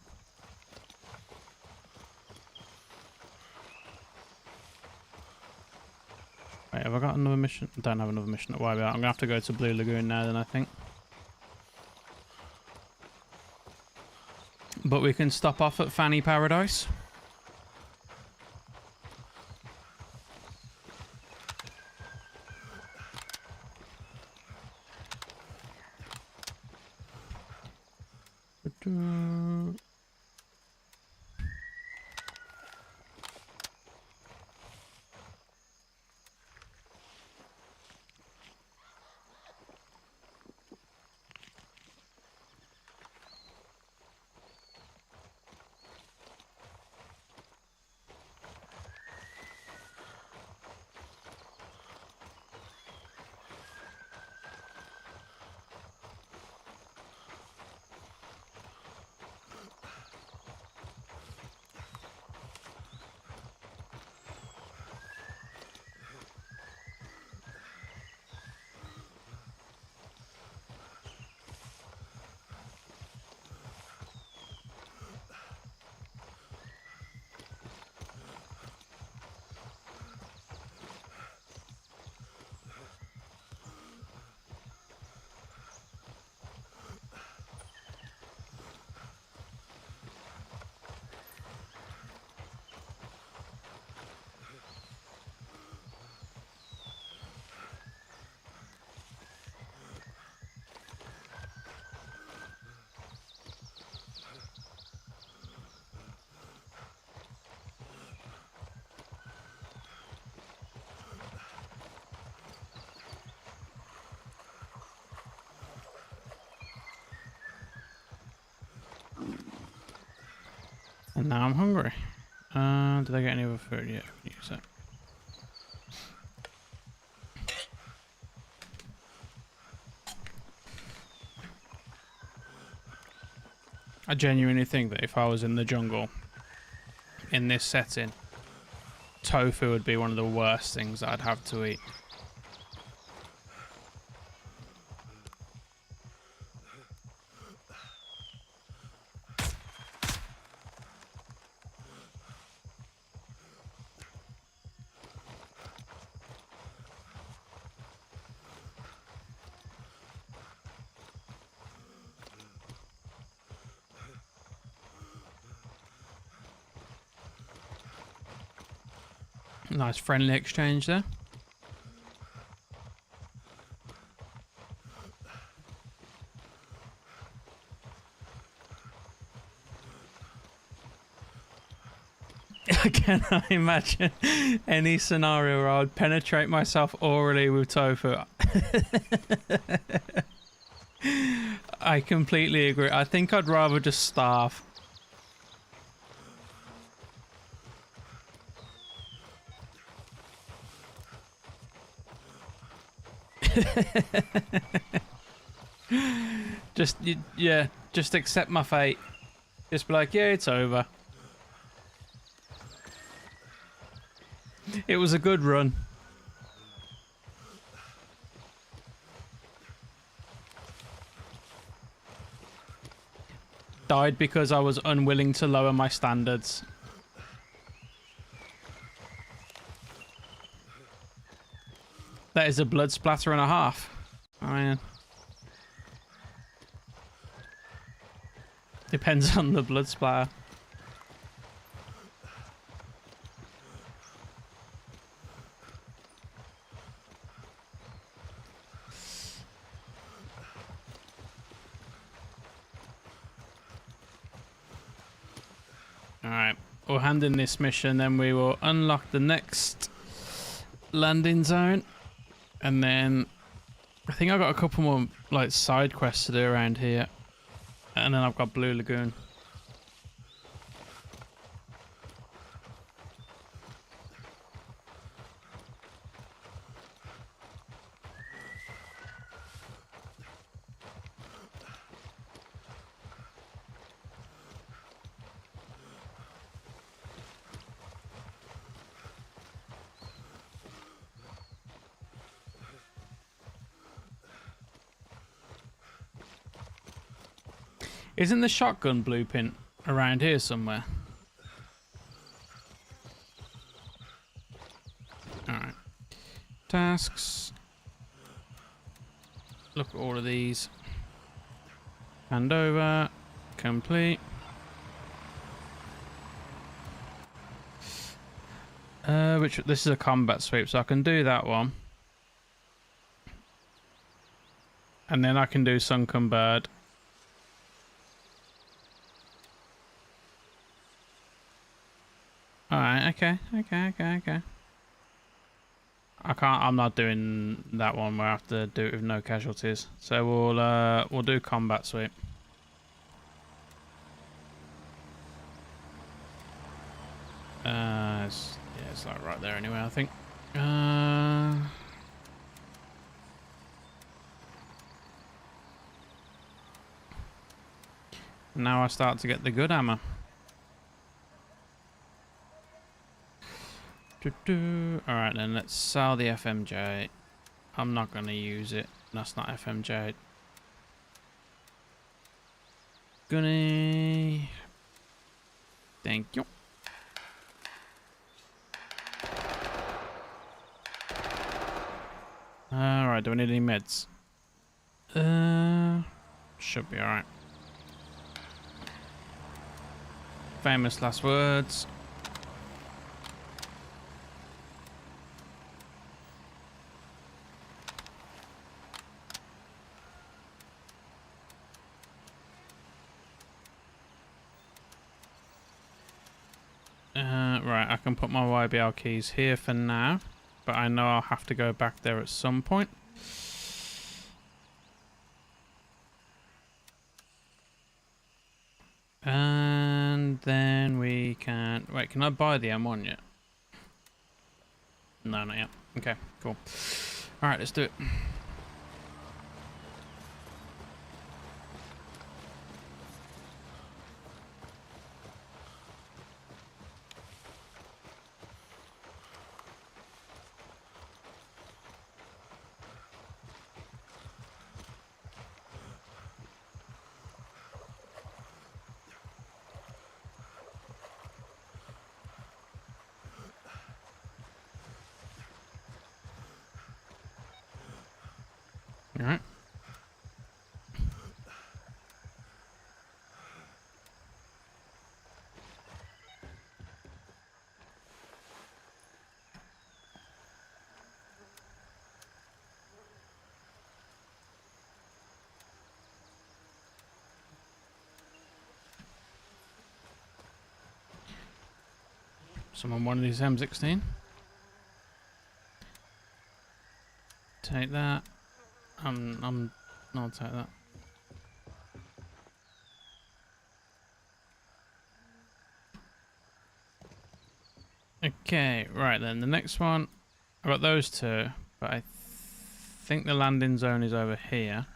Wait, have I got another mission? I don't have another mission at YB. I'm going to have to go to Blue Lagoon now then, I think. But we can stop off at Fanny Paradise. And now I'm hungry. Did I get any other food? Yeah, I can use that. I genuinely think that if I was in the jungle, in this setting, tofu would be one of the worst things I'd have to eat. Nice friendly exchange there. Can I imagine any scenario where I would penetrate myself orally with tofu? I completely agree. I think I'd rather just starve. Yeah, just accept my fate. Just be like, yeah, it's over. It was a good run. Died because I was unwilling to lower my standards. That is a blood splatter and a half. I mean, Depends on the blood splatter. Alright, we'll hand in this mission, then we will unlock the next landing zone. And then I think I've got a couple more like side quests to do around here. And then I've got Blue Lagoon. Isn't the shotgun blueprint around here somewhere? Alright. Tasks. Look at all of these. Hand over. Complete. This is a combat sweep, so I can do that one. And then I can do Sunken Bird. Alright, okay. I'm not doing that one where I have to do it with no casualties. So we'll do combat sweep. It's like right there anyway, I think. Now I start to get the good hammer. Alright then, let's sell the FMJ. I'm not going to use it. That's not FMJ. Gunny. Thank you. Alright, do I need any meds? Should be alright. Famous last words. Right, I can put my YBL keys here for now, but I know I'll have to go back there at some point. And then we can... Wait, can I buy the M1 yet? No, not yet. Okay, cool. Alright, let's do it. Alright. Someone wanted his M16. Take that. I'll take that. Okay, right then. The next one, I got those two, but I think the landing zone is over here.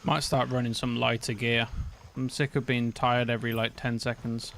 Might start running some lighter gear. I'm sick of being tired every like 10 seconds.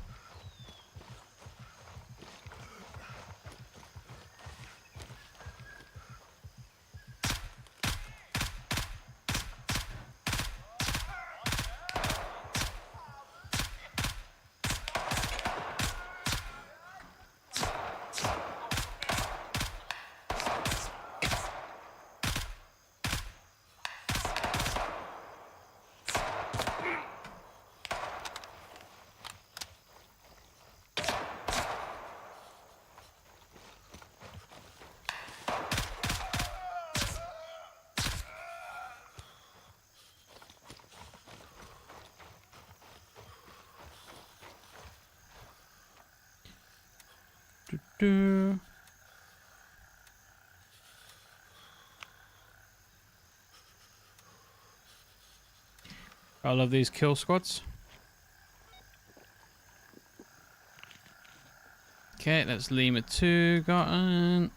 do. I love these kill squads. Okay, that's Lima 2 gotten.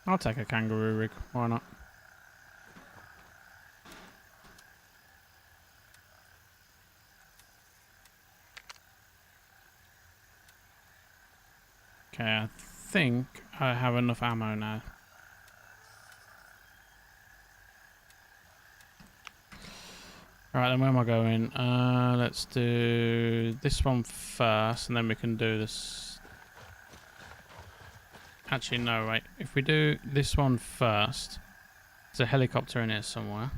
I'll take a kangaroo rig. Why not? Okay, I think I have enough ammo now. Alright, then where am I going? Let's do this one first, and then we can do this. Actually, no, wait. If we do this one first, there's a helicopter in here somewhere.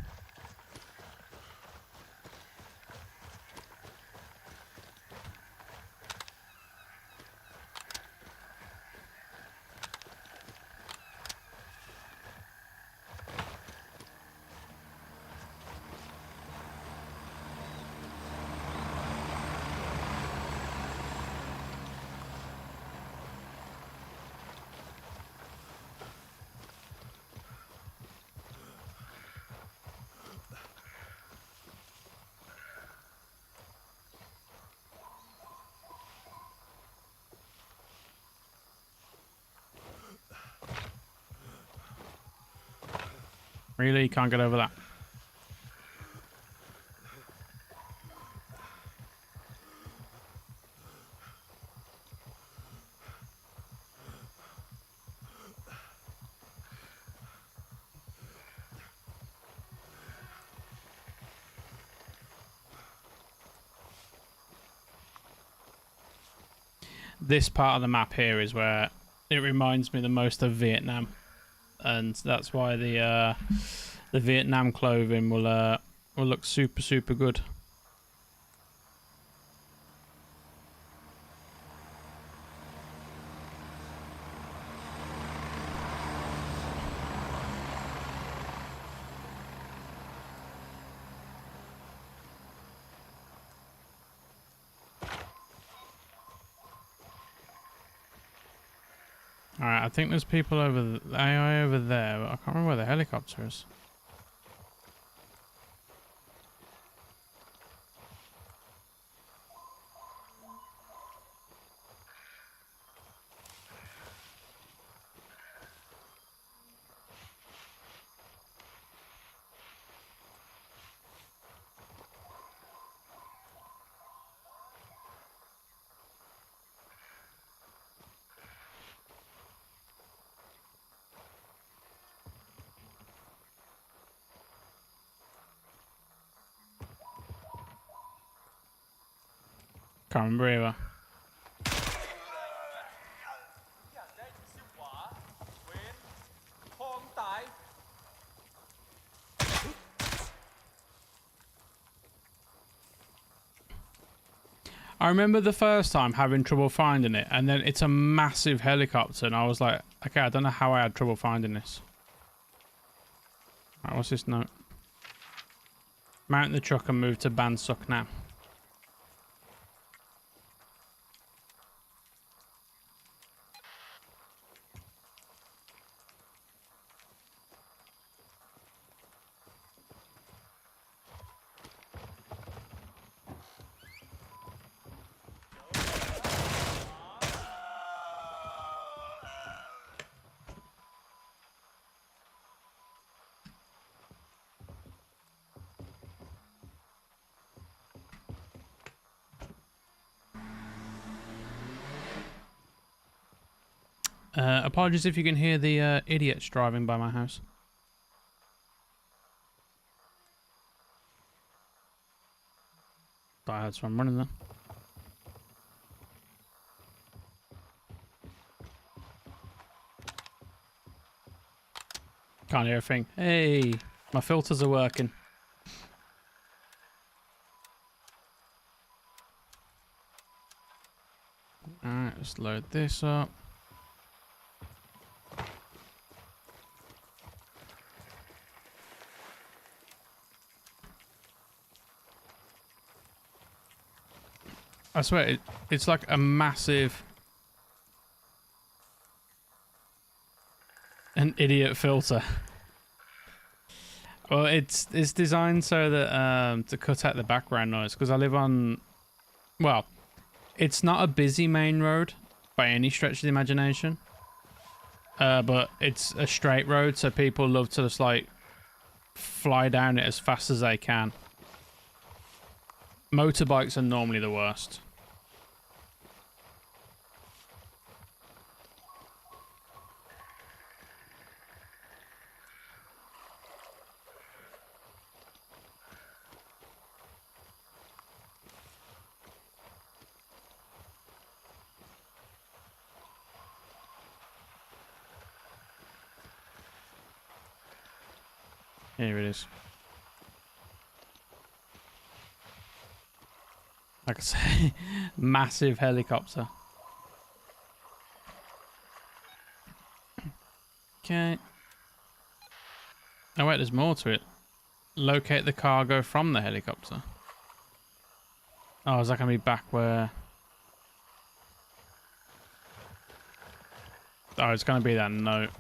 Really? Can't get over that. This part of the map here is where it reminds me the most of Vietnam, and that's why the Vietnam clothing will look super good. Alright, I think there's people over the AI over there, but I can't remember where the helicopter is. Can't remember either. อยากได้ซิวหวาเว้นทองตาย I remember the first time having trouble finding it, and then it's a massive helicopter, and I was like, okay, I don't know how I had trouble finding this. Alright, what's this note? Mount the truck and move to Bansuk now. Apologies if you can hear the idiots driving by my house. But I heard someone running there. Can't hear a thing. Hey, my filters are working. Alright, let's load this up. I swear, it's like a massive... an idiot filter. Well, it's designed so that to cut out the background noise, because I live on... well, it's not a busy main road by any stretch of the imagination. But it's a straight road, so people love to just like fly down it as fast as they can. Motorbikes are normally the worst. Here it is. Like I say, massive helicopter. Okay. Oh wait, there's more to it. Locate the cargo from the helicopter. Oh, is that going to be back where... oh, it's going to be that note.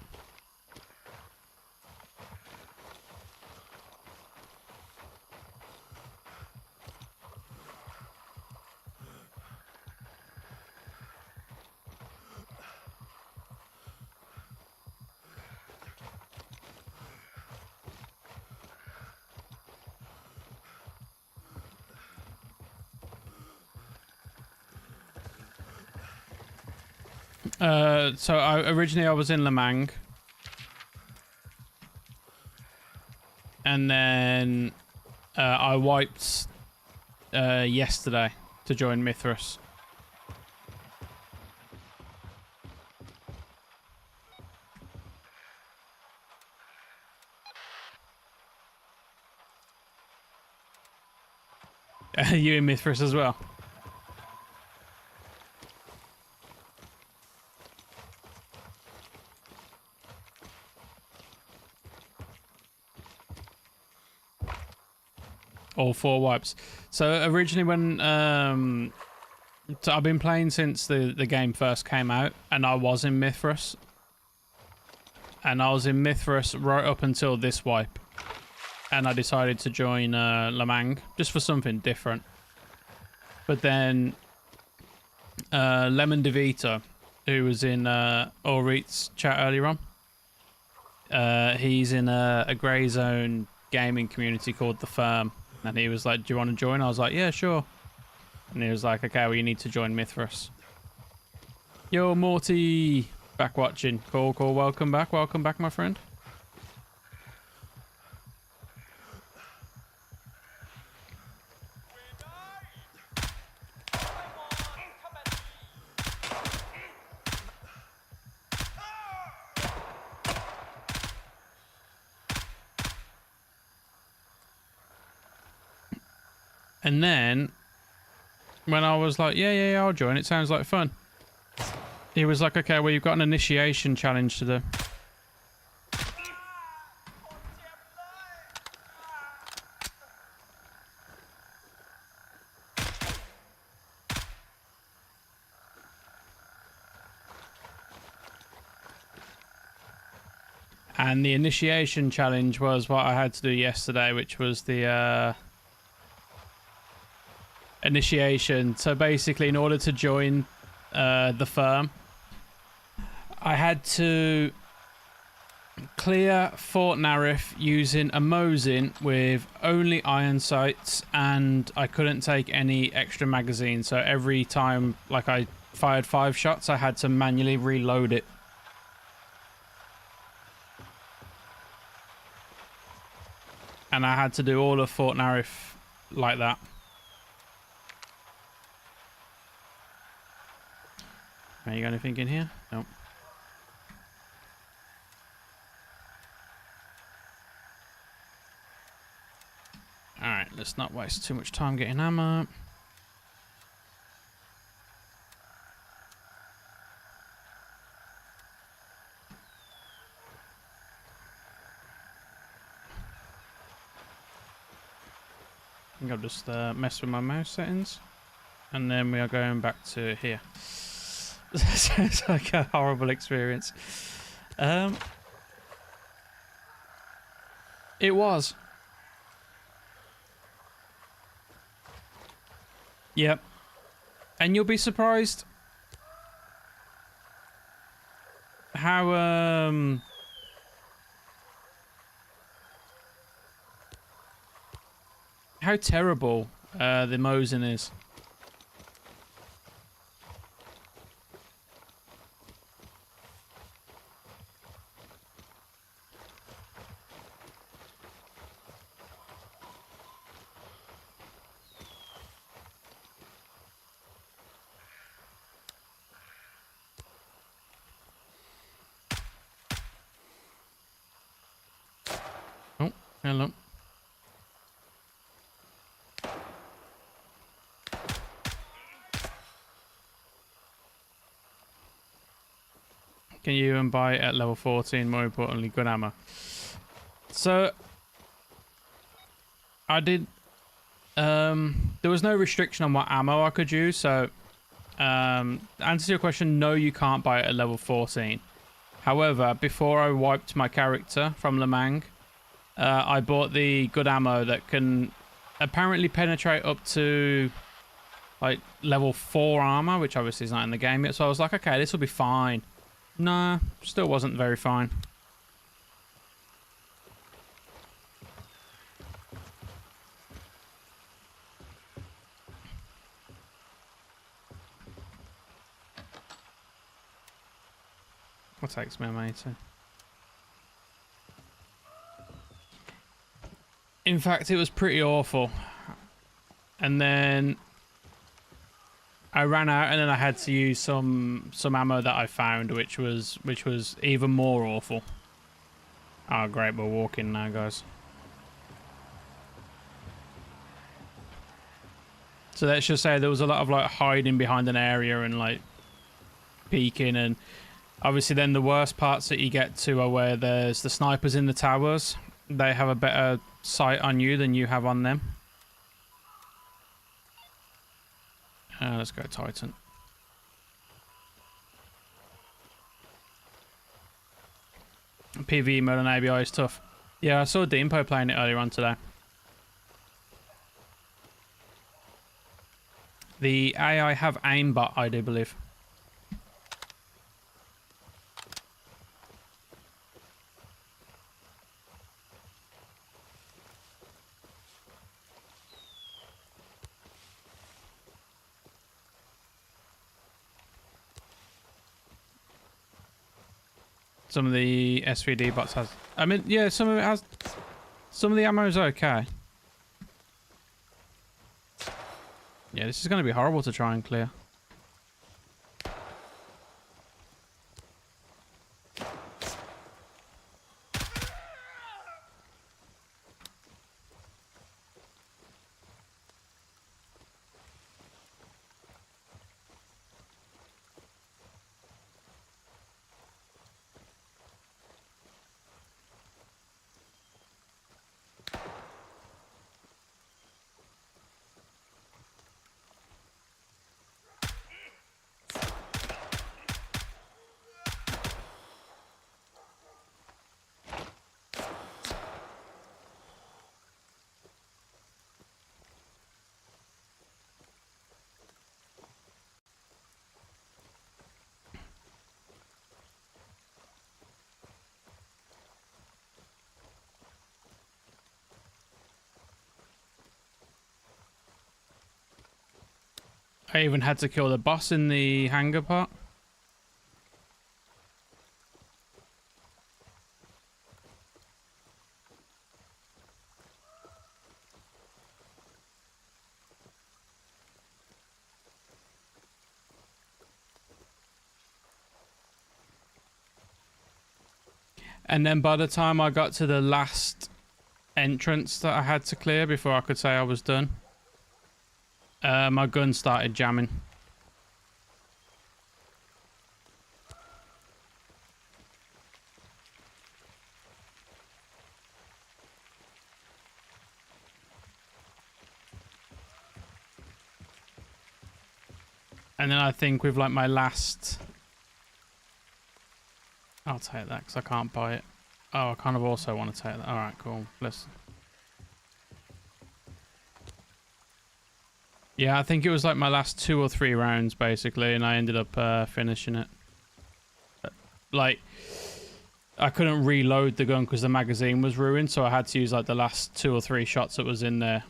So originally I was in Lemang, and then I wiped yesterday to join Mithras. You in Mithras as well? All 4 wipes. So originally when so I've been playing since the game first came out, and I was in Mithras. And I was in Mithras right up until this wipe. And I decided to join Lemang just for something different. But then Lemon DeVita, who was in Ulrich's chat earlier on, he's in a grey zone gaming community called The Firm. And he was like, do you want to join? I was like, yeah, sure. And he was like, okay, well, you need to join Mithras. Yo, Morty. Back watching. Cool, cool. Welcome back, my friend. And then, when I was like, yeah, I'll join. It sounds like fun. He was like, okay, well, you've got an initiation challenge to do. And the initiation challenge was what I had to do yesterday, which was the initiation. So basically, in order to join the firm, I had to clear Fort Narif using a Mosin with only iron sights, and I couldn't take any extra magazines. So every time, like, I fired 5 shots, I had to manually reload it. And I had to do all of Fort Narif like that. You got anything in here? Nope. Alright, let's not waste too much time getting ammo. I think I'll just mess with my mouse settings. And then we are going back to here. It's like a horrible experience. It was. Yep. And you'll be surprised how terrible the Mosin is. Oh, hello. Can you even buy it at level 14? More importantly, good ammo. So, I did. There was no restriction on what ammo I could use. So, to answer your question, no, you can't buy it at level 14. However, before I wiped my character from Lemang, I bought the good ammo that can apparently penetrate up to like level 4 armor, which obviously is not in the game yet. So I was like, okay, this will be fine. Nah, still wasn't very fine. What takes me, mate? In fact, it was pretty awful. And then I ran out, and then I had to use some ammo that I found, which was even more awful. Oh, great, we're walking now, guys. So let's just say there was a lot of like hiding behind an area and like peeking, and obviously then the worst parts that you get to are where there's the snipers in the towers. They have a better sight on you than you have on them. Let's go Titan. PvE mode on ABI is tough. Yeah, I saw Deempo playing it earlier on today. The AI have aimbot, I do believe. Some of the SVD bots has. I mean, yeah, some of it has. Some of the ammo is okay. Yeah, this is going to be horrible to try and clear. I even had to kill the boss in the hangar part. And then by the time I got to the last entrance that I had to clear before I could say I was done, my gun started jamming. And then I think with like my last... I'll take that because I can't buy it. Oh, I kind of also want to take that. Alright, cool. Let's... Yeah, I think it was like my last 2 or 3 rounds basically, and I ended up finishing it. Like, I couldn't reload the gun because the magazine was ruined, so I had to use like the last 2 or 3 shots that was in there.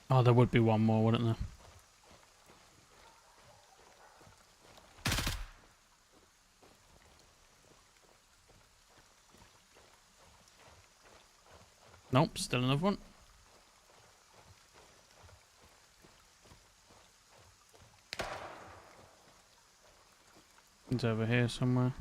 Oh, there would be one more, wouldn't there? Nope, still another one. It's over here somewhere.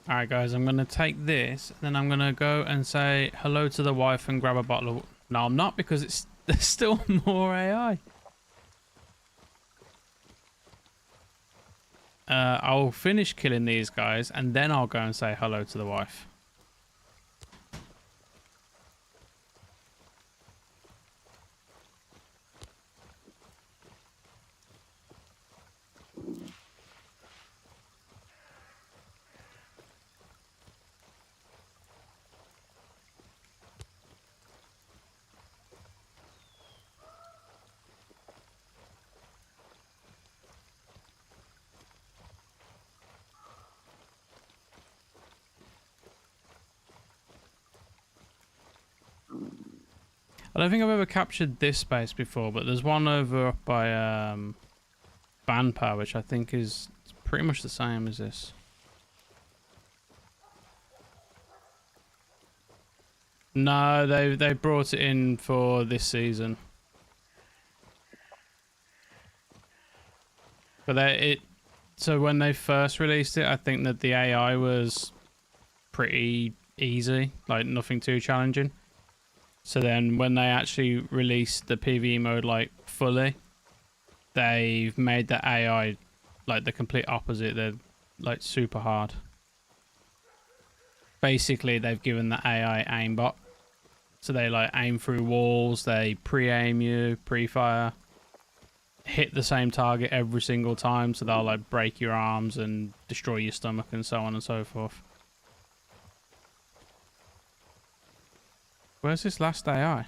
Alright guys, I'm going to take this, and then I'm going to go and say hello to the wife and grab a bottle of... No, I'm not, because there's still more AI. I'll finish killing these guys, and then I'll go and say hello to the wife. I don't think I've ever captured this space before, but there's one over up by Banpa, which I think is pretty much the same as this. No, they brought it in for this season. But so when they first released it, I think that the AI was pretty easy, like nothing too challenging. So then when they actually released the PvE mode like fully, they've made the AI like the complete opposite. They're like super hard. Basically, they've given the AI aimbot. So they like aim through walls, they pre-aim you, pre-fire, hit the same target every single time, so they'll like break your arms and destroy your stomach and so on and so forth. Where's this last AI?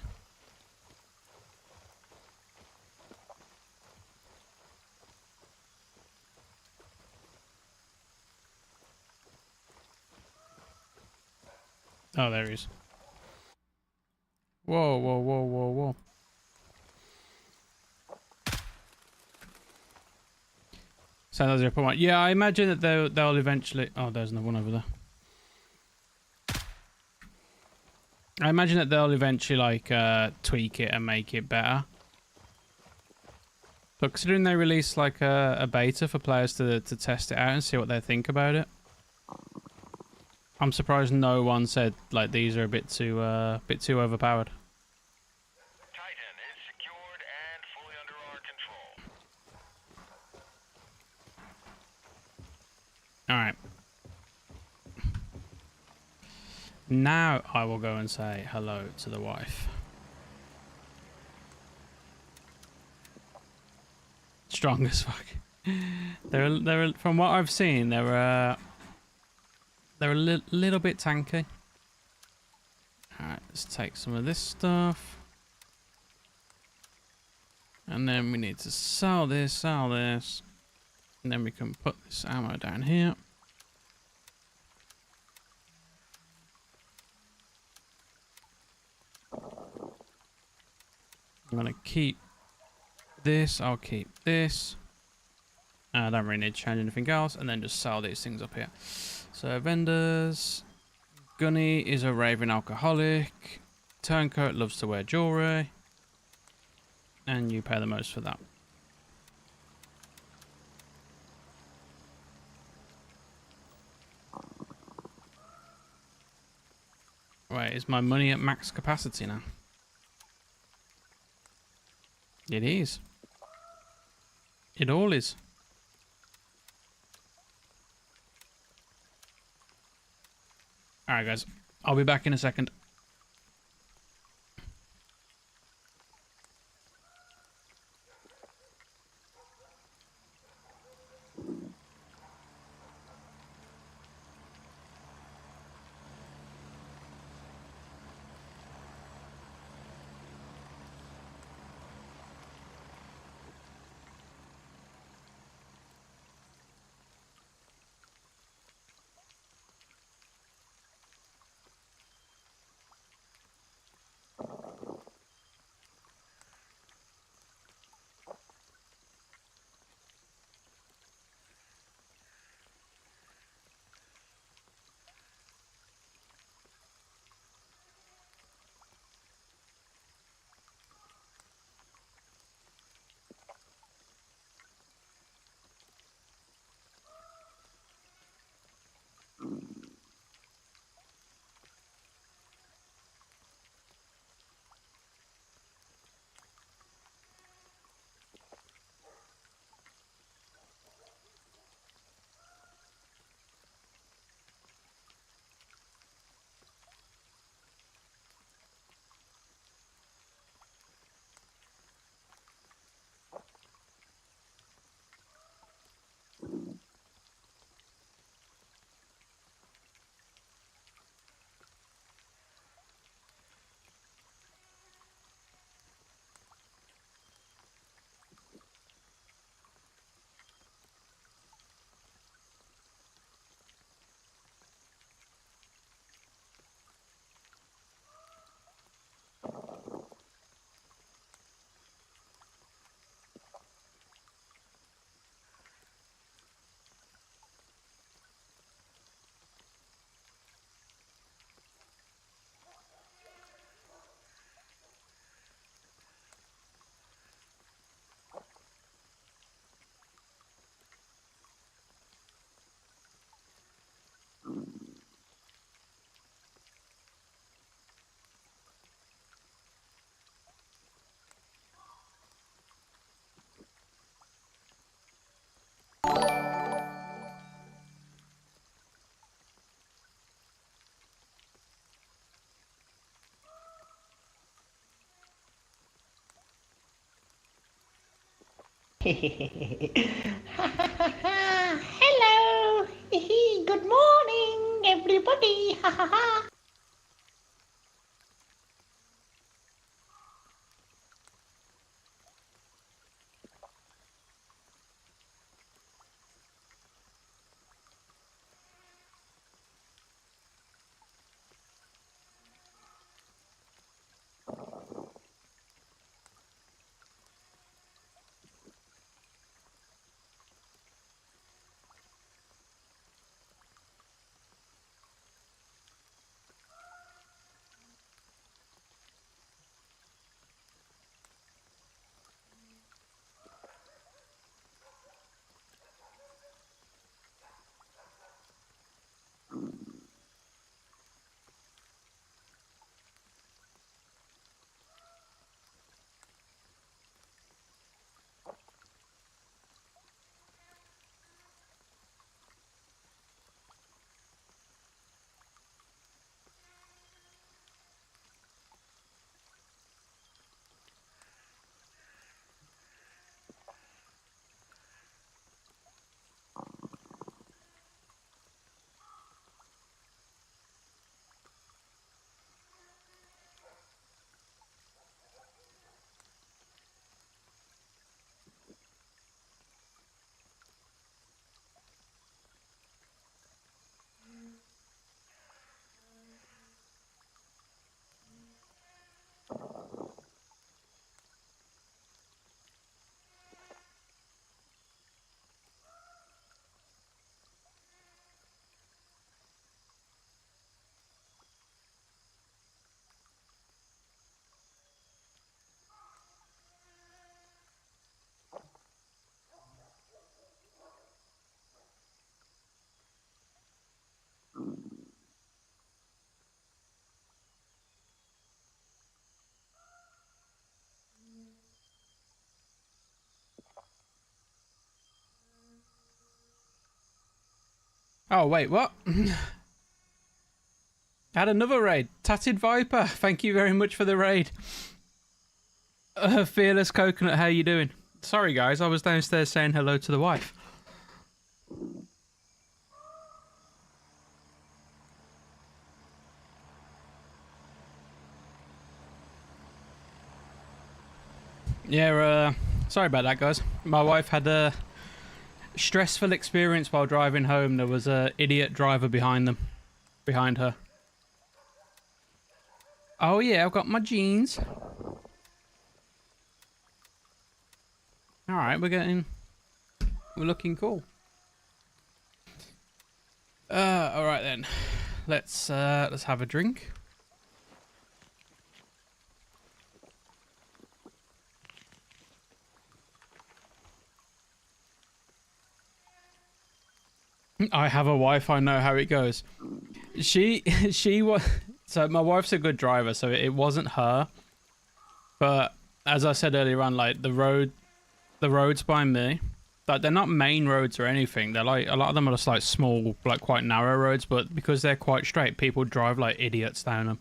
Oh, there he is. Whoa, whoa, whoa, whoa, whoa. So that's 0.1. Yeah, I imagine that they'll eventually... Oh, there's another one over there. I imagine that they'll eventually like tweak it and make it better. But considering they released like a beta for players to test it out and see what they think about it, I'm surprised no one said like these are a bit too overpowered. Titan is secured and fully under our control. All right. Now I will go and say hello to the wife. Strong as fuck. They're from what I've seen, they're a little bit tanky. All right, let's take some of this stuff, and then we need to sell this, and then we can put this ammo down here. I'm going to keep this. I'll keep this. I don't really need to change anything else. And then just sell these things up here. So vendors. Gunny is a raving alcoholic. Turncoat loves to wear jewelry. And you pay the most for that. Wait, is my money at max capacity now? It is. It all is. Alright guys, I'll be back in a second. Hello. Good morning, everybody. Oh, wait, what? Had another raid. Tatted Viper, thank you very much for the raid. Fearless Coconut, how you doing? Sorry, guys, I was downstairs saying hello to the wife. Yeah, sorry about that, guys. My wife had a stressful experience while driving home. There was a idiot driver behind her. Oh yeah, I've got my jeans. All right, we're looking cool. All right then, let's have a drink. I have a wife. I know how it goes. She was. So my wife's a good driver, so it wasn't her. But as I said earlier on, like the roads by me, like they're not main roads or anything. They're like a lot of them are just like small, like quite narrow roads. But because they're quite straight, people drive like idiots down them.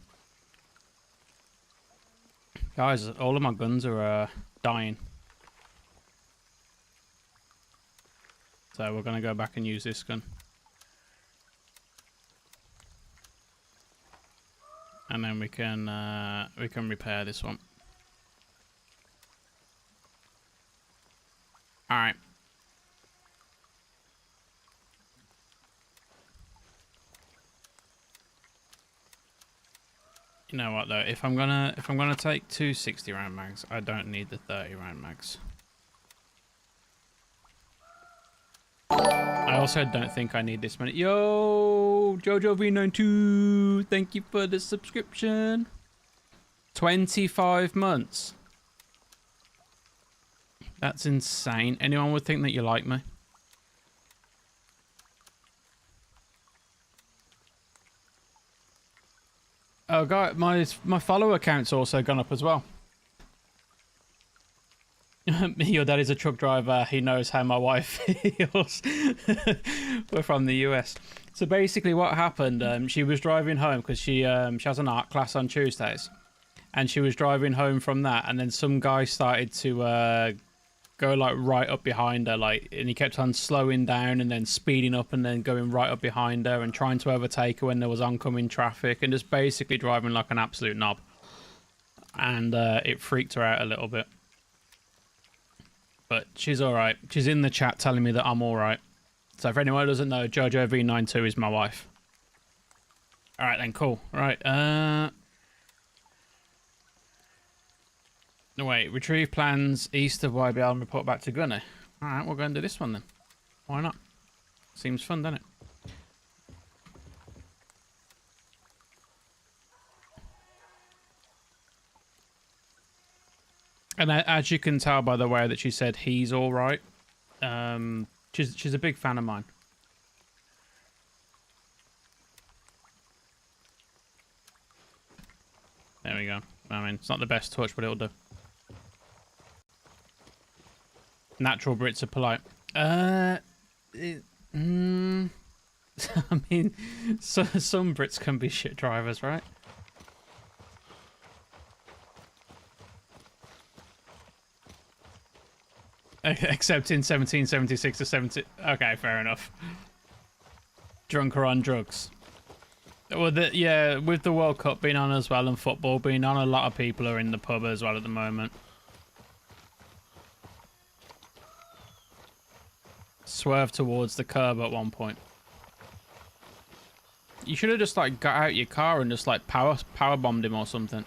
Guys, all of my guns are dying. So we're gonna go back and use this gun. And then we can repair this one. All right. You know what though? If I'm gonna take two 60-round mags, I don't need the 30-round mags. I also don't think I need this many. Yo, Jojo V92, thank you for the subscription. 25 months. That's insane. Anyone would think that you like me. Oh god, my follower count's also gone up as well. Your dad is a truck driver. He knows how my wife feels. We're from the US. So basically what happened, she was driving home because she has an art class on Tuesdays. And she was driving home from that. And then some guy started to go like right up behind her. And he kept on slowing down and then speeding up and then going right up behind her and trying to overtake her when there was oncoming traffic. And just basically driving like an absolute knob. And it freaked her out a little bit. But she's alright. She's in the chat telling me that I'm alright. So if anyone doesn't know, Jojo V92 is my wife. Alright then, cool. Right, no, wait, retrieve plans east of YBL and report back to Gunner. Alright, we'll go and do this one then. Why not? Seems fun, doesn't it? And as you can tell by the way that she said he's all right, she's a big fan of mine. There we go. I mean, it's not the best touch, but it'll do. Natural Brits are polite. I mean, some Brits can be shit drivers, right? Except in 1776 to 70. Okay, fair enough. Drunk or on drugs. Well, yeah, with the World Cup being on as well and football being on, a lot of people are in the pub as well at the moment. Swerve towards the curb at one point. You should have just like got out your car and just like power bombed him or something.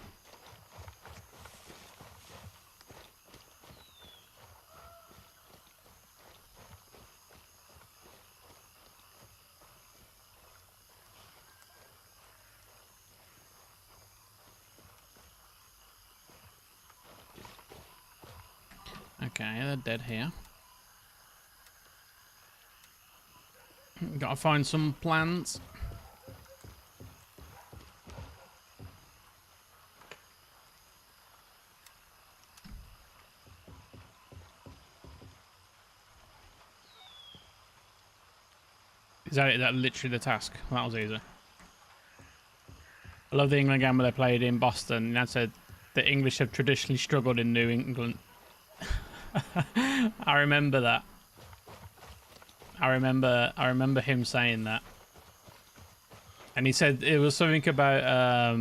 Okay, they're dead here. Gotta find some plants. Is that literally the task? That was easy. I love the England game where they played in Boston. And that said, the English have traditionally struggled in New England. I remember that. I remember him saying that. And he said it was something about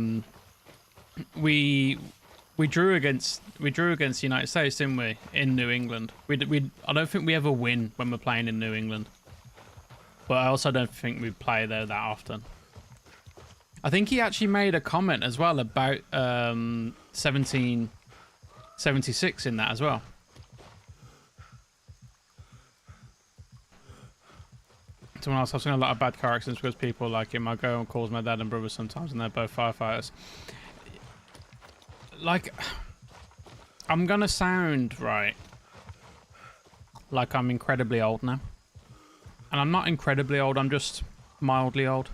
we drew against the United States, didn't we? In New England. I don't think we ever win when we're playing in New England. But I also don't think we play there that often. I think he actually made a comment as well about 1776 in that as well. Someone else, I've seen a lot of bad car accidents because people like him. I go and calls my dad and brother sometimes and they're both firefighters. Like, I'm gonna sound right like I'm incredibly old now. And I'm not incredibly old, I'm just mildly old.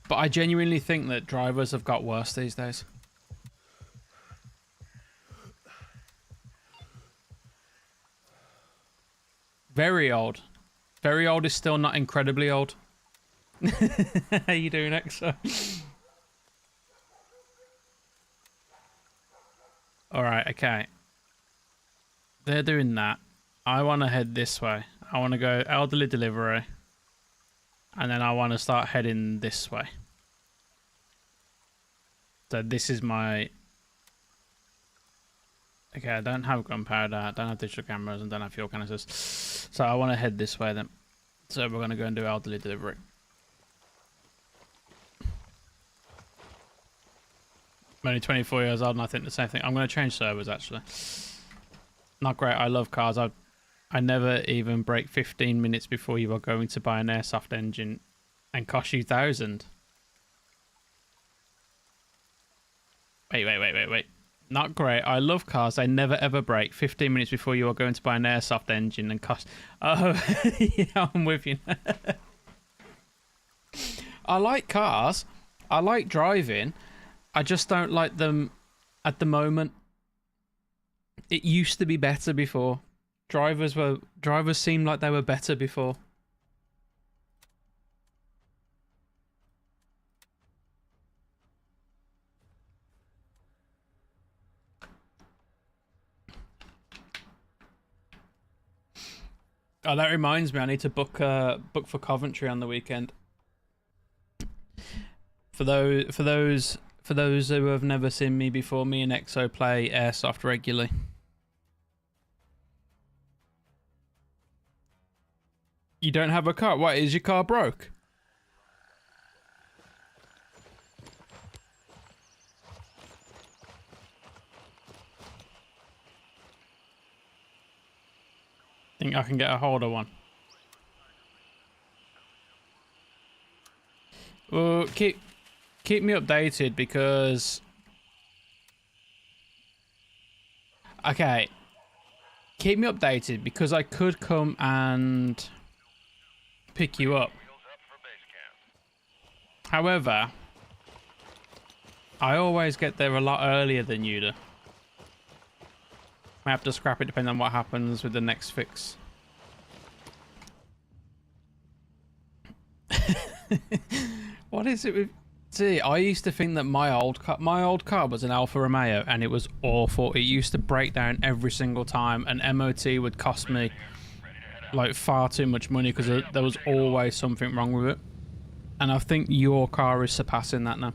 But I genuinely think that drivers have got worse these days. Very old. Very old is still not incredibly old. How you doing, Exo? Alright, okay. They're doing that. I want to head this way. I want to go elderly delivery. And then I want to start heading this way. So this is my... Okay, I don't have gunpowder, I don't have digital cameras, and don't have fuel canisters. So I want to head this way then. So we're going to go and do elderly delivery. I'm only 24 years old and I think the same thing. I'm going to change servers actually. Not great, I love cars. I never even break 15 minutes before you are going to buy an airsoft engine and cost you 1,000. Wait. Not great. I love cars. They never ever break. 15 minutes before you are going to buy an airsoft engine and cost... Oh, yeah, I'm with you. I like cars. I like driving. I just don't like them at the moment. It used to be better before. Drivers seemed like they were better before. Oh, that reminds me, I need to book for Coventry on the weekend. For those who have never seen me before, me and Exo play airsoft regularly. You don't have a car? What, is your car broke? Think I can get a hold of one. Well, keep me updated because... Okay. Keep me updated because I could come and pick you up. However, I always get there a lot earlier than you do. I have to scrap it depending on what happens with the next fix. What is it with... See, I used to think that my old car was an Alfa Romeo and it was awful. It used to break down every single time and MOT would cost me like far too much money because there was always something wrong with it. And I think your car is surpassing that now.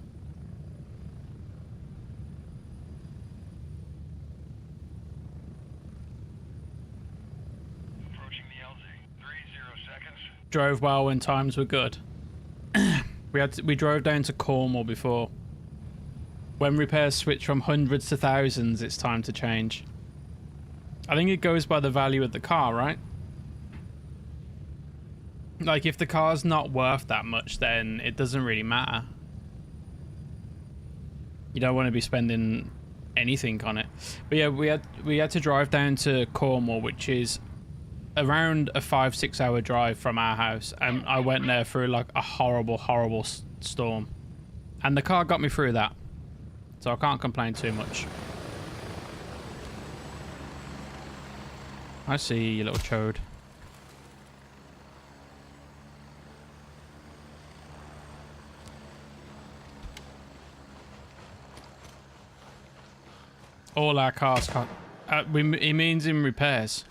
Drove well when times were good. we drove down to Cornwall before. When repairs switch from hundreds to thousands, it's time to change. I think it goes by the value of the car, right? Like if the car's not worth that much, then it doesn't really matter. You don't want to be spending anything on it. But yeah, we had to drive down to Cornwall, which is around a 5-6 hour drive from our house, and I went there through like a horrible storm, and the car got me through that, so I can't complain too much. I see you, little chode. All our cars can't. He means in repairs.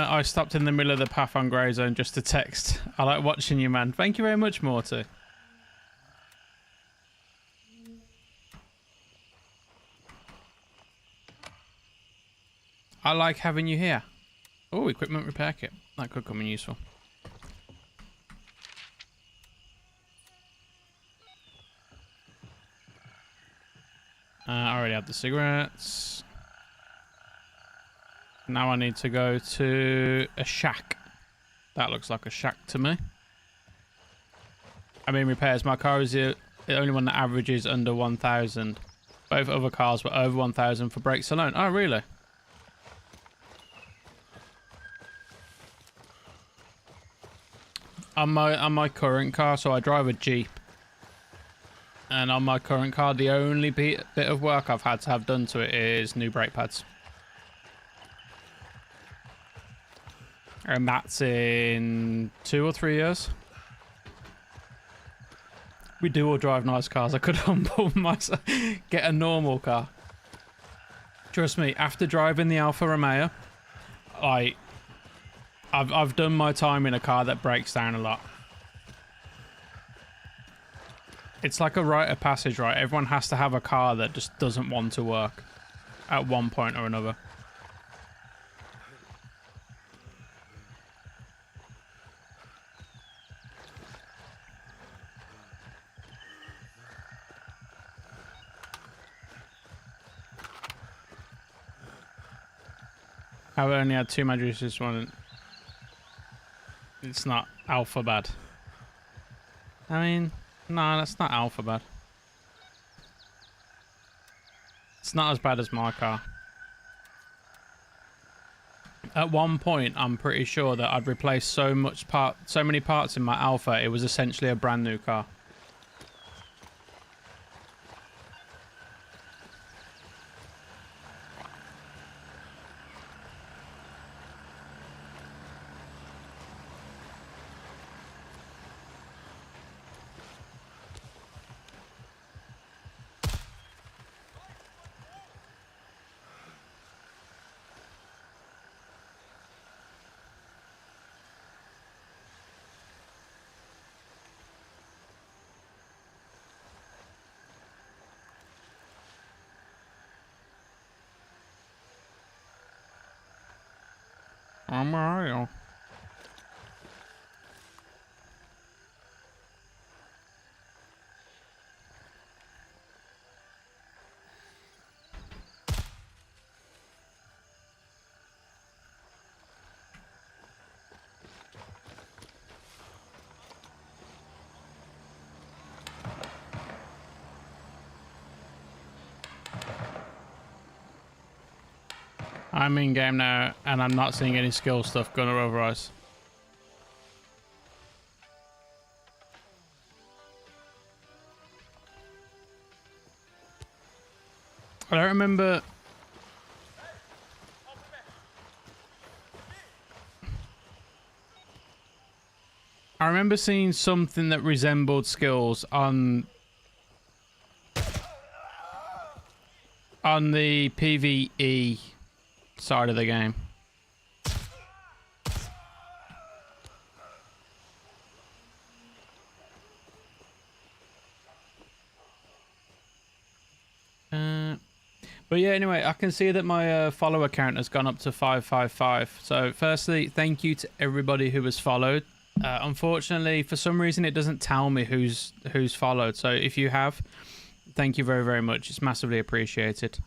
I stopped in the middle of the path on Grey Zone just to text. I like watching you, man. Thank you very much, Morty. I like having you here. Oh, equipment repair kit. That could come in useful. I already had the cigarettes. Now I need to go to a shack. That looks like a shack to me. I mean, repairs. My car is the only one that averages under 1,000. Both other cars were over 1,000 for brakes alone. Oh, really? On my current car, so I drive a Jeep. And on my current car, the only bit of work I've had to have done to it is new brake pads. And that's in 2 or 3 years. We do all drive nice cars. I could humble myself, get a normal car. Trust me, after driving the Alfa Romeo, I've done my time in a car that breaks down a lot. It's like a rite of passage, right? Everyone has to have a car that just doesn't want to work at one point or another. I've only had 2 mattresses, one. It's not alpha bad. I mean, no, that's not alpha bad. It's not as bad as my car. At one point, I'm pretty sure that I'd replaced so many parts in my Alpha, it was essentially a brand new car. I'm Mario. I'm in game now, and I'm not seeing any skill stuff, gun or otherwise. I don't remember. I remember seeing something that resembled skills on the PvE side of the game. But yeah, anyway, I can see that my follower count has gone up to 555. So firstly, thank you to everybody who has followed. Unfortunately, for some reason, it doesn't tell me who's followed. So if you have, thank you very, very much. It's massively appreciated.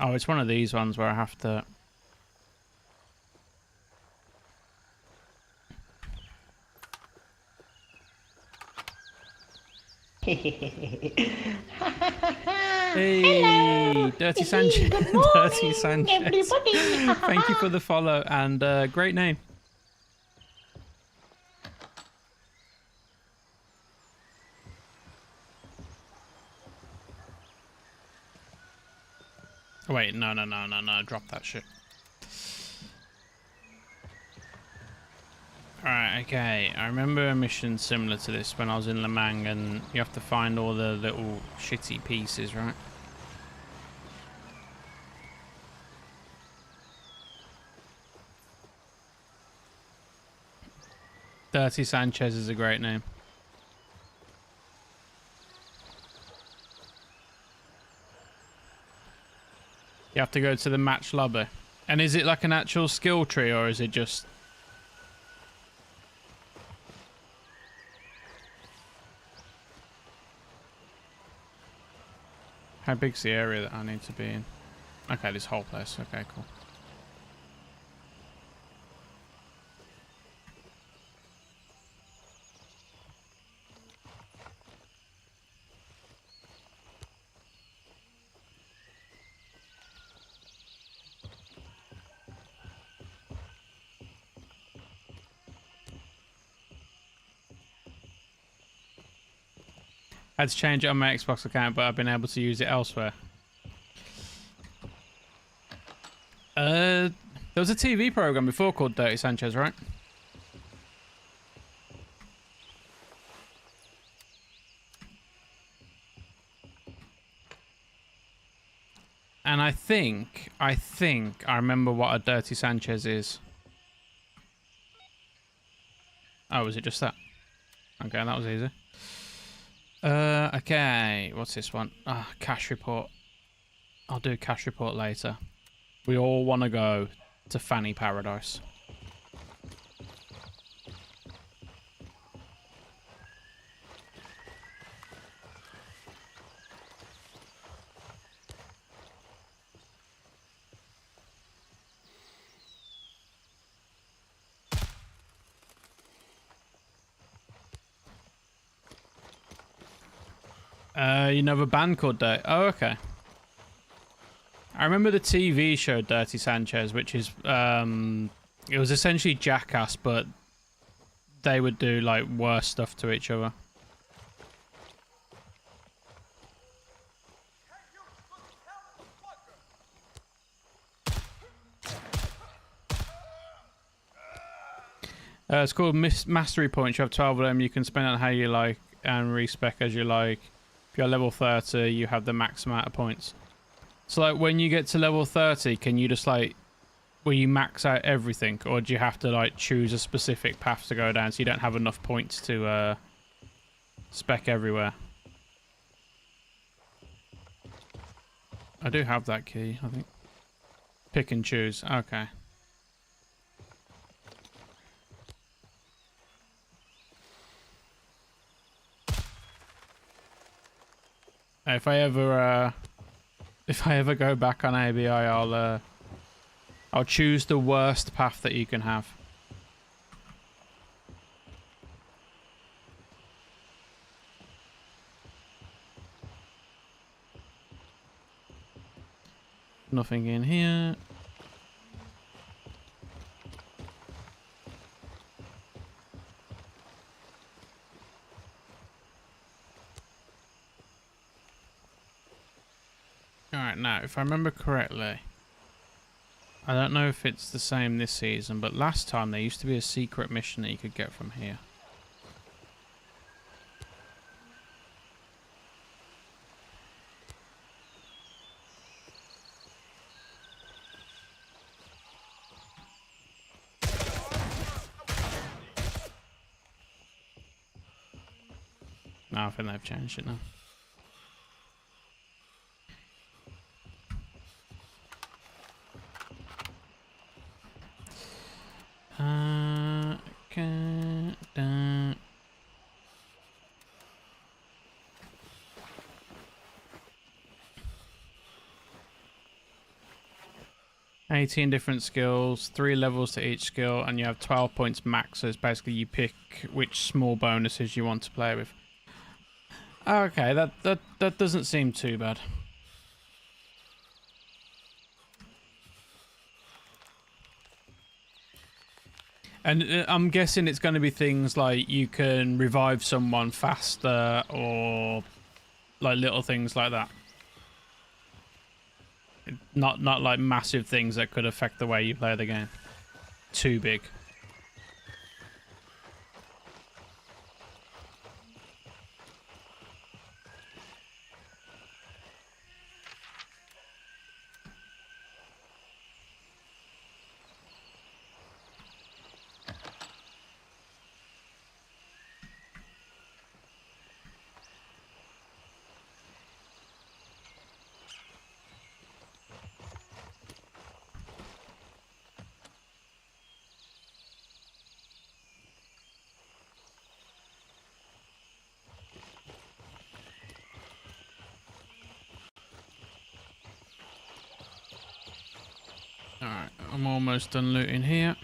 Oh, it's one of these ones where I have to... Hey, Dirty Sanchez. Good morning, Dirty Sanchez. everybody. Thank you for the follow and great name. Oh, wait, no, drop that shit. Alright, okay. I remember a mission similar to this when I was in Le Mans, and you have to find all the little shitty pieces, right? Dirty Sanchez is a great name. You have to go to the match lobby. And is it like an actual skill tree, or is it just... How big's the area that I need to be in? Okay, this whole place. Okay, cool. I had to change it on my Xbox account, but I've been able to use it elsewhere. There was a TV program before called Dirty Sanchez, right? And I think I remember what a Dirty Sanchez is. Oh, was it just that? Okay, that was easy. Okay, what's this one? Ah, cash report. I'll do a cash report later. We all want to go to Fanny Paradise. You know of a band called Dirty... Oh, okay. I remember the TV show Dirty Sanchez, which is... it was essentially Jackass, but they would do, like, worse stuff to each other. It's called Mastery Points. You have 12 of them. You can spend on how you like and respec as you like. If you're level 30, you have the max amount of points. So, like, when you get to level 30, can you just, like, will you max out everything? Or do you have to, like, choose a specific path to go down so you don't have enough points to spec everywhere? I do have that key, I think. Pick and choose. Okay. If I ever go back on ABI, I'll choose the worst path that you can have. Nothing in here. Alright, now, if I remember correctly, I don't know if it's the same this season, but last time there used to be a secret mission that you could get from here. No, I think they've changed it now. Okay, 18 different skills, 3 levels to each skill, and you have 12 points max. So it's basically you pick which small bonuses you want to play with. Okay, that doesn't seem too bad. And I'm guessing it's going to be things like you can revive someone faster or like little things like that. Not like massive things that could affect the way you play the game. Too big. Alright, I'm almost done looting here.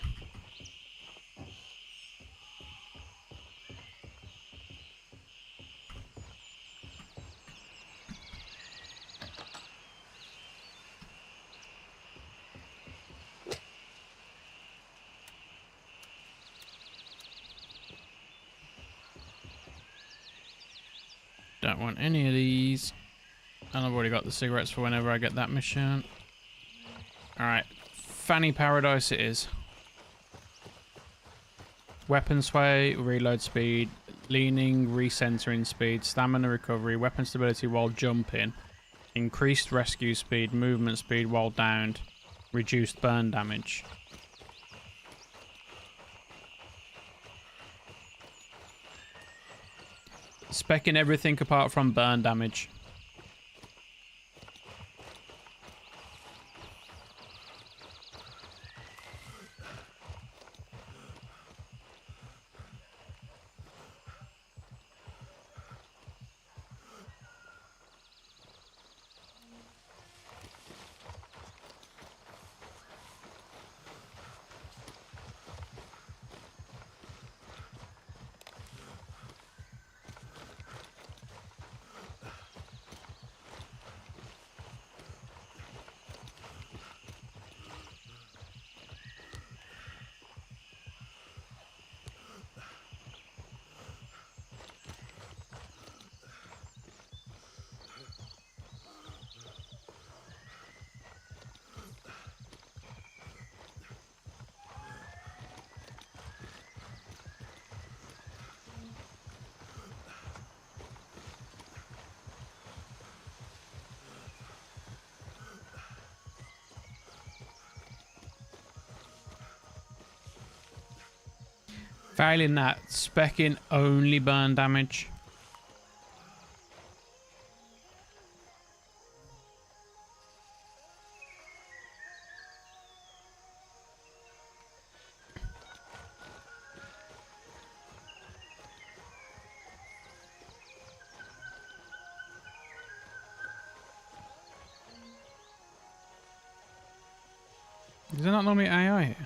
Don't want any of these. And I've already got the cigarettes for whenever I get that mission. Alright, Fanny Paradise it is. Weapon sway, reload speed, leaning, recentering speed, stamina recovery, weapon stability while jumping, increased rescue speed, movement speed while downed, reduced burn damage. Specking everything apart from burn damage. Failing that, specking only burn damage. Is there not normally AI here?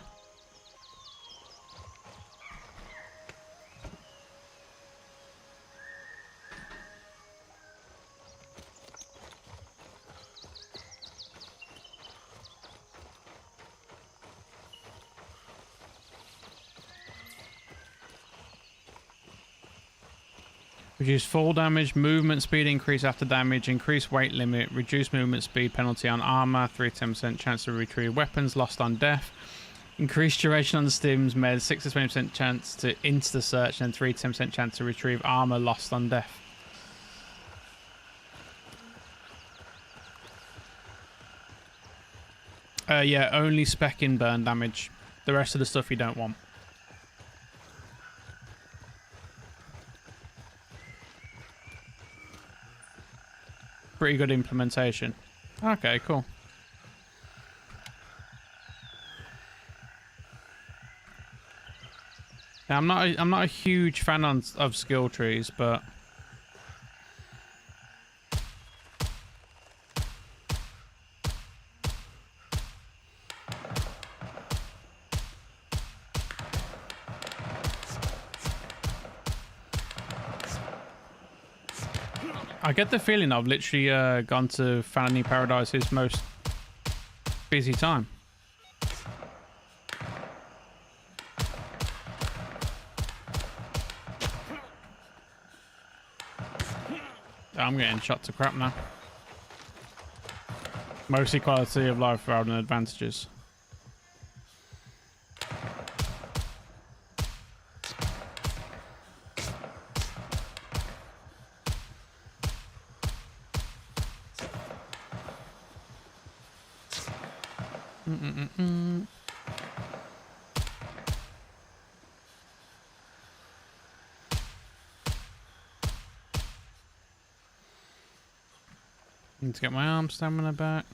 Reduce fall damage, movement speed increase after damage, increase weight limit, reduce movement speed penalty on armor, 3-10% chance to retrieve weapons lost on death, increase duration on the stims, med, 6-20% chance to insta search, and 3-10% chance to retrieve armor lost on death. Yeah, only spec in burn damage. The rest of the stuff you don't want. Pretty good implementation. Okay, cool. Now, I'm not a huge fan of skill trees, but I get the feeling I've literally gone to Fanny Paradise's most busy time. I'm getting shot to crap now. Mostly quality of life rather than advantages. Need to get my arm stamina back.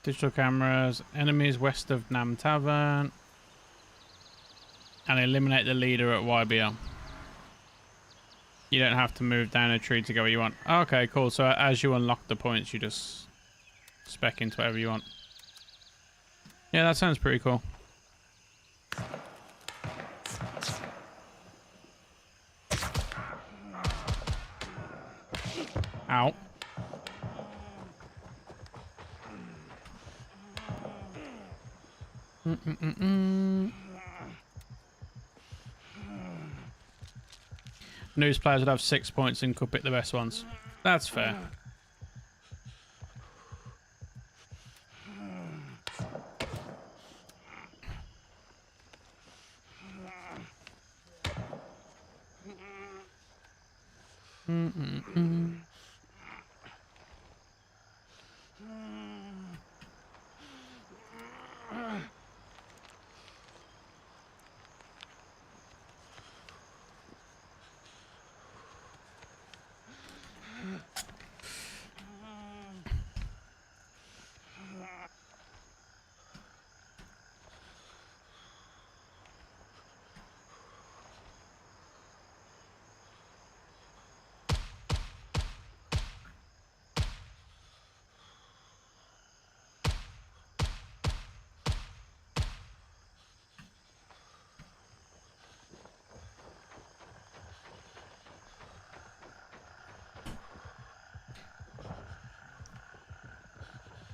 Digital cameras, enemies west of Nam Tavern, and eliminate the leader at YBL. You don't have to move down a tree to go where you want. Okay, cool. So as you unlock the points, you just spec into whatever you want. Yeah, that sounds pretty cool. Ow. News players would have 6 points and could pick the best ones. That's fair.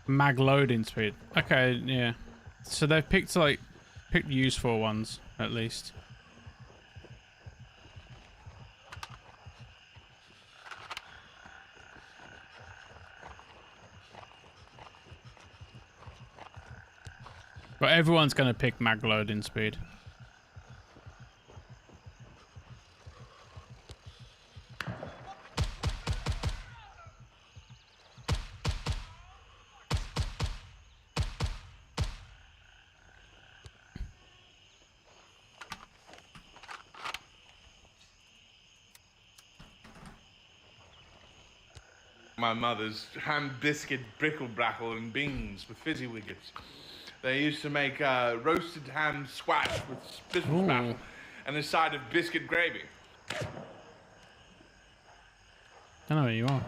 Mag loading speed. Okay, yeah. So they've picked useful ones at least. But everyone's gonna pick mag loading speed. My mother's ham biscuit brickle-brackle and beans with fizzy wiggets. They used to make roasted ham squash with spizzle spackle and a side of biscuit gravy. I know where you are.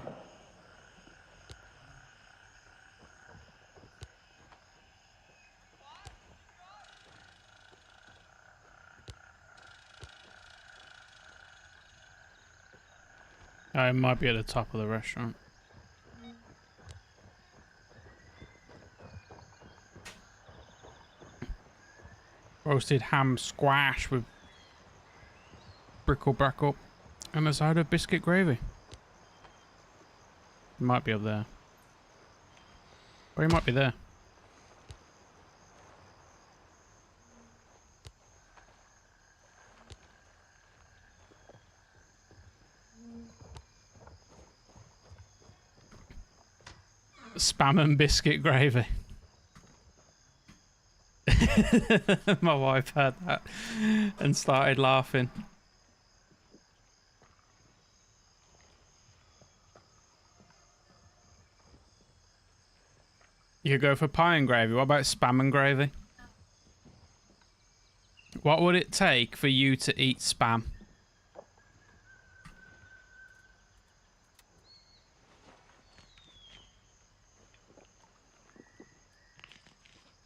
I might be at the top of the restaurant. Roasted ham squash with brickle brackle and a side of biscuit gravy. He might be up there. Or he might be there. Spam and biscuit gravy. My wife heard that and started laughing. You could go for pie and gravy. What about spam and gravy? What would it take for you to eat spam?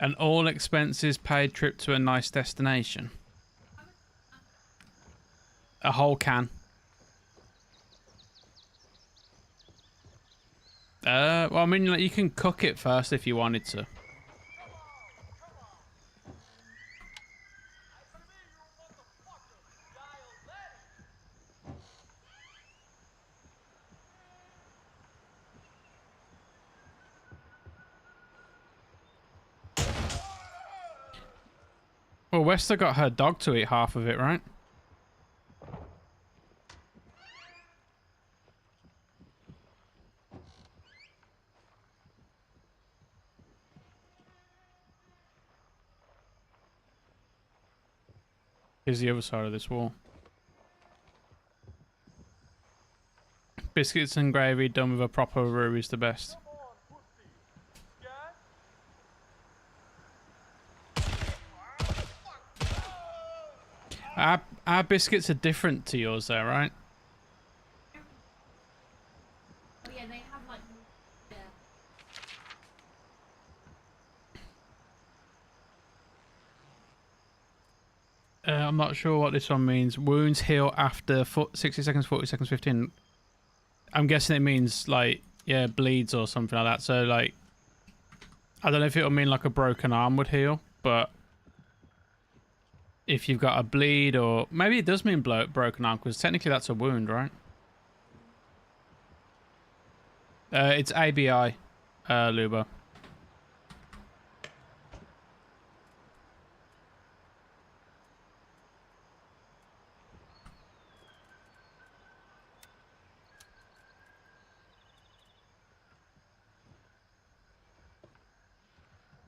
An all expenses paid trip to a nice destination. A whole can. Well, I mean, like, you can cook it first if you wanted to. Well, Wester got her dog to eat half of it, right? Here's the other side of this wall. Biscuits and gravy done with a proper roux is the best. Our biscuits are different to yours there, right? Oh yeah, they have like, yeah. I'm not sure what this one means. Wounds heal after 60 seconds, 40 seconds, 15. I'm guessing it means like, yeah, bleeds or something like that. So like, I don't know if it'll mean like a broken arm would heal, but if you've got a bleed, or maybe it does mean broken arm, because technically that's a wound, right? It's ABI, Lubo.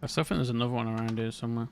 I still think there's another one around here somewhere.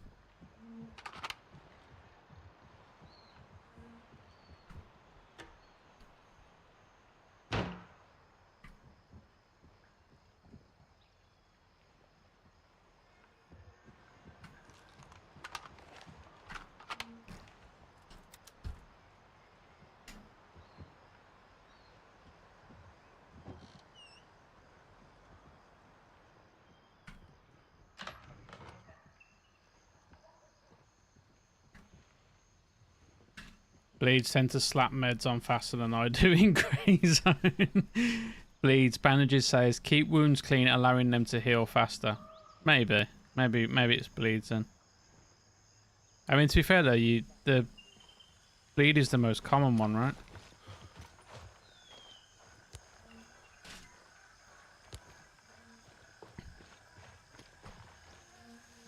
Bleeds tend to slap meds on faster than I do in Grey Zone. Bleeds. Bandages says keep wounds clean, allowing them to heal faster. Maybe it's bleeds then. I mean, to be fair though, the bleed is the most common one, right?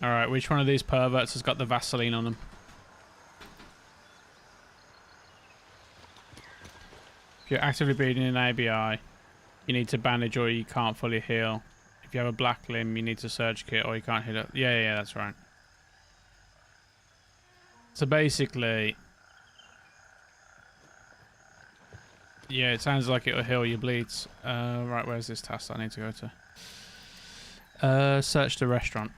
All right, which one of these perverts has got the Vaseline on them? If you're actively bleeding in ABI, you need to bandage or you can't fully heal. If you have a black limb, you need to surge kit or you can't heal it. Yeah, that's right. So basically, yeah, it sounds like it'll heal your bleeds. Right, where's this task I need to go to? Search the restaurant.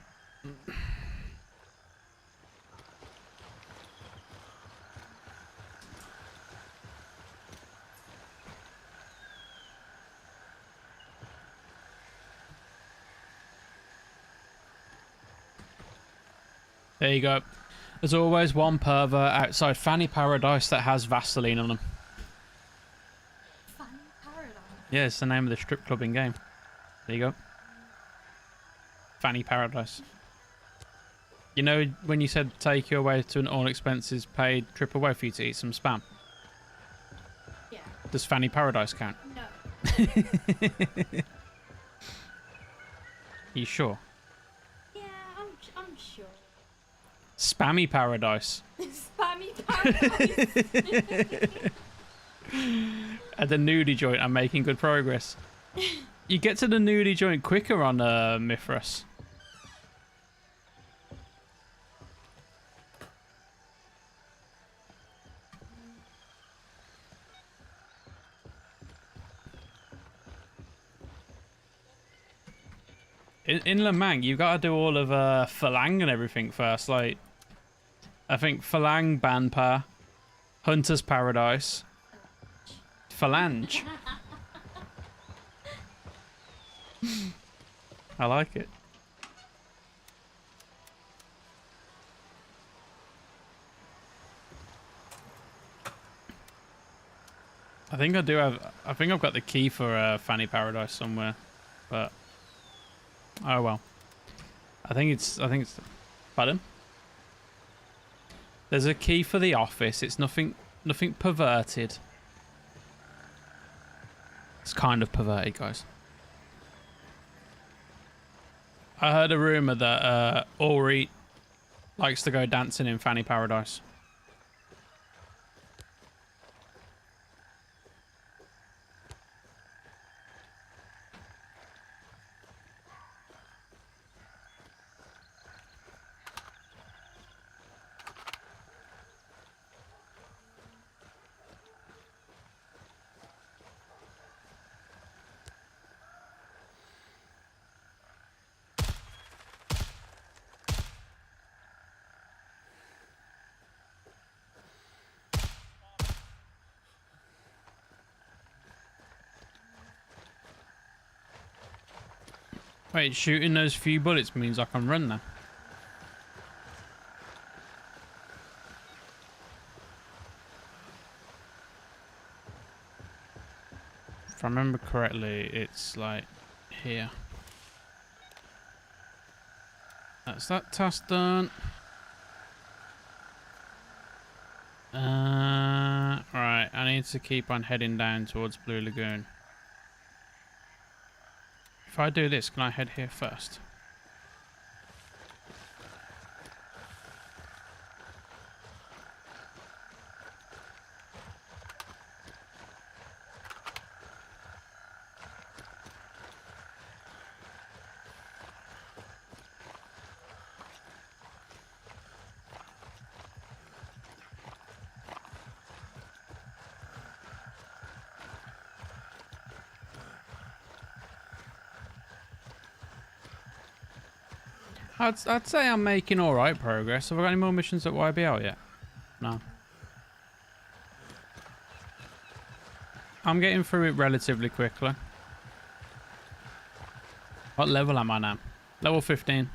There you go. There's always one pervert outside Fanny Paradise that has Vaseline on them. Fanny Paradise. Yeah, it's the name of the strip club in game. There you go. Fanny Paradise. You know when you said take you away to an all expenses paid trip away for you to eat some spam? Yeah. Does Fanny Paradise count? No. You sure? Yeah, I'm sure. Spammy Paradise. Spammy Paradise. At the nudie joint, I'm making good progress. You get to the nudie joint quicker on Mithras. In Lemang, you've got to do all of Phalang and everything first. Like, I think Phalang, Banpa, Hunter's Paradise, Phalange. I like it. I think I do have. I think I've got the key for Fanny Paradise somewhere, but oh well. I think it's. Pardon? There's a key for the office. It's nothing perverted. It's kind of perverted, guys. I heard a rumor that Ori likes to go dancing in Fanny Paradise. Wait, shooting those few bullets means I can run now. If I remember correctly, it's like here. That's that task done. Right, I need to keep on heading down towards Blue Lagoon. If I do this, can I head here first? I'd say I'm making all right progress. Have I got any more missions at YBL yet? No. I'm getting through it relatively quickly. What level am I now? Level 15.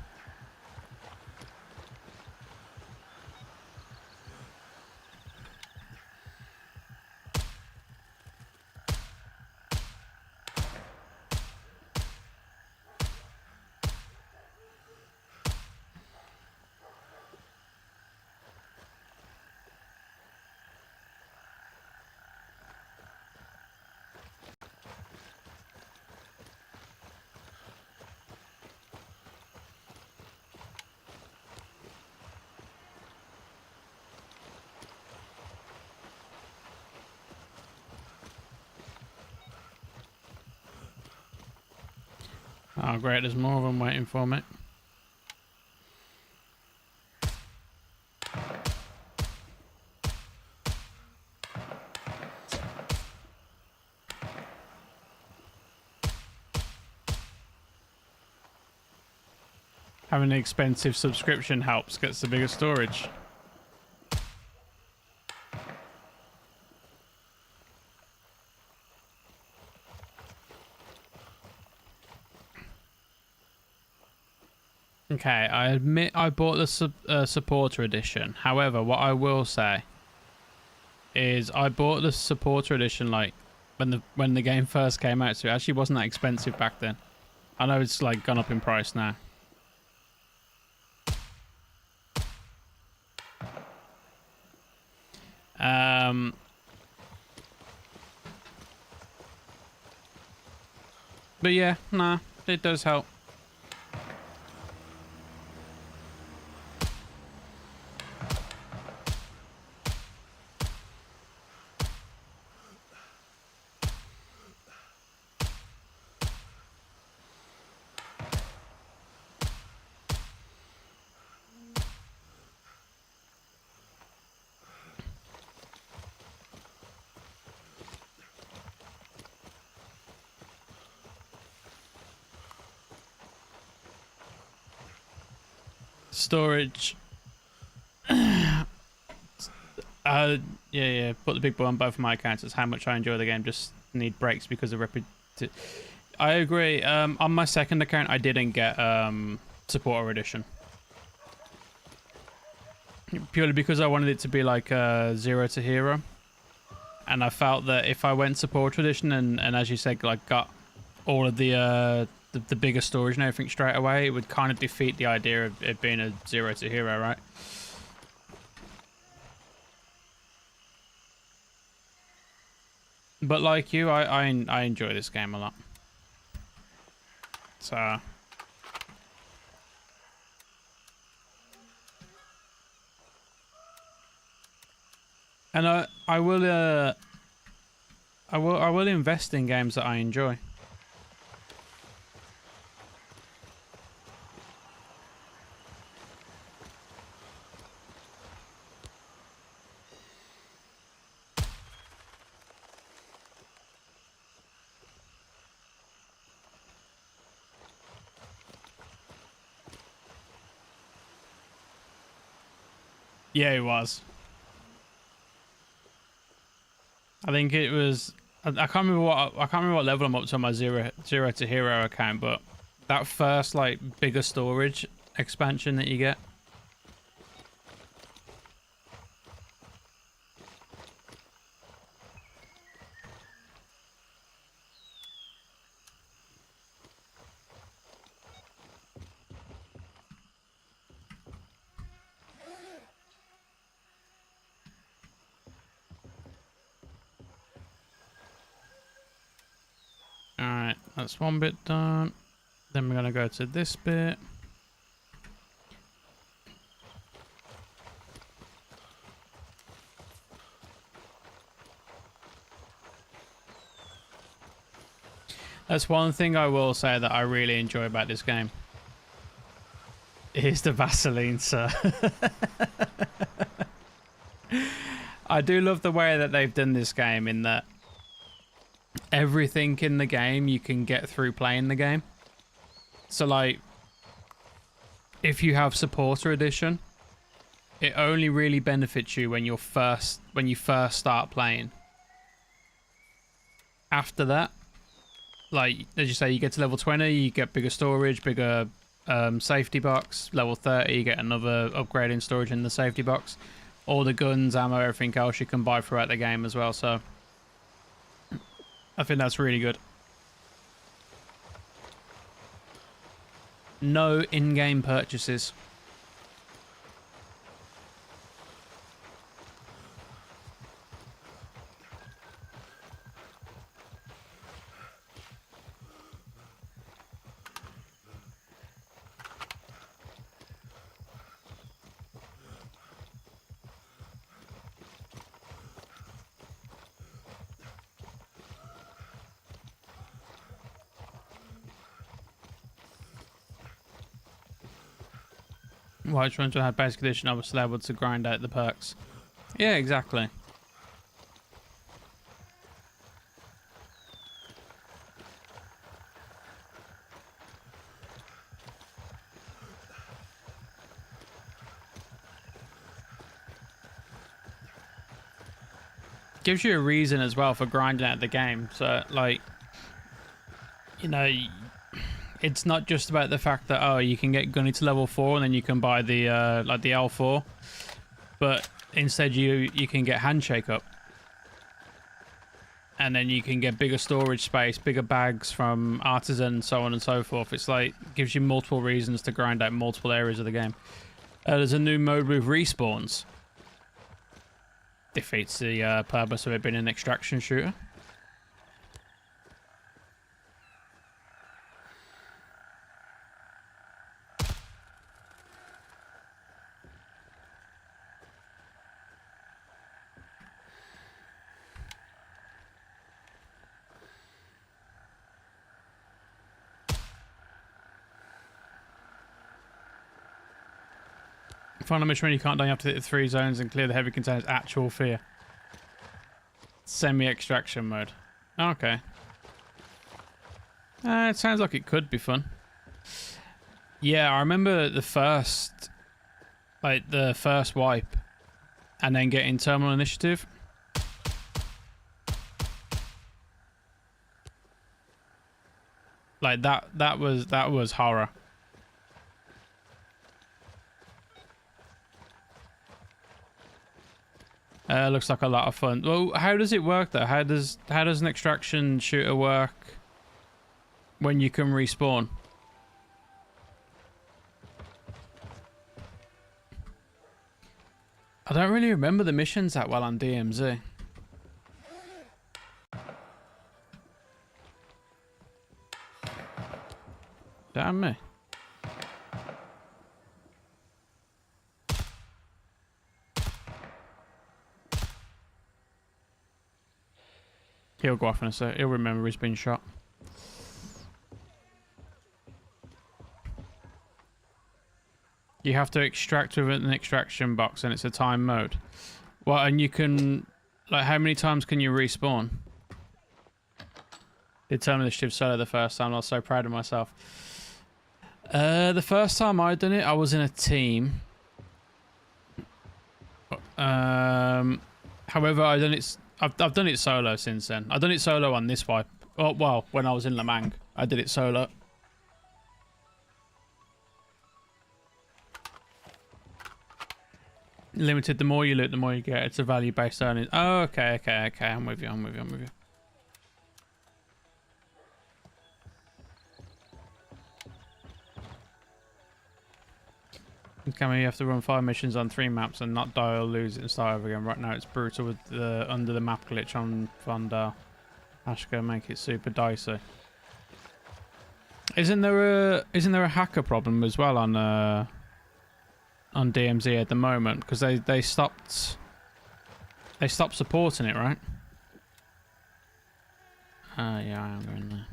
Oh great, there's more of them waiting for me. Having an expensive subscription helps, gets the bigger storage. Okay, I admit I bought the supporter edition. However, what I will say is I bought the supporter edition like when the game first came out, so it actually wasn't that expensive back then. I know it's like gone up in price now. But yeah, nah, it does help. Storage. Yeah. Put the big boy on both of my accounts. It's how much I enjoy the game. Just need breaks because of I agree. On my second account, I didn't get supporter edition purely because I wanted it to be like 0 to hero. and I felt that if I went to Portal Edition and as you said, like got all of the bigger storage and everything straight away, it would kind of defeat the idea of it being a 0 to hero, right? But like you, I enjoy this game a lot. So and I will invest in games that I enjoy. Yeah, it was. I think it was. I can't remember what level I'm up to on my zero to hero account, but that first like bigger storage expansion that you get. Alright, that's one bit done. Then we're going to go to this bit. That's one thing I will say that I really enjoy about this game. Is the Vaseline, sir. I do love the way that they've done this game in that everything in the game you can get through playing the game. So like if you have supporter edition, it only really benefits you when you first start playing. After that, like as you say, you get to level 20, you get bigger storage, bigger safety box. Level 30, you get another upgrade in storage in the safety box. All the guns, ammo, everything else you can buy throughout the game as well. So I think that's really good. No in-game purchases. Which ones had basic edition, I was still able to grind out the perks. Yeah, exactly. Gives you a reason as well for grinding out the game. So, like, you know, it's not just about the fact that, oh, you can get Gunny to level 4 and then you can buy the like the L4, but instead you can get Handshake up, and then you can get bigger storage space, bigger bags from Artisan, so on and so forth. It's like gives you multiple reasons to grind out multiple areas of the game. There's a new mode with respawns. Defeats the purpose of it being an extraction shooter. Final mission when you can't die, you have to hit the 3 zones and clear the heavy containers. Actual fear. Semi-extraction mode. Okay. It sounds like it could be fun. Yeah, I remember the first wipe and then getting terminal initiative. Like that was horror. Looks like a lot of fun. Well, how does it work though? How does an extraction shooter work when you can respawn? I don't really remember the missions that well on DMZ. Damn me. He'll go off in a sec. He'll remember he's been shot. You have to extract with an extraction box and it's a time mode. Well, and you can... Like, how many times can you respawn? Did Terminal Initiative solo the first time. I was so proud of myself. The first time I done it, I was in a team. However, I've done it solo since then. I've done it solo on this wipe. Oh, well, when I was in Lamang, I did it solo. Limited, the more you loot, the more you get. It's a value-based earning. Oh, okay. I'm with you. Okay, you have to run 5 missions on 3 maps and not die or lose it and start over again. Right now it's brutal with the under the map glitch on Vandal. Ashka make it super dicey. Isn't there a hacker problem as well on DMZ at the moment? Because they stopped supporting it, right? Yeah, I am going there.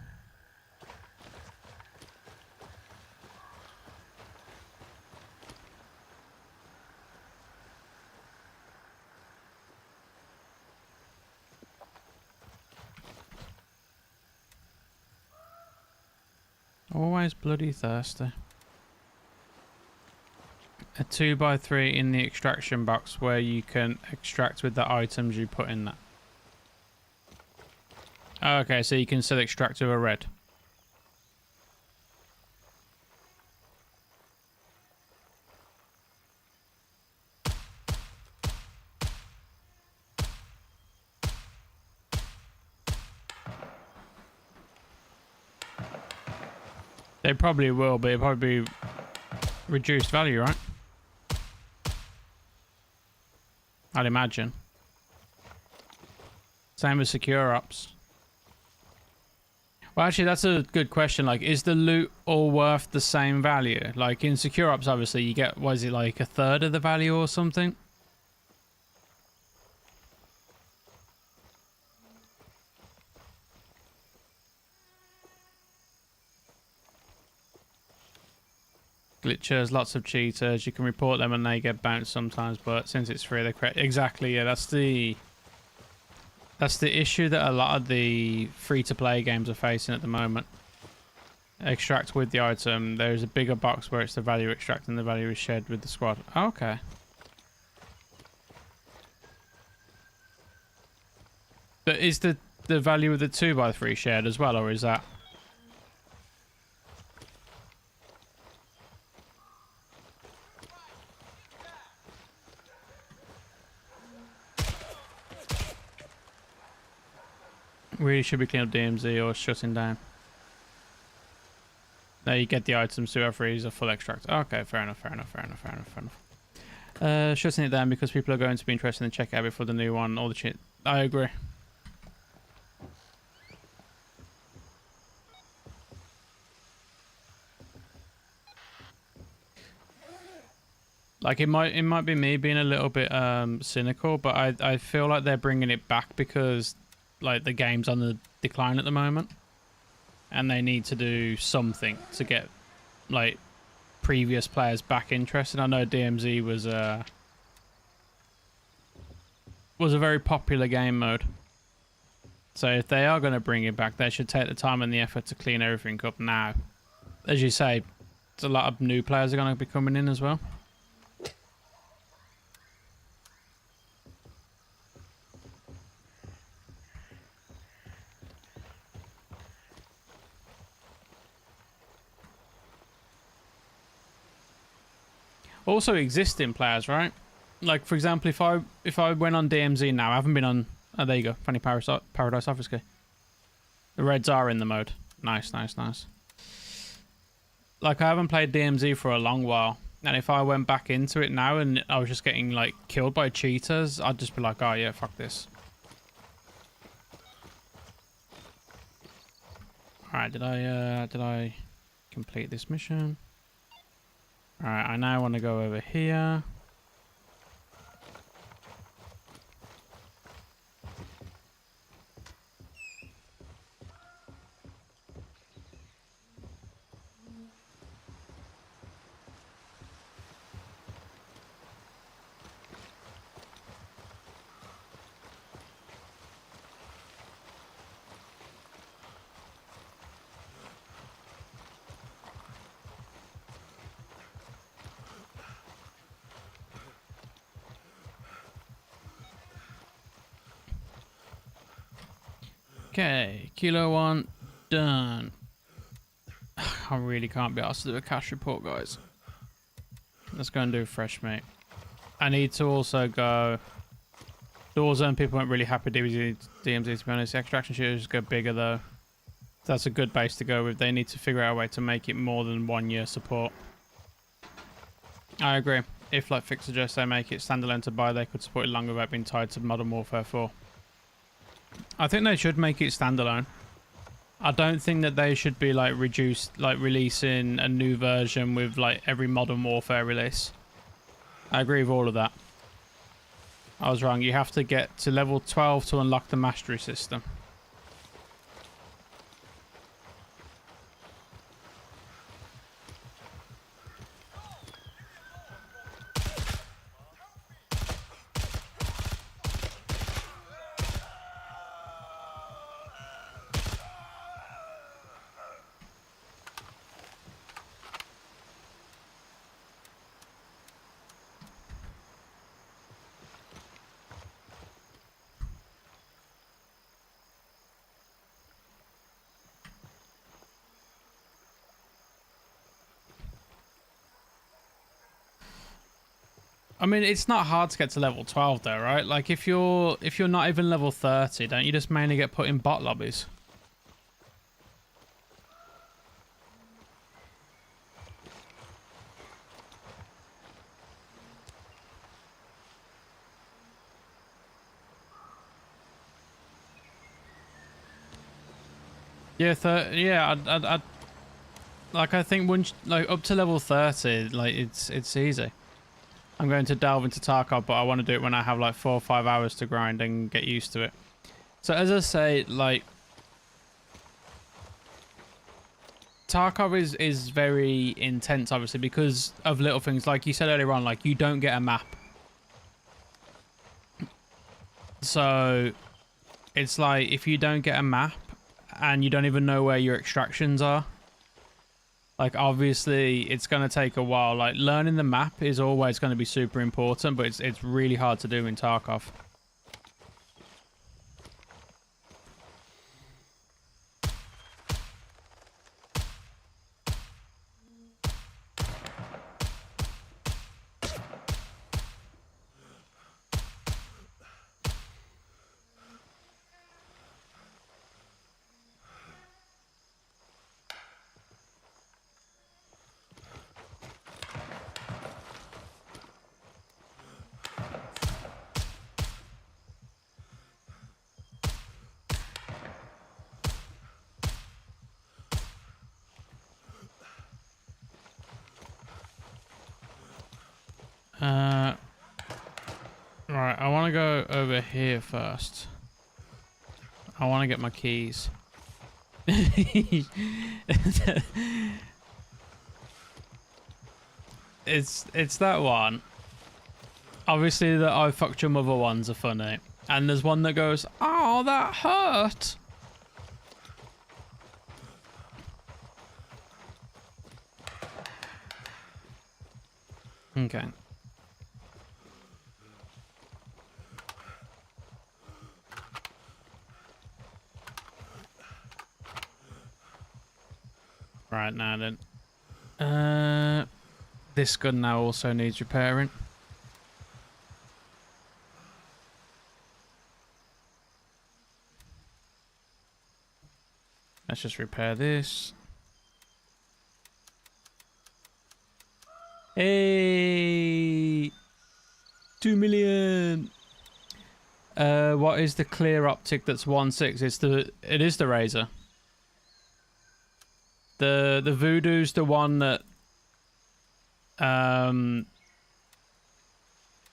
Always bloody thirsty. A 2x3 in the extraction box where you can extract with the items you put in that. Okay, so you can still extract with a red. They probably will, but it'll probably be reduced value, right? I'd imagine. Same as secure ops. Well, actually, that's a good question. Like, is the loot all worth the same value? Like, in secure ops, obviously, you get, what is it, like a third of the value or something? Glitchers, lots of cheaters. You can report them and they get bounced sometimes, but since it's free, they create... Exactly, yeah, that's the issue that a lot of the free-to-play games are facing at the moment. Extract with the item. There's a bigger box where it's the value extract and the value is shared with the squad. Oh, okay. But is the value of the 2x3 shared as well, or is that... Really should be cleaning up DMZ or shutting down. No, you get the items 2x3 is a full extract. Okay, fair enough. Shutting it down because people are going to be interested in the checkout before the new one. All the shit. I agree. Like, it might be me being a little bit cynical, but I feel like they're bringing it back because like the game's on the decline at the moment and they need to do something to get like previous players back interested. I know DMZ was a very popular game mode, so if they are going to bring it back, they should take the time and the effort to clean everything up now. As you say, a lot of new players are going to be coming in as well. Also existing players, right? like for example, if I went on DMZ now, I haven't been on. Oh, there you go. Funny Paradise Office key. The reds are in the mode. Nice, nice, nice. Like I haven't played DMZ for a long while, and if I went back into it now and I was just getting like killed by cheaters, I'd just be like, oh yeah, fuck this. All right, did I complete this mission? All right, I now want to go over here. Okay, Kilo 1 done. I really can't be asked to do a cash report, guys. Let's go and do fresh meat. I need to also go. The Warzone people weren't really happy with DMZ, to be honest. The extraction shooters go bigger though. That's a good base to go with. They need to figure out a way to make it more than 1 year support. I agree. If, like Fix suggests, they make it standalone to buy, they could support it longer without being tied to Modern Warfare 4. I think they should make it standalone. I don't think that they should be like reduced, like releasing a new version with like every Modern Warfare release. I agree with all of that. I was wrong. You have to get to level 12 to unlock the mastery system. I mean, it's not hard to get to level 12 though, right? Like if you're not even level 30, don't you just mainly get put in bot lobbies? Yeah, I'd like I think once like up to level 30, like it's easy. I'm going to delve into Tarkov, but I want to do it when I have like 4 or 5 hours to grind and get used to it. So as I say, like Tarkov is very intense, obviously, because of little things like you said earlier on. Like you don't get a map, so it's like if you don't get a map and you don't even know where your extractions are. Like, obviously, it's going to take a while. Like, learning the map is always going to be super important, but it's really hard to do in Tarkov. Right, I want to go over here first. I want to get my keys. It's that one. Obviously, the I fucked your mother ones are funny. And there's one that goes, oh, that hurt. Okay. Right now then. This gun now also needs repairing. Let's just repair this. Hey, 2 million. What is the clear optic that's 1.6? It is the Razor. The Voodoo's the one that I'm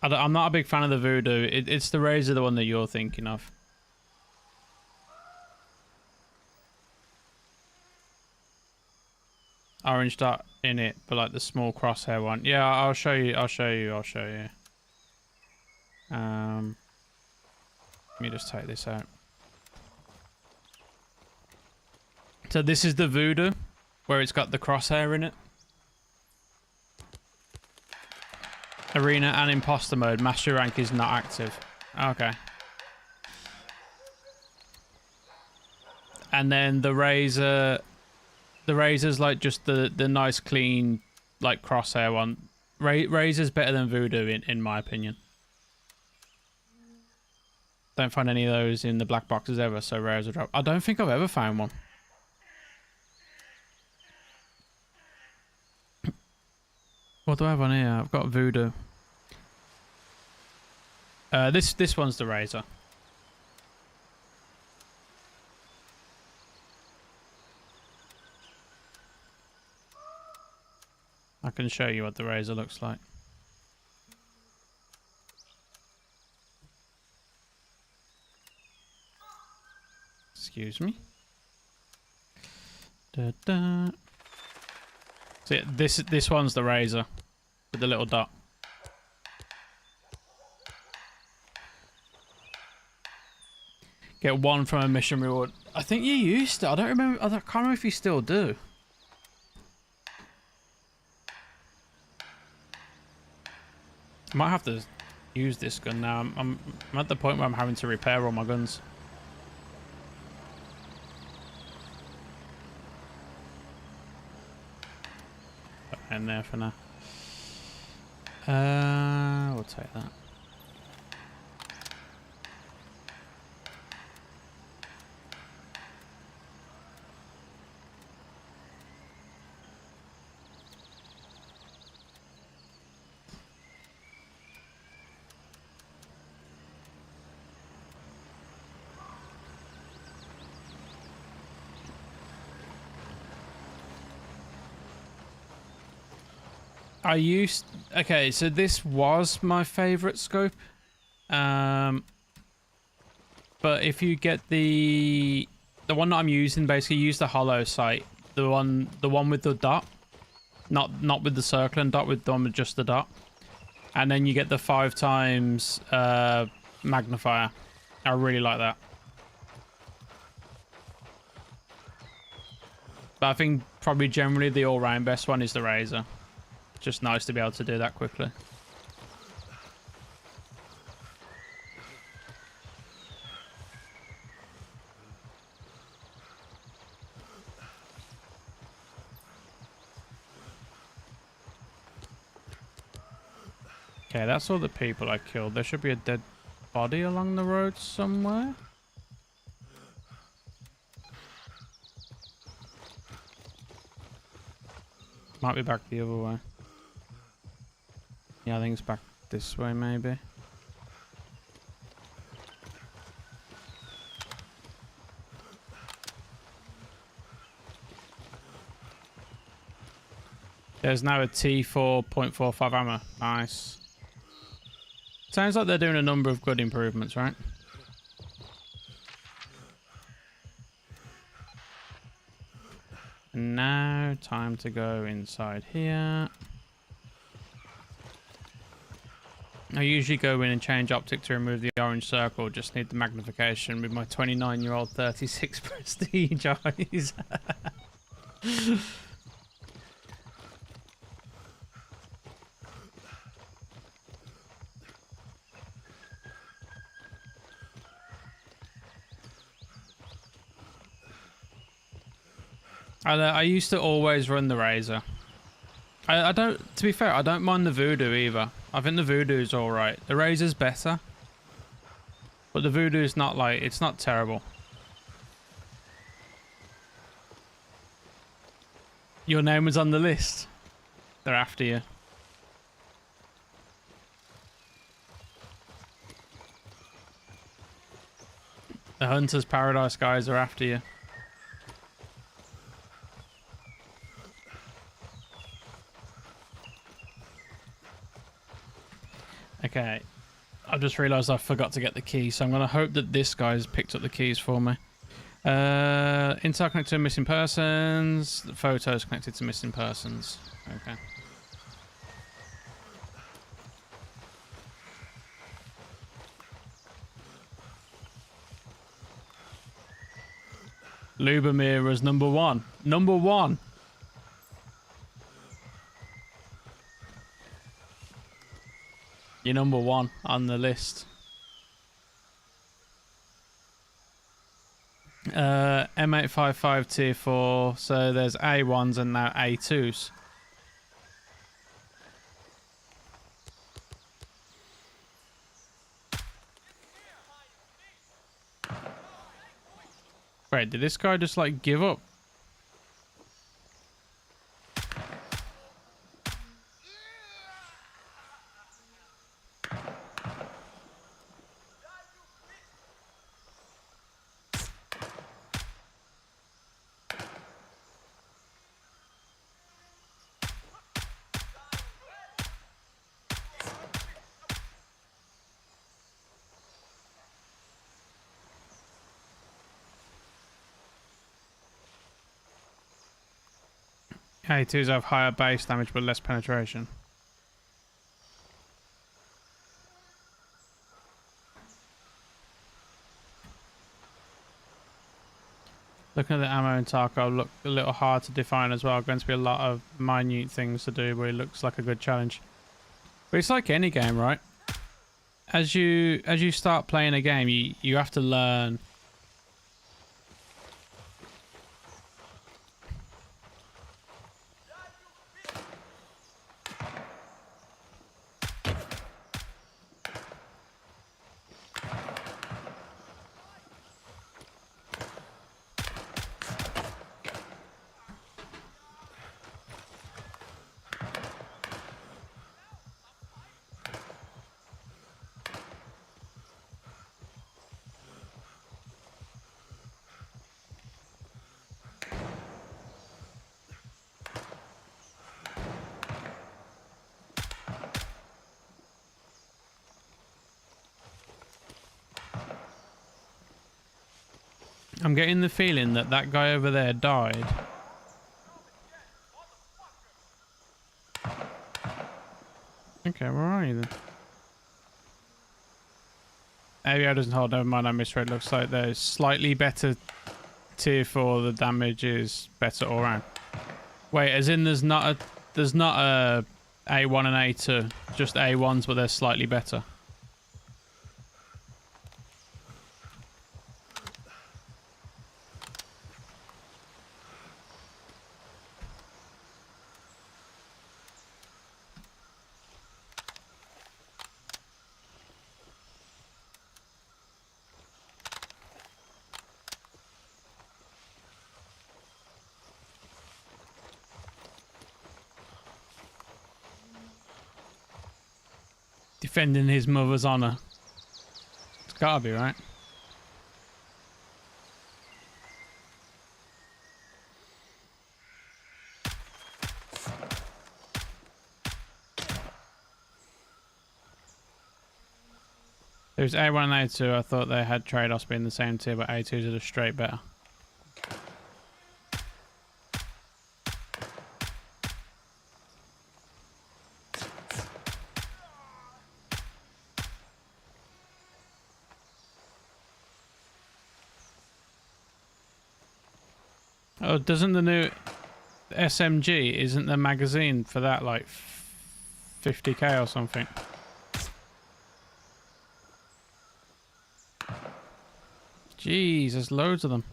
not a big fan of the Voodoo. It's the Razor, the one that you're thinking of. Orange dot in it, but like the small crosshair one. Yeah, I'll show you. Let me just take this out. So this is the Voodoo, where it's got the crosshair in it. Arena and imposter mode. Master rank is not active. Okay. And then the Razor. The Razor's like just the nice clean like crosshair one. Razor's better than Voodoo in my opinion. Don't find any of those in the black boxes ever, so rare as a drop. I don't think I've ever found one. What do I have on here? I've got Voodoo. This one's the Razor. I can show you what the Razor looks like. Excuse me. Da, da. So yeah, this one's the Razor with the little dot. Get one from a mission reward. I think you used to. I don't remember. I can't remember if you still do. I might have to use this gun now. I'm at the point where I'm having to repair all my guns. Put that in there for now. We'll take that. Okay, so this was my favorite scope. But if you get the one that I'm using, basically use the hollow sight. The one with the dot. Not with the circle and dot, with the one with just the dot. And then you get the 5 times magnifier. I really like that. But I think probably generally the all-round best one is the Razor. Just nice to be able to do that quickly. Okay, that's all the people I killed. There should be a dead body along the road somewhere. Might be back the other way. Yeah, I think it's back this way, maybe. There's now a T4.45 ammo. Nice. Sounds like they're doing a number of good improvements, right? And now, time to go inside here. I usually go in and change optic to remove the orange circle. Just need the magnification with my 29-year-old 36 prestige eyes. I used to always run the Razor. I don't, to be fair, I don't mind the Voodoo either. I think the Voodoo's alright. The Razor's better. But the Voodoo's not like, it's not terrible. Your name was on the list. They're after you. The Hunter's Paradise guys are after you. Okay. I've just realised I forgot to get the key, so I'm going to hope that this guy's picked up the keys for me. Intel connected to missing persons. The photos connected to missing persons. Okay. Lubomir was number 1. Number 1. You're number 1 on the list. M855 tier 4. So there's A1s and now A2s. Wait, did this guy just like give up? A2s have higher base damage but less penetration. Looking at the ammo in Tarkov look a little hard to define as well. Going to be a lot of minute things to do, but it looks like a good challenge. But it's like any game, right? As you start playing a game, you have to learn. I'm getting the feeling that that guy over there died. Okay, where are you then? ABO doesn't hold, never mind, I misread. Looks like there's slightly better tier 4, the damage is better all round. Wait, as in there's not a A1 and A2, just A1s, but they're slightly better. Defending his mother's honor. It's gotta be, right? There's A1 and A2. I thought they had trade-offs being the same tier, but A2s are just straight better. Oh, doesn't the new SMG, isn't the magazine for that like 50k or something? Jeez, there's loads of them.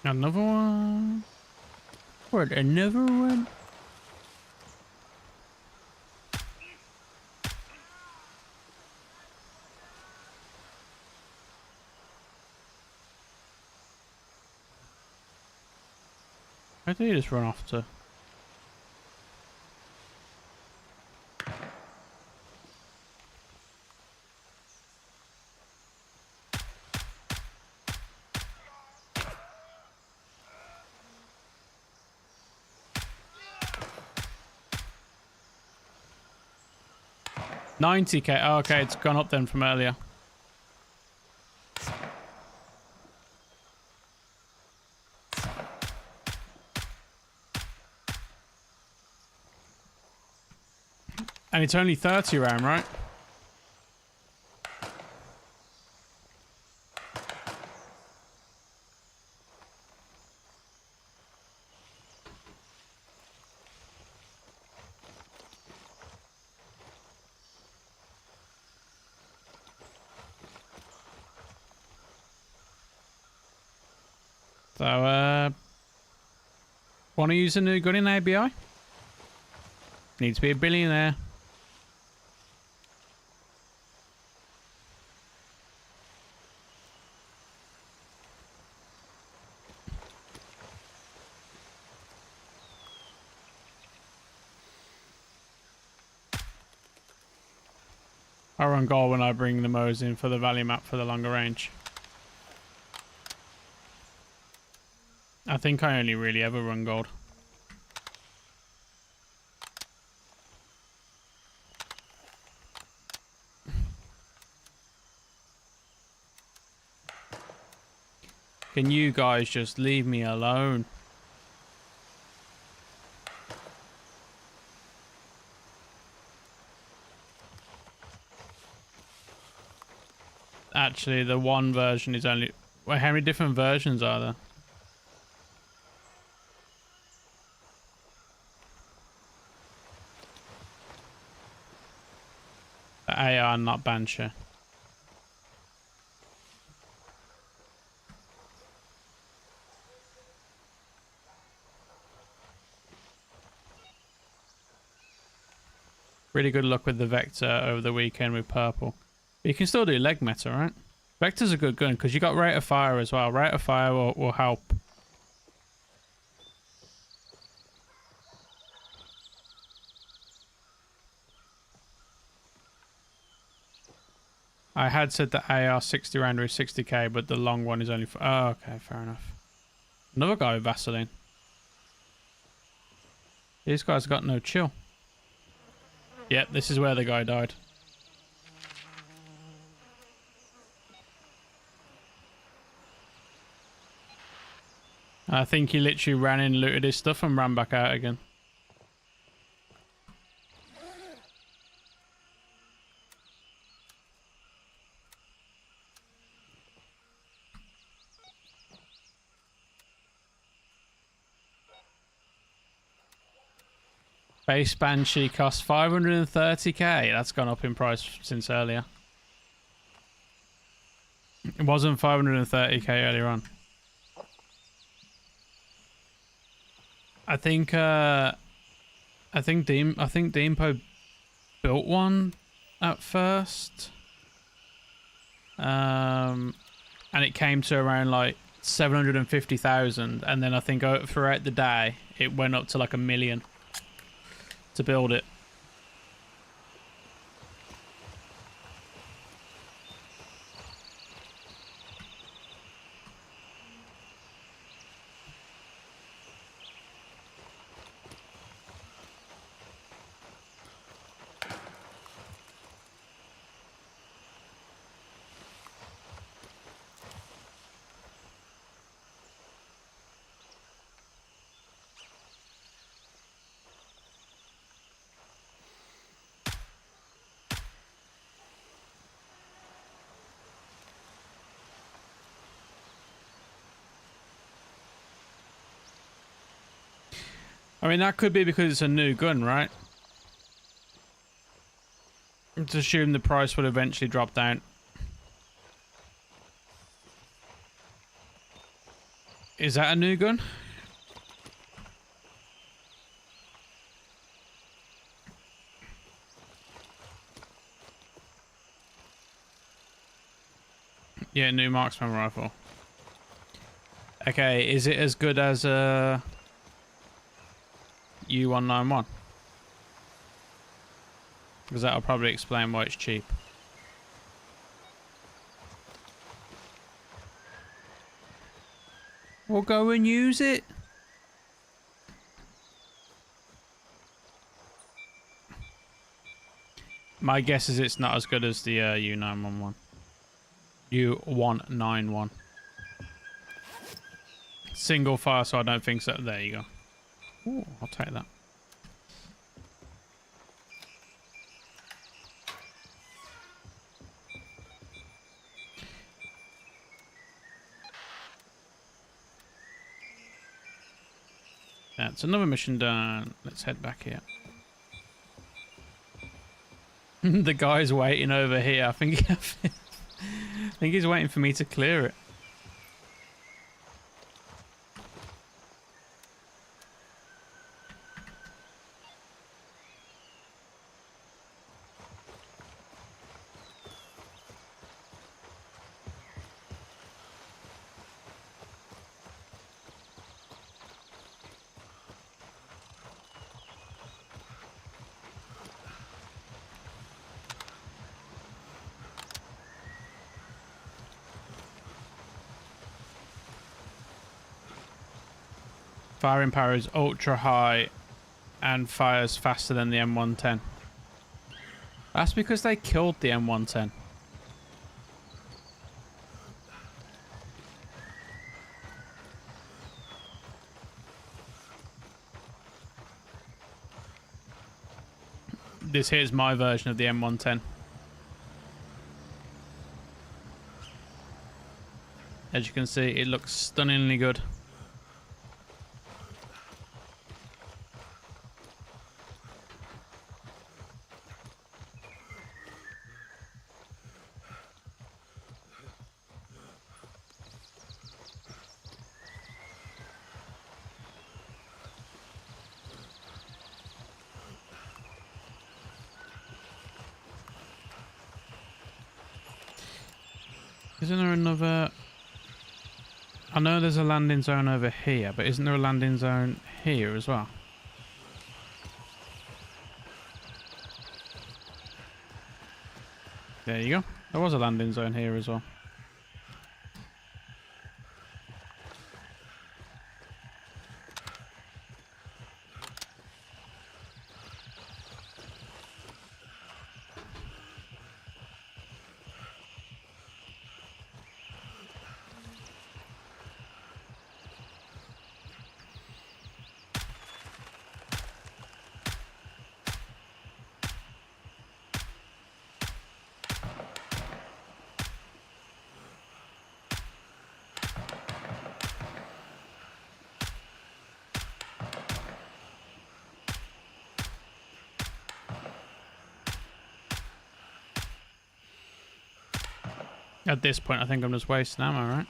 Another one. What, another one? Where did he just run off to? $90K. Oh, okay, it's gone up then from earlier. And it's only 30 round, right? So, want to use a new gun in ABI? Need to be a billionaire. I run gold when I bring the Mo's in for the value map for the longer range. I think I only really ever run gold. Can you guys just leave me alone? Actually, the one version is only... Well, how many different versions are there? The AR, not Banshee. Really good luck with the Vector over the weekend with purple. But you can still do leg meta, right? Vector's a good gun because you got rate of fire as well. Rate of fire will help. I had said the AR 60 rounder is 60k, but the long one is only for... Oh, okay, fair enough. Another guy with Vaseline. These guys got no chill. Yep, this is where the guy died. I think he literally ran in, looted his stuff and ran back out again. Base Banshee costs 530k. That's gone up in price since earlier. It wasn't 530k earlier on. I think Deempo built one at first. And it came to around like 750,000, and then I think throughout the day it went up to like 1 million to build it. I mean, that could be because it's a new gun, right? Let's assume the price would eventually drop down. Is that a new gun? Yeah, new marksman rifle. Okay, is it as good as a U191? Because that'll probably explain why it's cheap. We'll go and use it. My guess is it's not as good as the U911. U191. Single fire, so I don't think so. There you go. Ooh, I'll take that. That's another mission done. Let's head back here. The guy's waiting over here. I think he's waiting for me to clear it. Firing power is ultra high and fires faster than the M110. That's because they killed the M110. This here's my version of the M110. As you can see, it looks stunningly good. Isn't there another... I know there's a landing zone over here, but isn't there a landing zone here as well? There you go. There was a landing zone here as well. At this point, I think I'm just wasting ammo, right?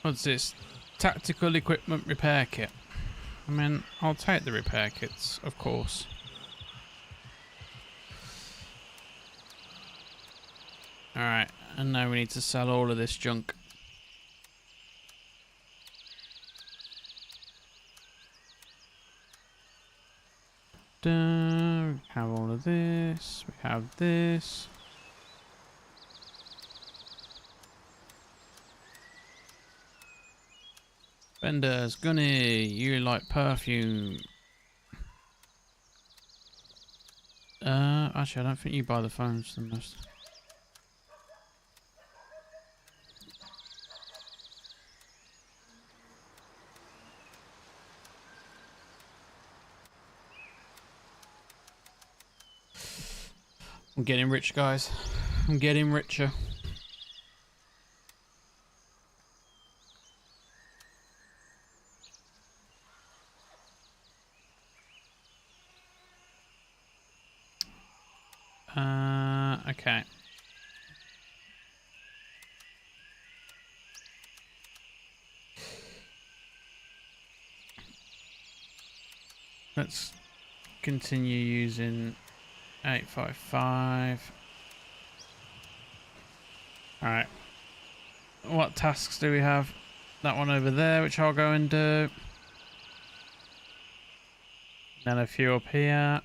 What's this? Tactical equipment repair kit. I mean, I'll take the repair kits, of course. Alright, and now we need to sell all of this junk. Da, We have all of this. We have this. Benders, Gunny, you like perfume. Actually, I don't think you buy the phones the most. I'm getting rich, guys. I'm getting richer. Okay. Let's continue using 855. Alright. What tasks do we have? That one over there, which I'll go and do. Then a few up here.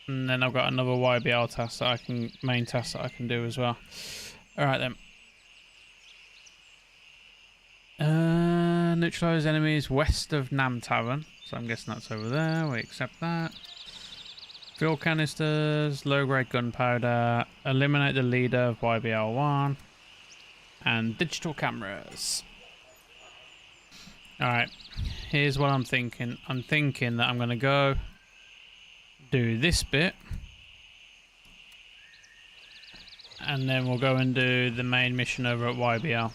And then I've got another YBL task that I can, main task that I can do as well. Alright then. Neutralize enemies west of Nam Tavern. So I'm guessing that's over there. We accept that. Fuel canisters, low-grade gunpowder, eliminate the leader of YBL1, and digital cameras. Alright, here's what I'm thinking. I'm thinking that I'm going to go do this bit, and then we'll go and do the main mission over at YBL.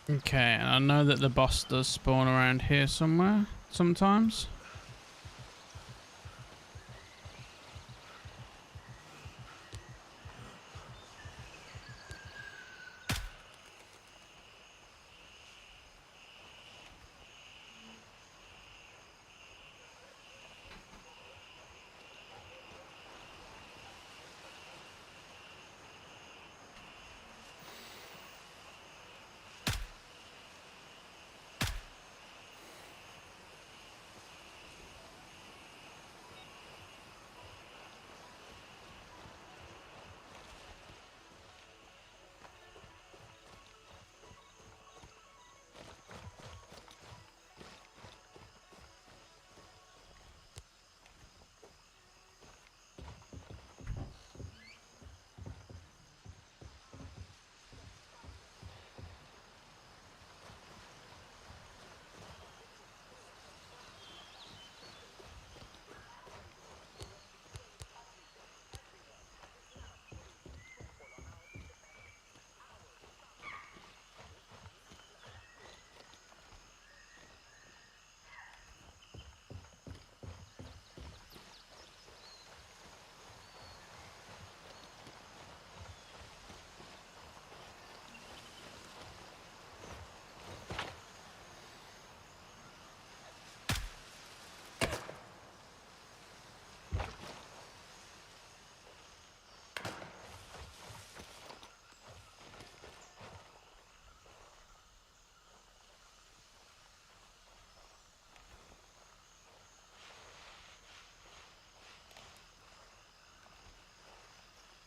Okay, and I know that the boss does spawn around here somewhere, sometimes.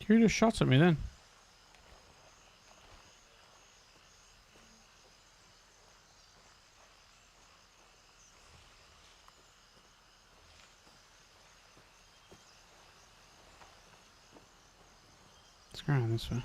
You just shot at me then. Let's go around this way.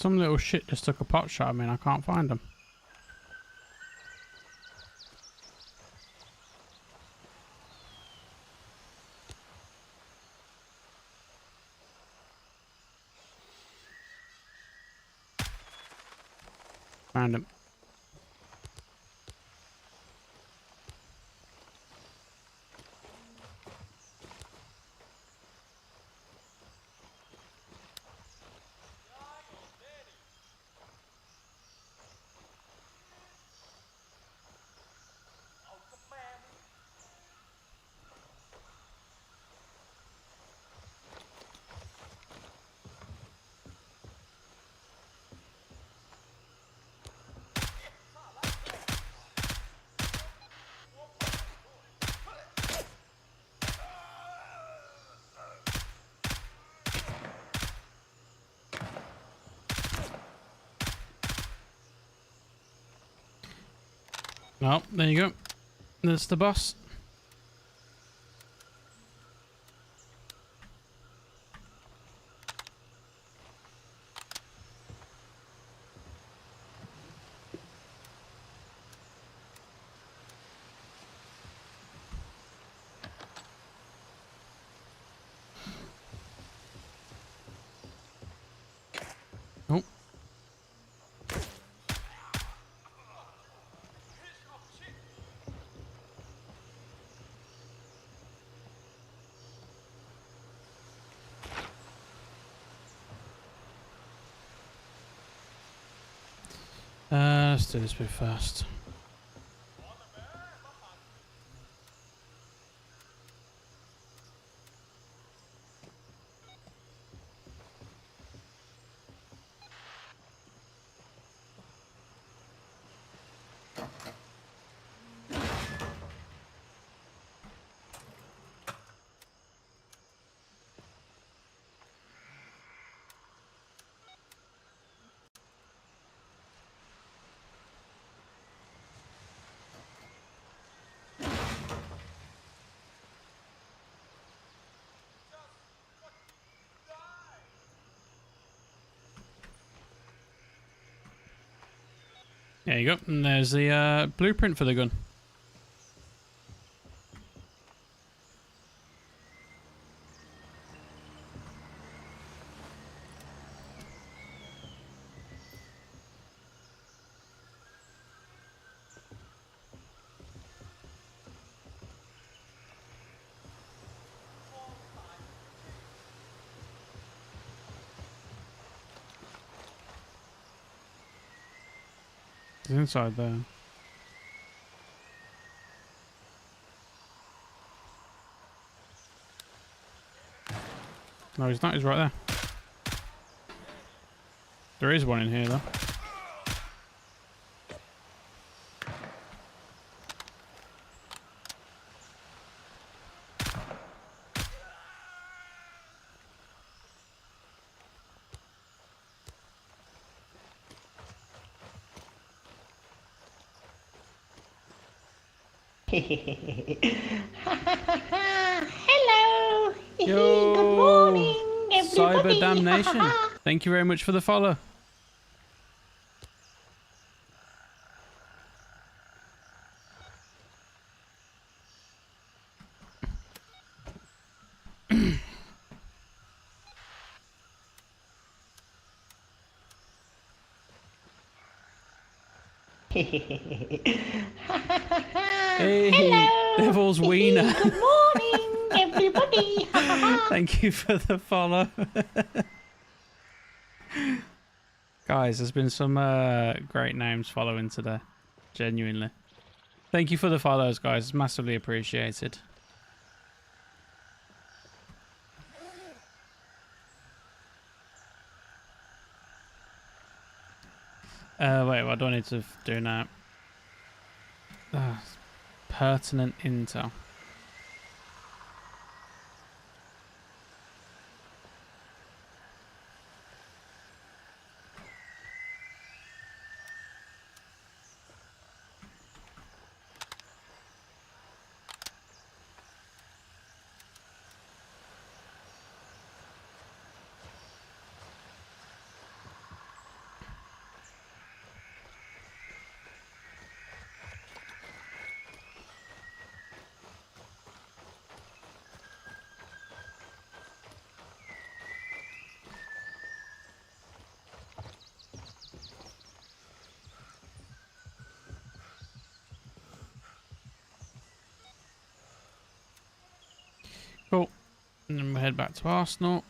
Some little shit just took a pot shot at me and I can't find them. Found him. Well, there you go. That's the boss. Oh. Let's do this bit first. There you go. And there's the blueprint for the gun. It's inside there. No, he's not. He's right there. There is one in here, though. Hello. Yo, Good morning, everybody. Cyber Damnation. Thank you very much for the follow. Hey, Hello. Devil's Wiener. Good morning, everybody. Thank you for the follow. Guys, there's been some great names following today. Genuinely. Thank you for the follows, guys. It's massively appreciated. Wait, what do I need to do now? Pertinent intel. And then we head back to Arsenal.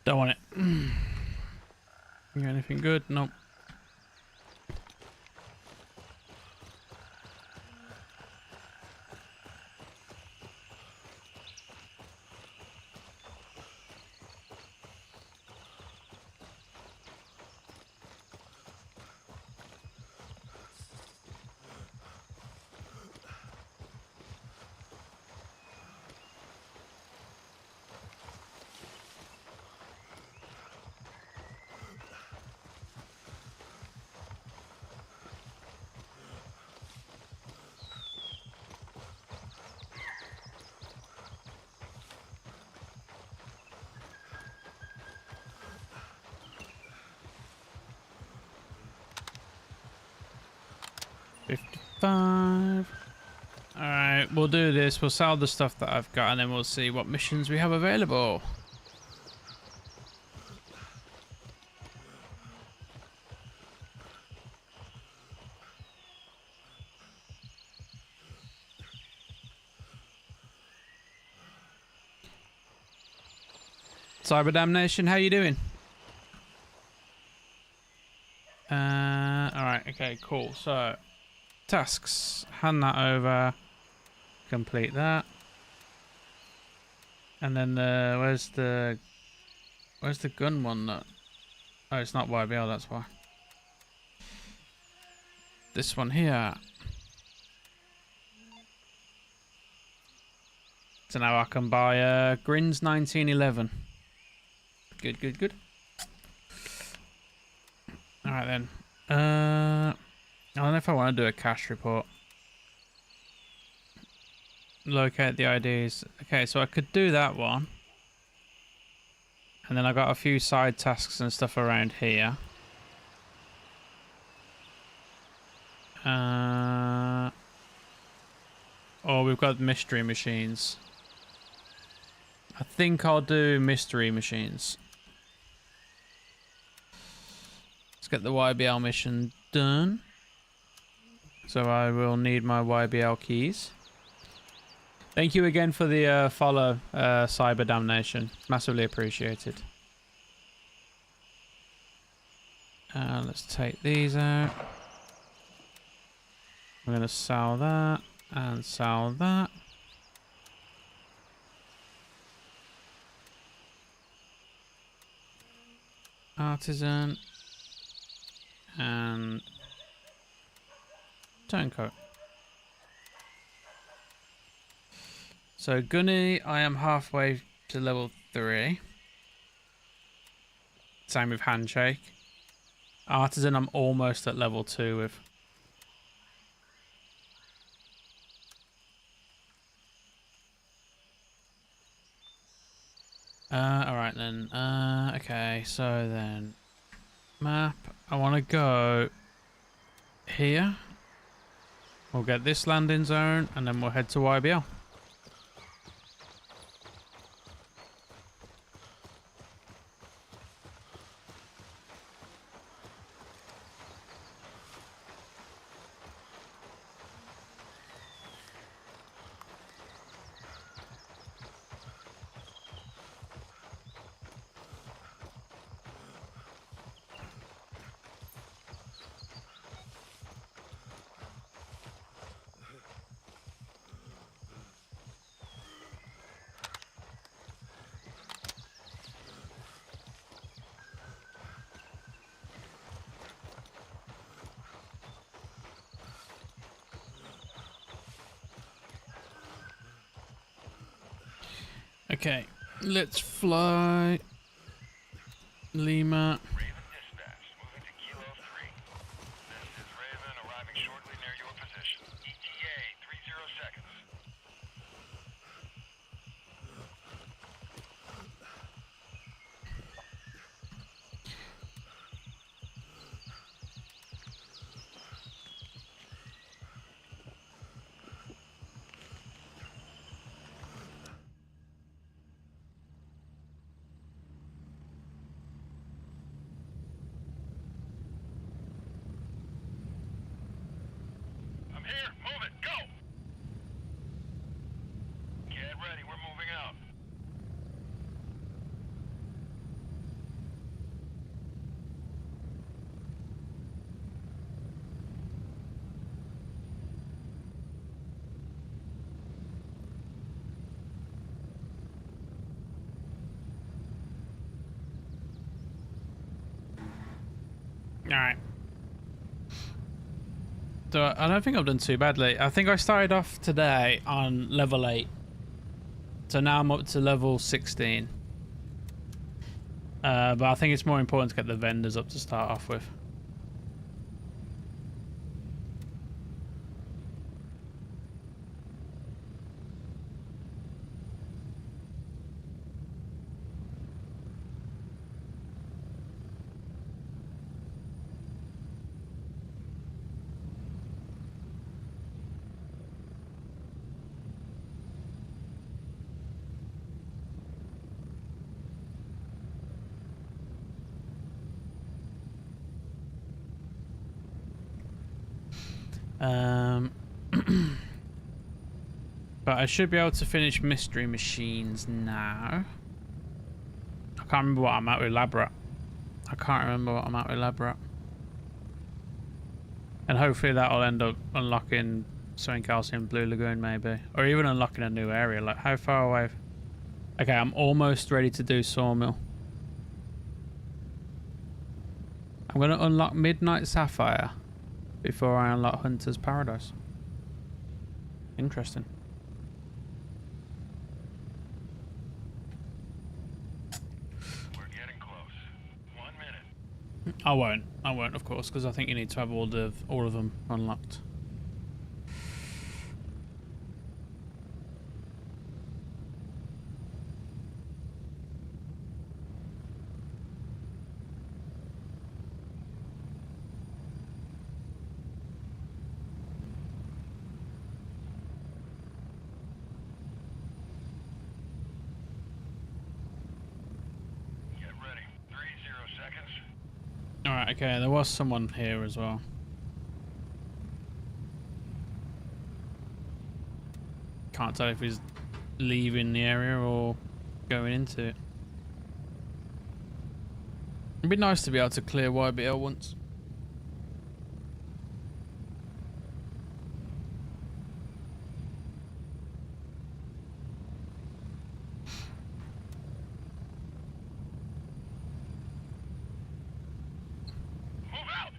Don't want it. You got anything good? Nope. $55. Alright, we'll do this. We'll sell the stuff that I've got and then we'll see what missions we have available. Cyber Damnation, how you doing? Alright, okay, cool. So, tasks. Hand that over. Complete that. And then where's the gun one that... Oh, it's not YBL, that's why. This one here. So now I can buy Grins 1911. Good, good, good. Alright then. I don't know if I want to do a cash report. Locate the IDs. Okay, so I could do that one. And then I got a few side tasks and stuff around here. Oh, we've got mystery machines. I think I'll do mystery machines. Let's get the YBL mission done. So I will need my YBL keys. Thank you again for the follow, Cyber Damnation. Massively appreciated. Let's take these out. We're going to sell that and sell that. Artisan and turncoat. So Gunny, I am halfway to level 3. Same with Handshake. Artisan, I'm almost at level 2 with. Alright then. Okay, so then map. I want to go here. We'll get this landing zone and then we'll head to YBL. Okay, let's fly. Lima. Raven dispatch, moving to Kilo 3. This is Raven arriving shortly near your position. ETA 30 seconds. I'm here. Move it. Go. Get ready. We're moving out. Alright. So I don't think I've done too badly. I think I started off today on level 8. So now I'm up to level 16. But I think it's more important to get the vendors up to start off with. But I should be able to finish mystery machines now. I can't remember what I'm at with Labrat. And hopefully that'll end up unlocking something else in Blue Lagoon maybe. Or even unlocking a new area. Like how far away? Okay, I'm almost ready to do Sawmill. I'm going to unlock Midnight Sapphire before I unlock Hunter's Paradise. Interesting. We're getting close. 1 minute. I won't, of course, because I think you need to have all of them unlocked. Get ready. 30 seconds. Alright, okay, there was someone here as well. Can't tell if he's leaving the area or going into it. It'd be nice to be able to clear YBL once. Move out.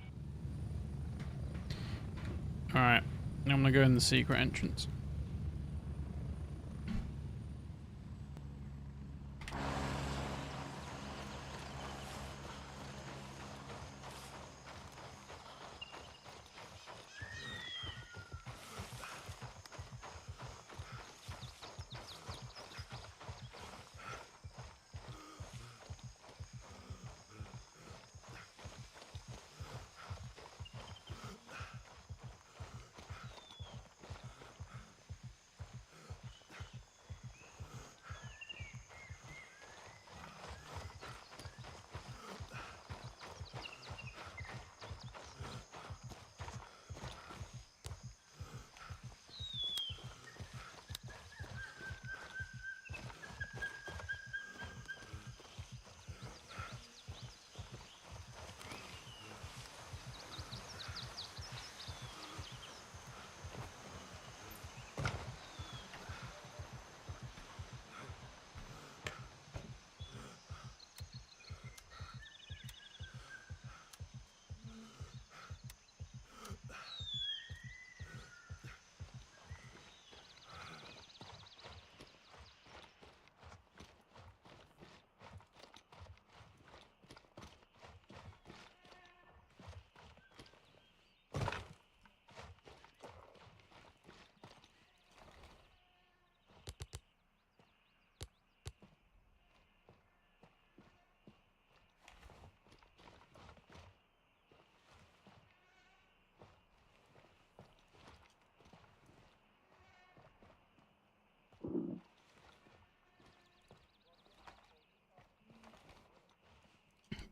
Alright, I'm gonna go in the secret entrance.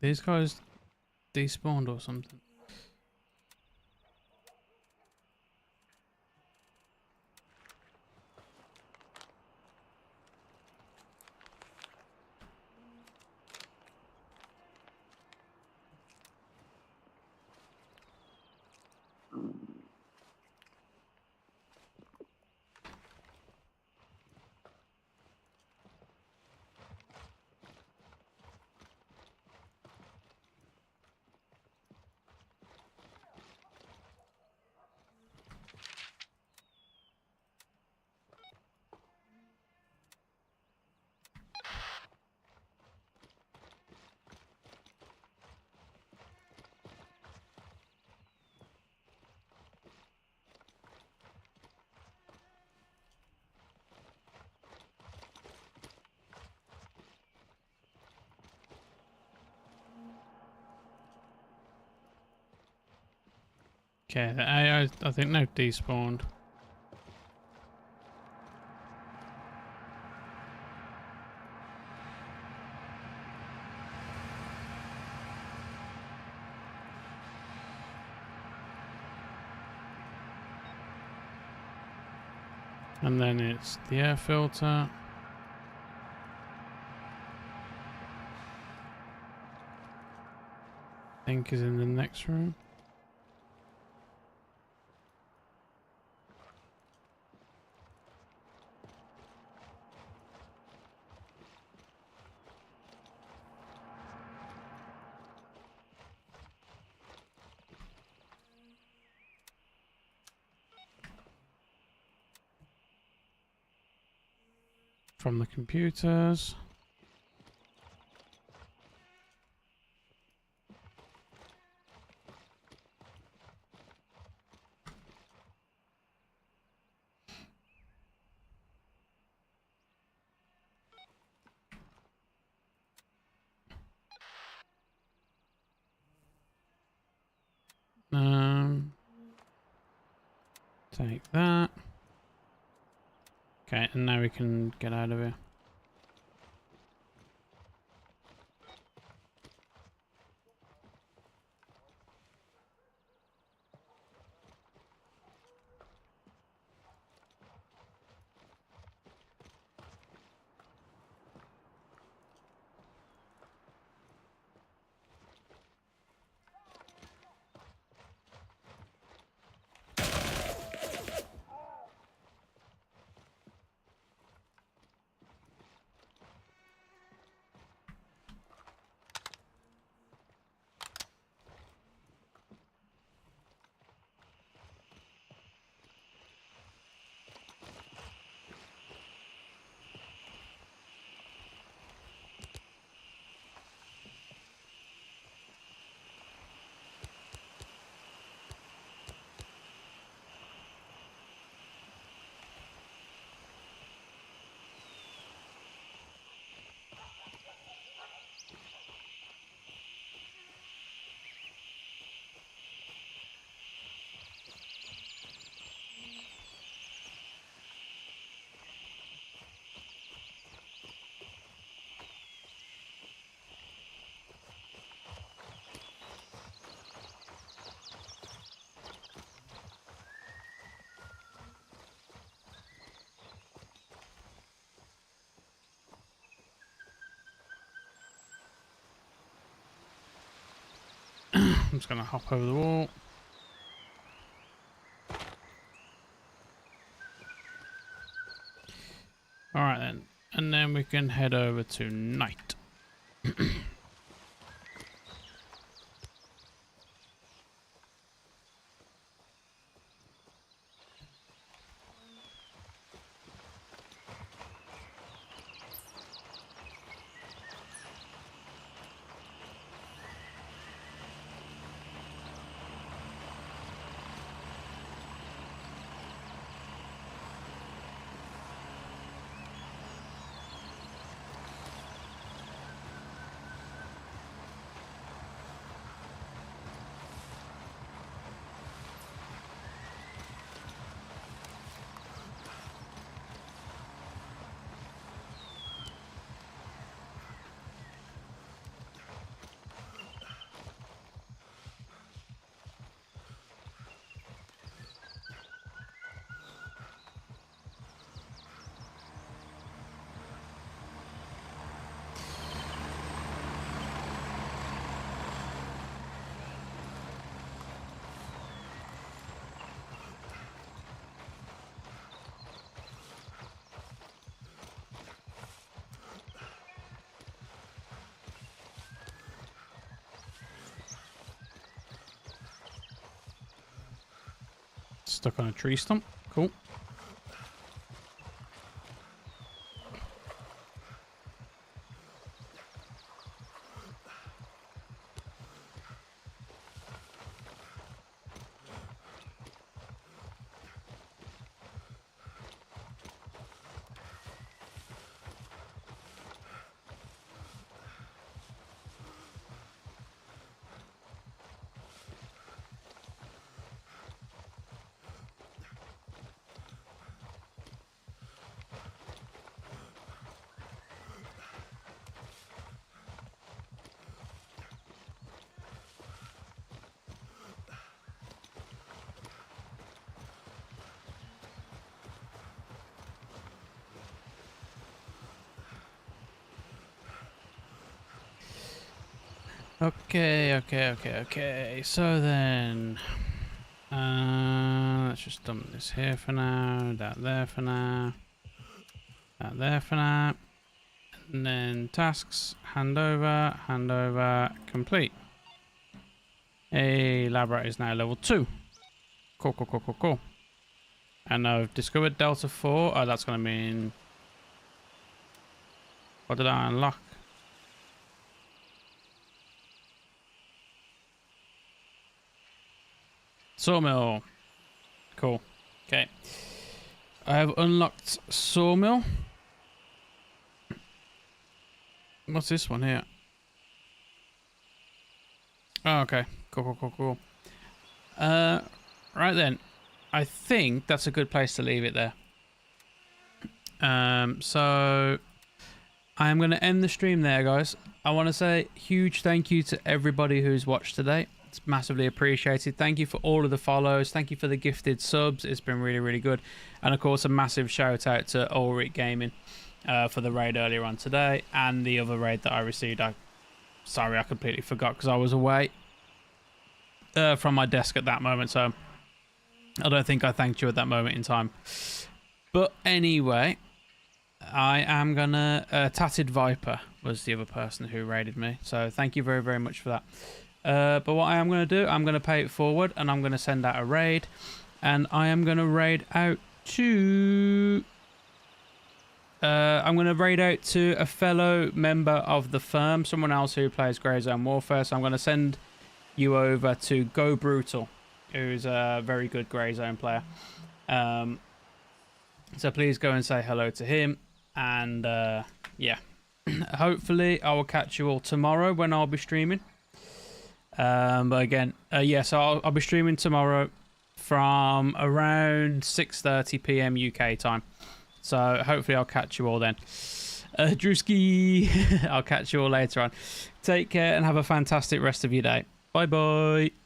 These guys despawned or something. Okay, the AI, I think they've despawned. And then it's the air filter. I think is in the next room. From the computers. Take that. Okay, and now we can get out of here. I'm just gonna hop over the wall. Alright then. And then we can head over to night. Stuck on a tree stump. Cool. Okay. So then, let's just dump this here for now, that there for now, that there for now, and then tasks, handover, complete. Hey, lab rat is now level 2. Cool. And I've discovered Delta 4. Oh, that's gonna mean, what did I unlock? Sawmill. Cool. Okay. I have unlocked Sawmill. What's this one here? Oh, okay. Cool. Right then. I think that's a good place to leave it there. So I'm going to end the stream there, guys. I want to say huge thank you to everybody who's watched today. It's massively appreciated. Thank you for all of the follows. Thank you for the gifted subs. It's been really, really good. And of course, a massive shout out to Ulrich Gaming for the raid earlier on today and the other raid that I received. Sorry, I completely forgot because I was away from my desk at that moment. So I don't think I thanked you at that moment in time. But anyway, I am gonna Tatted Viper was the other person who raided me. So thank you very, very much for that. But what I am going to do, I'm going to pay it forward and I'm going to send out a raid. And I am going to raid out to... I'm going to raid out to a fellow member of the firm, someone else who plays Grey Zone Warfare. So I'm going to send you over to Go Brutal, who's a very good Grey Zone player. So please go and say hello to him. And yeah, hopefully I will catch you all tomorrow when I'll be streaming. But again, so I'll be streaming tomorrow from around 6:30 p.m. UK time. So hopefully I'll catch you all then. Drewski, I'll catch you all later on. Take care and have a fantastic rest of your day. Bye bye.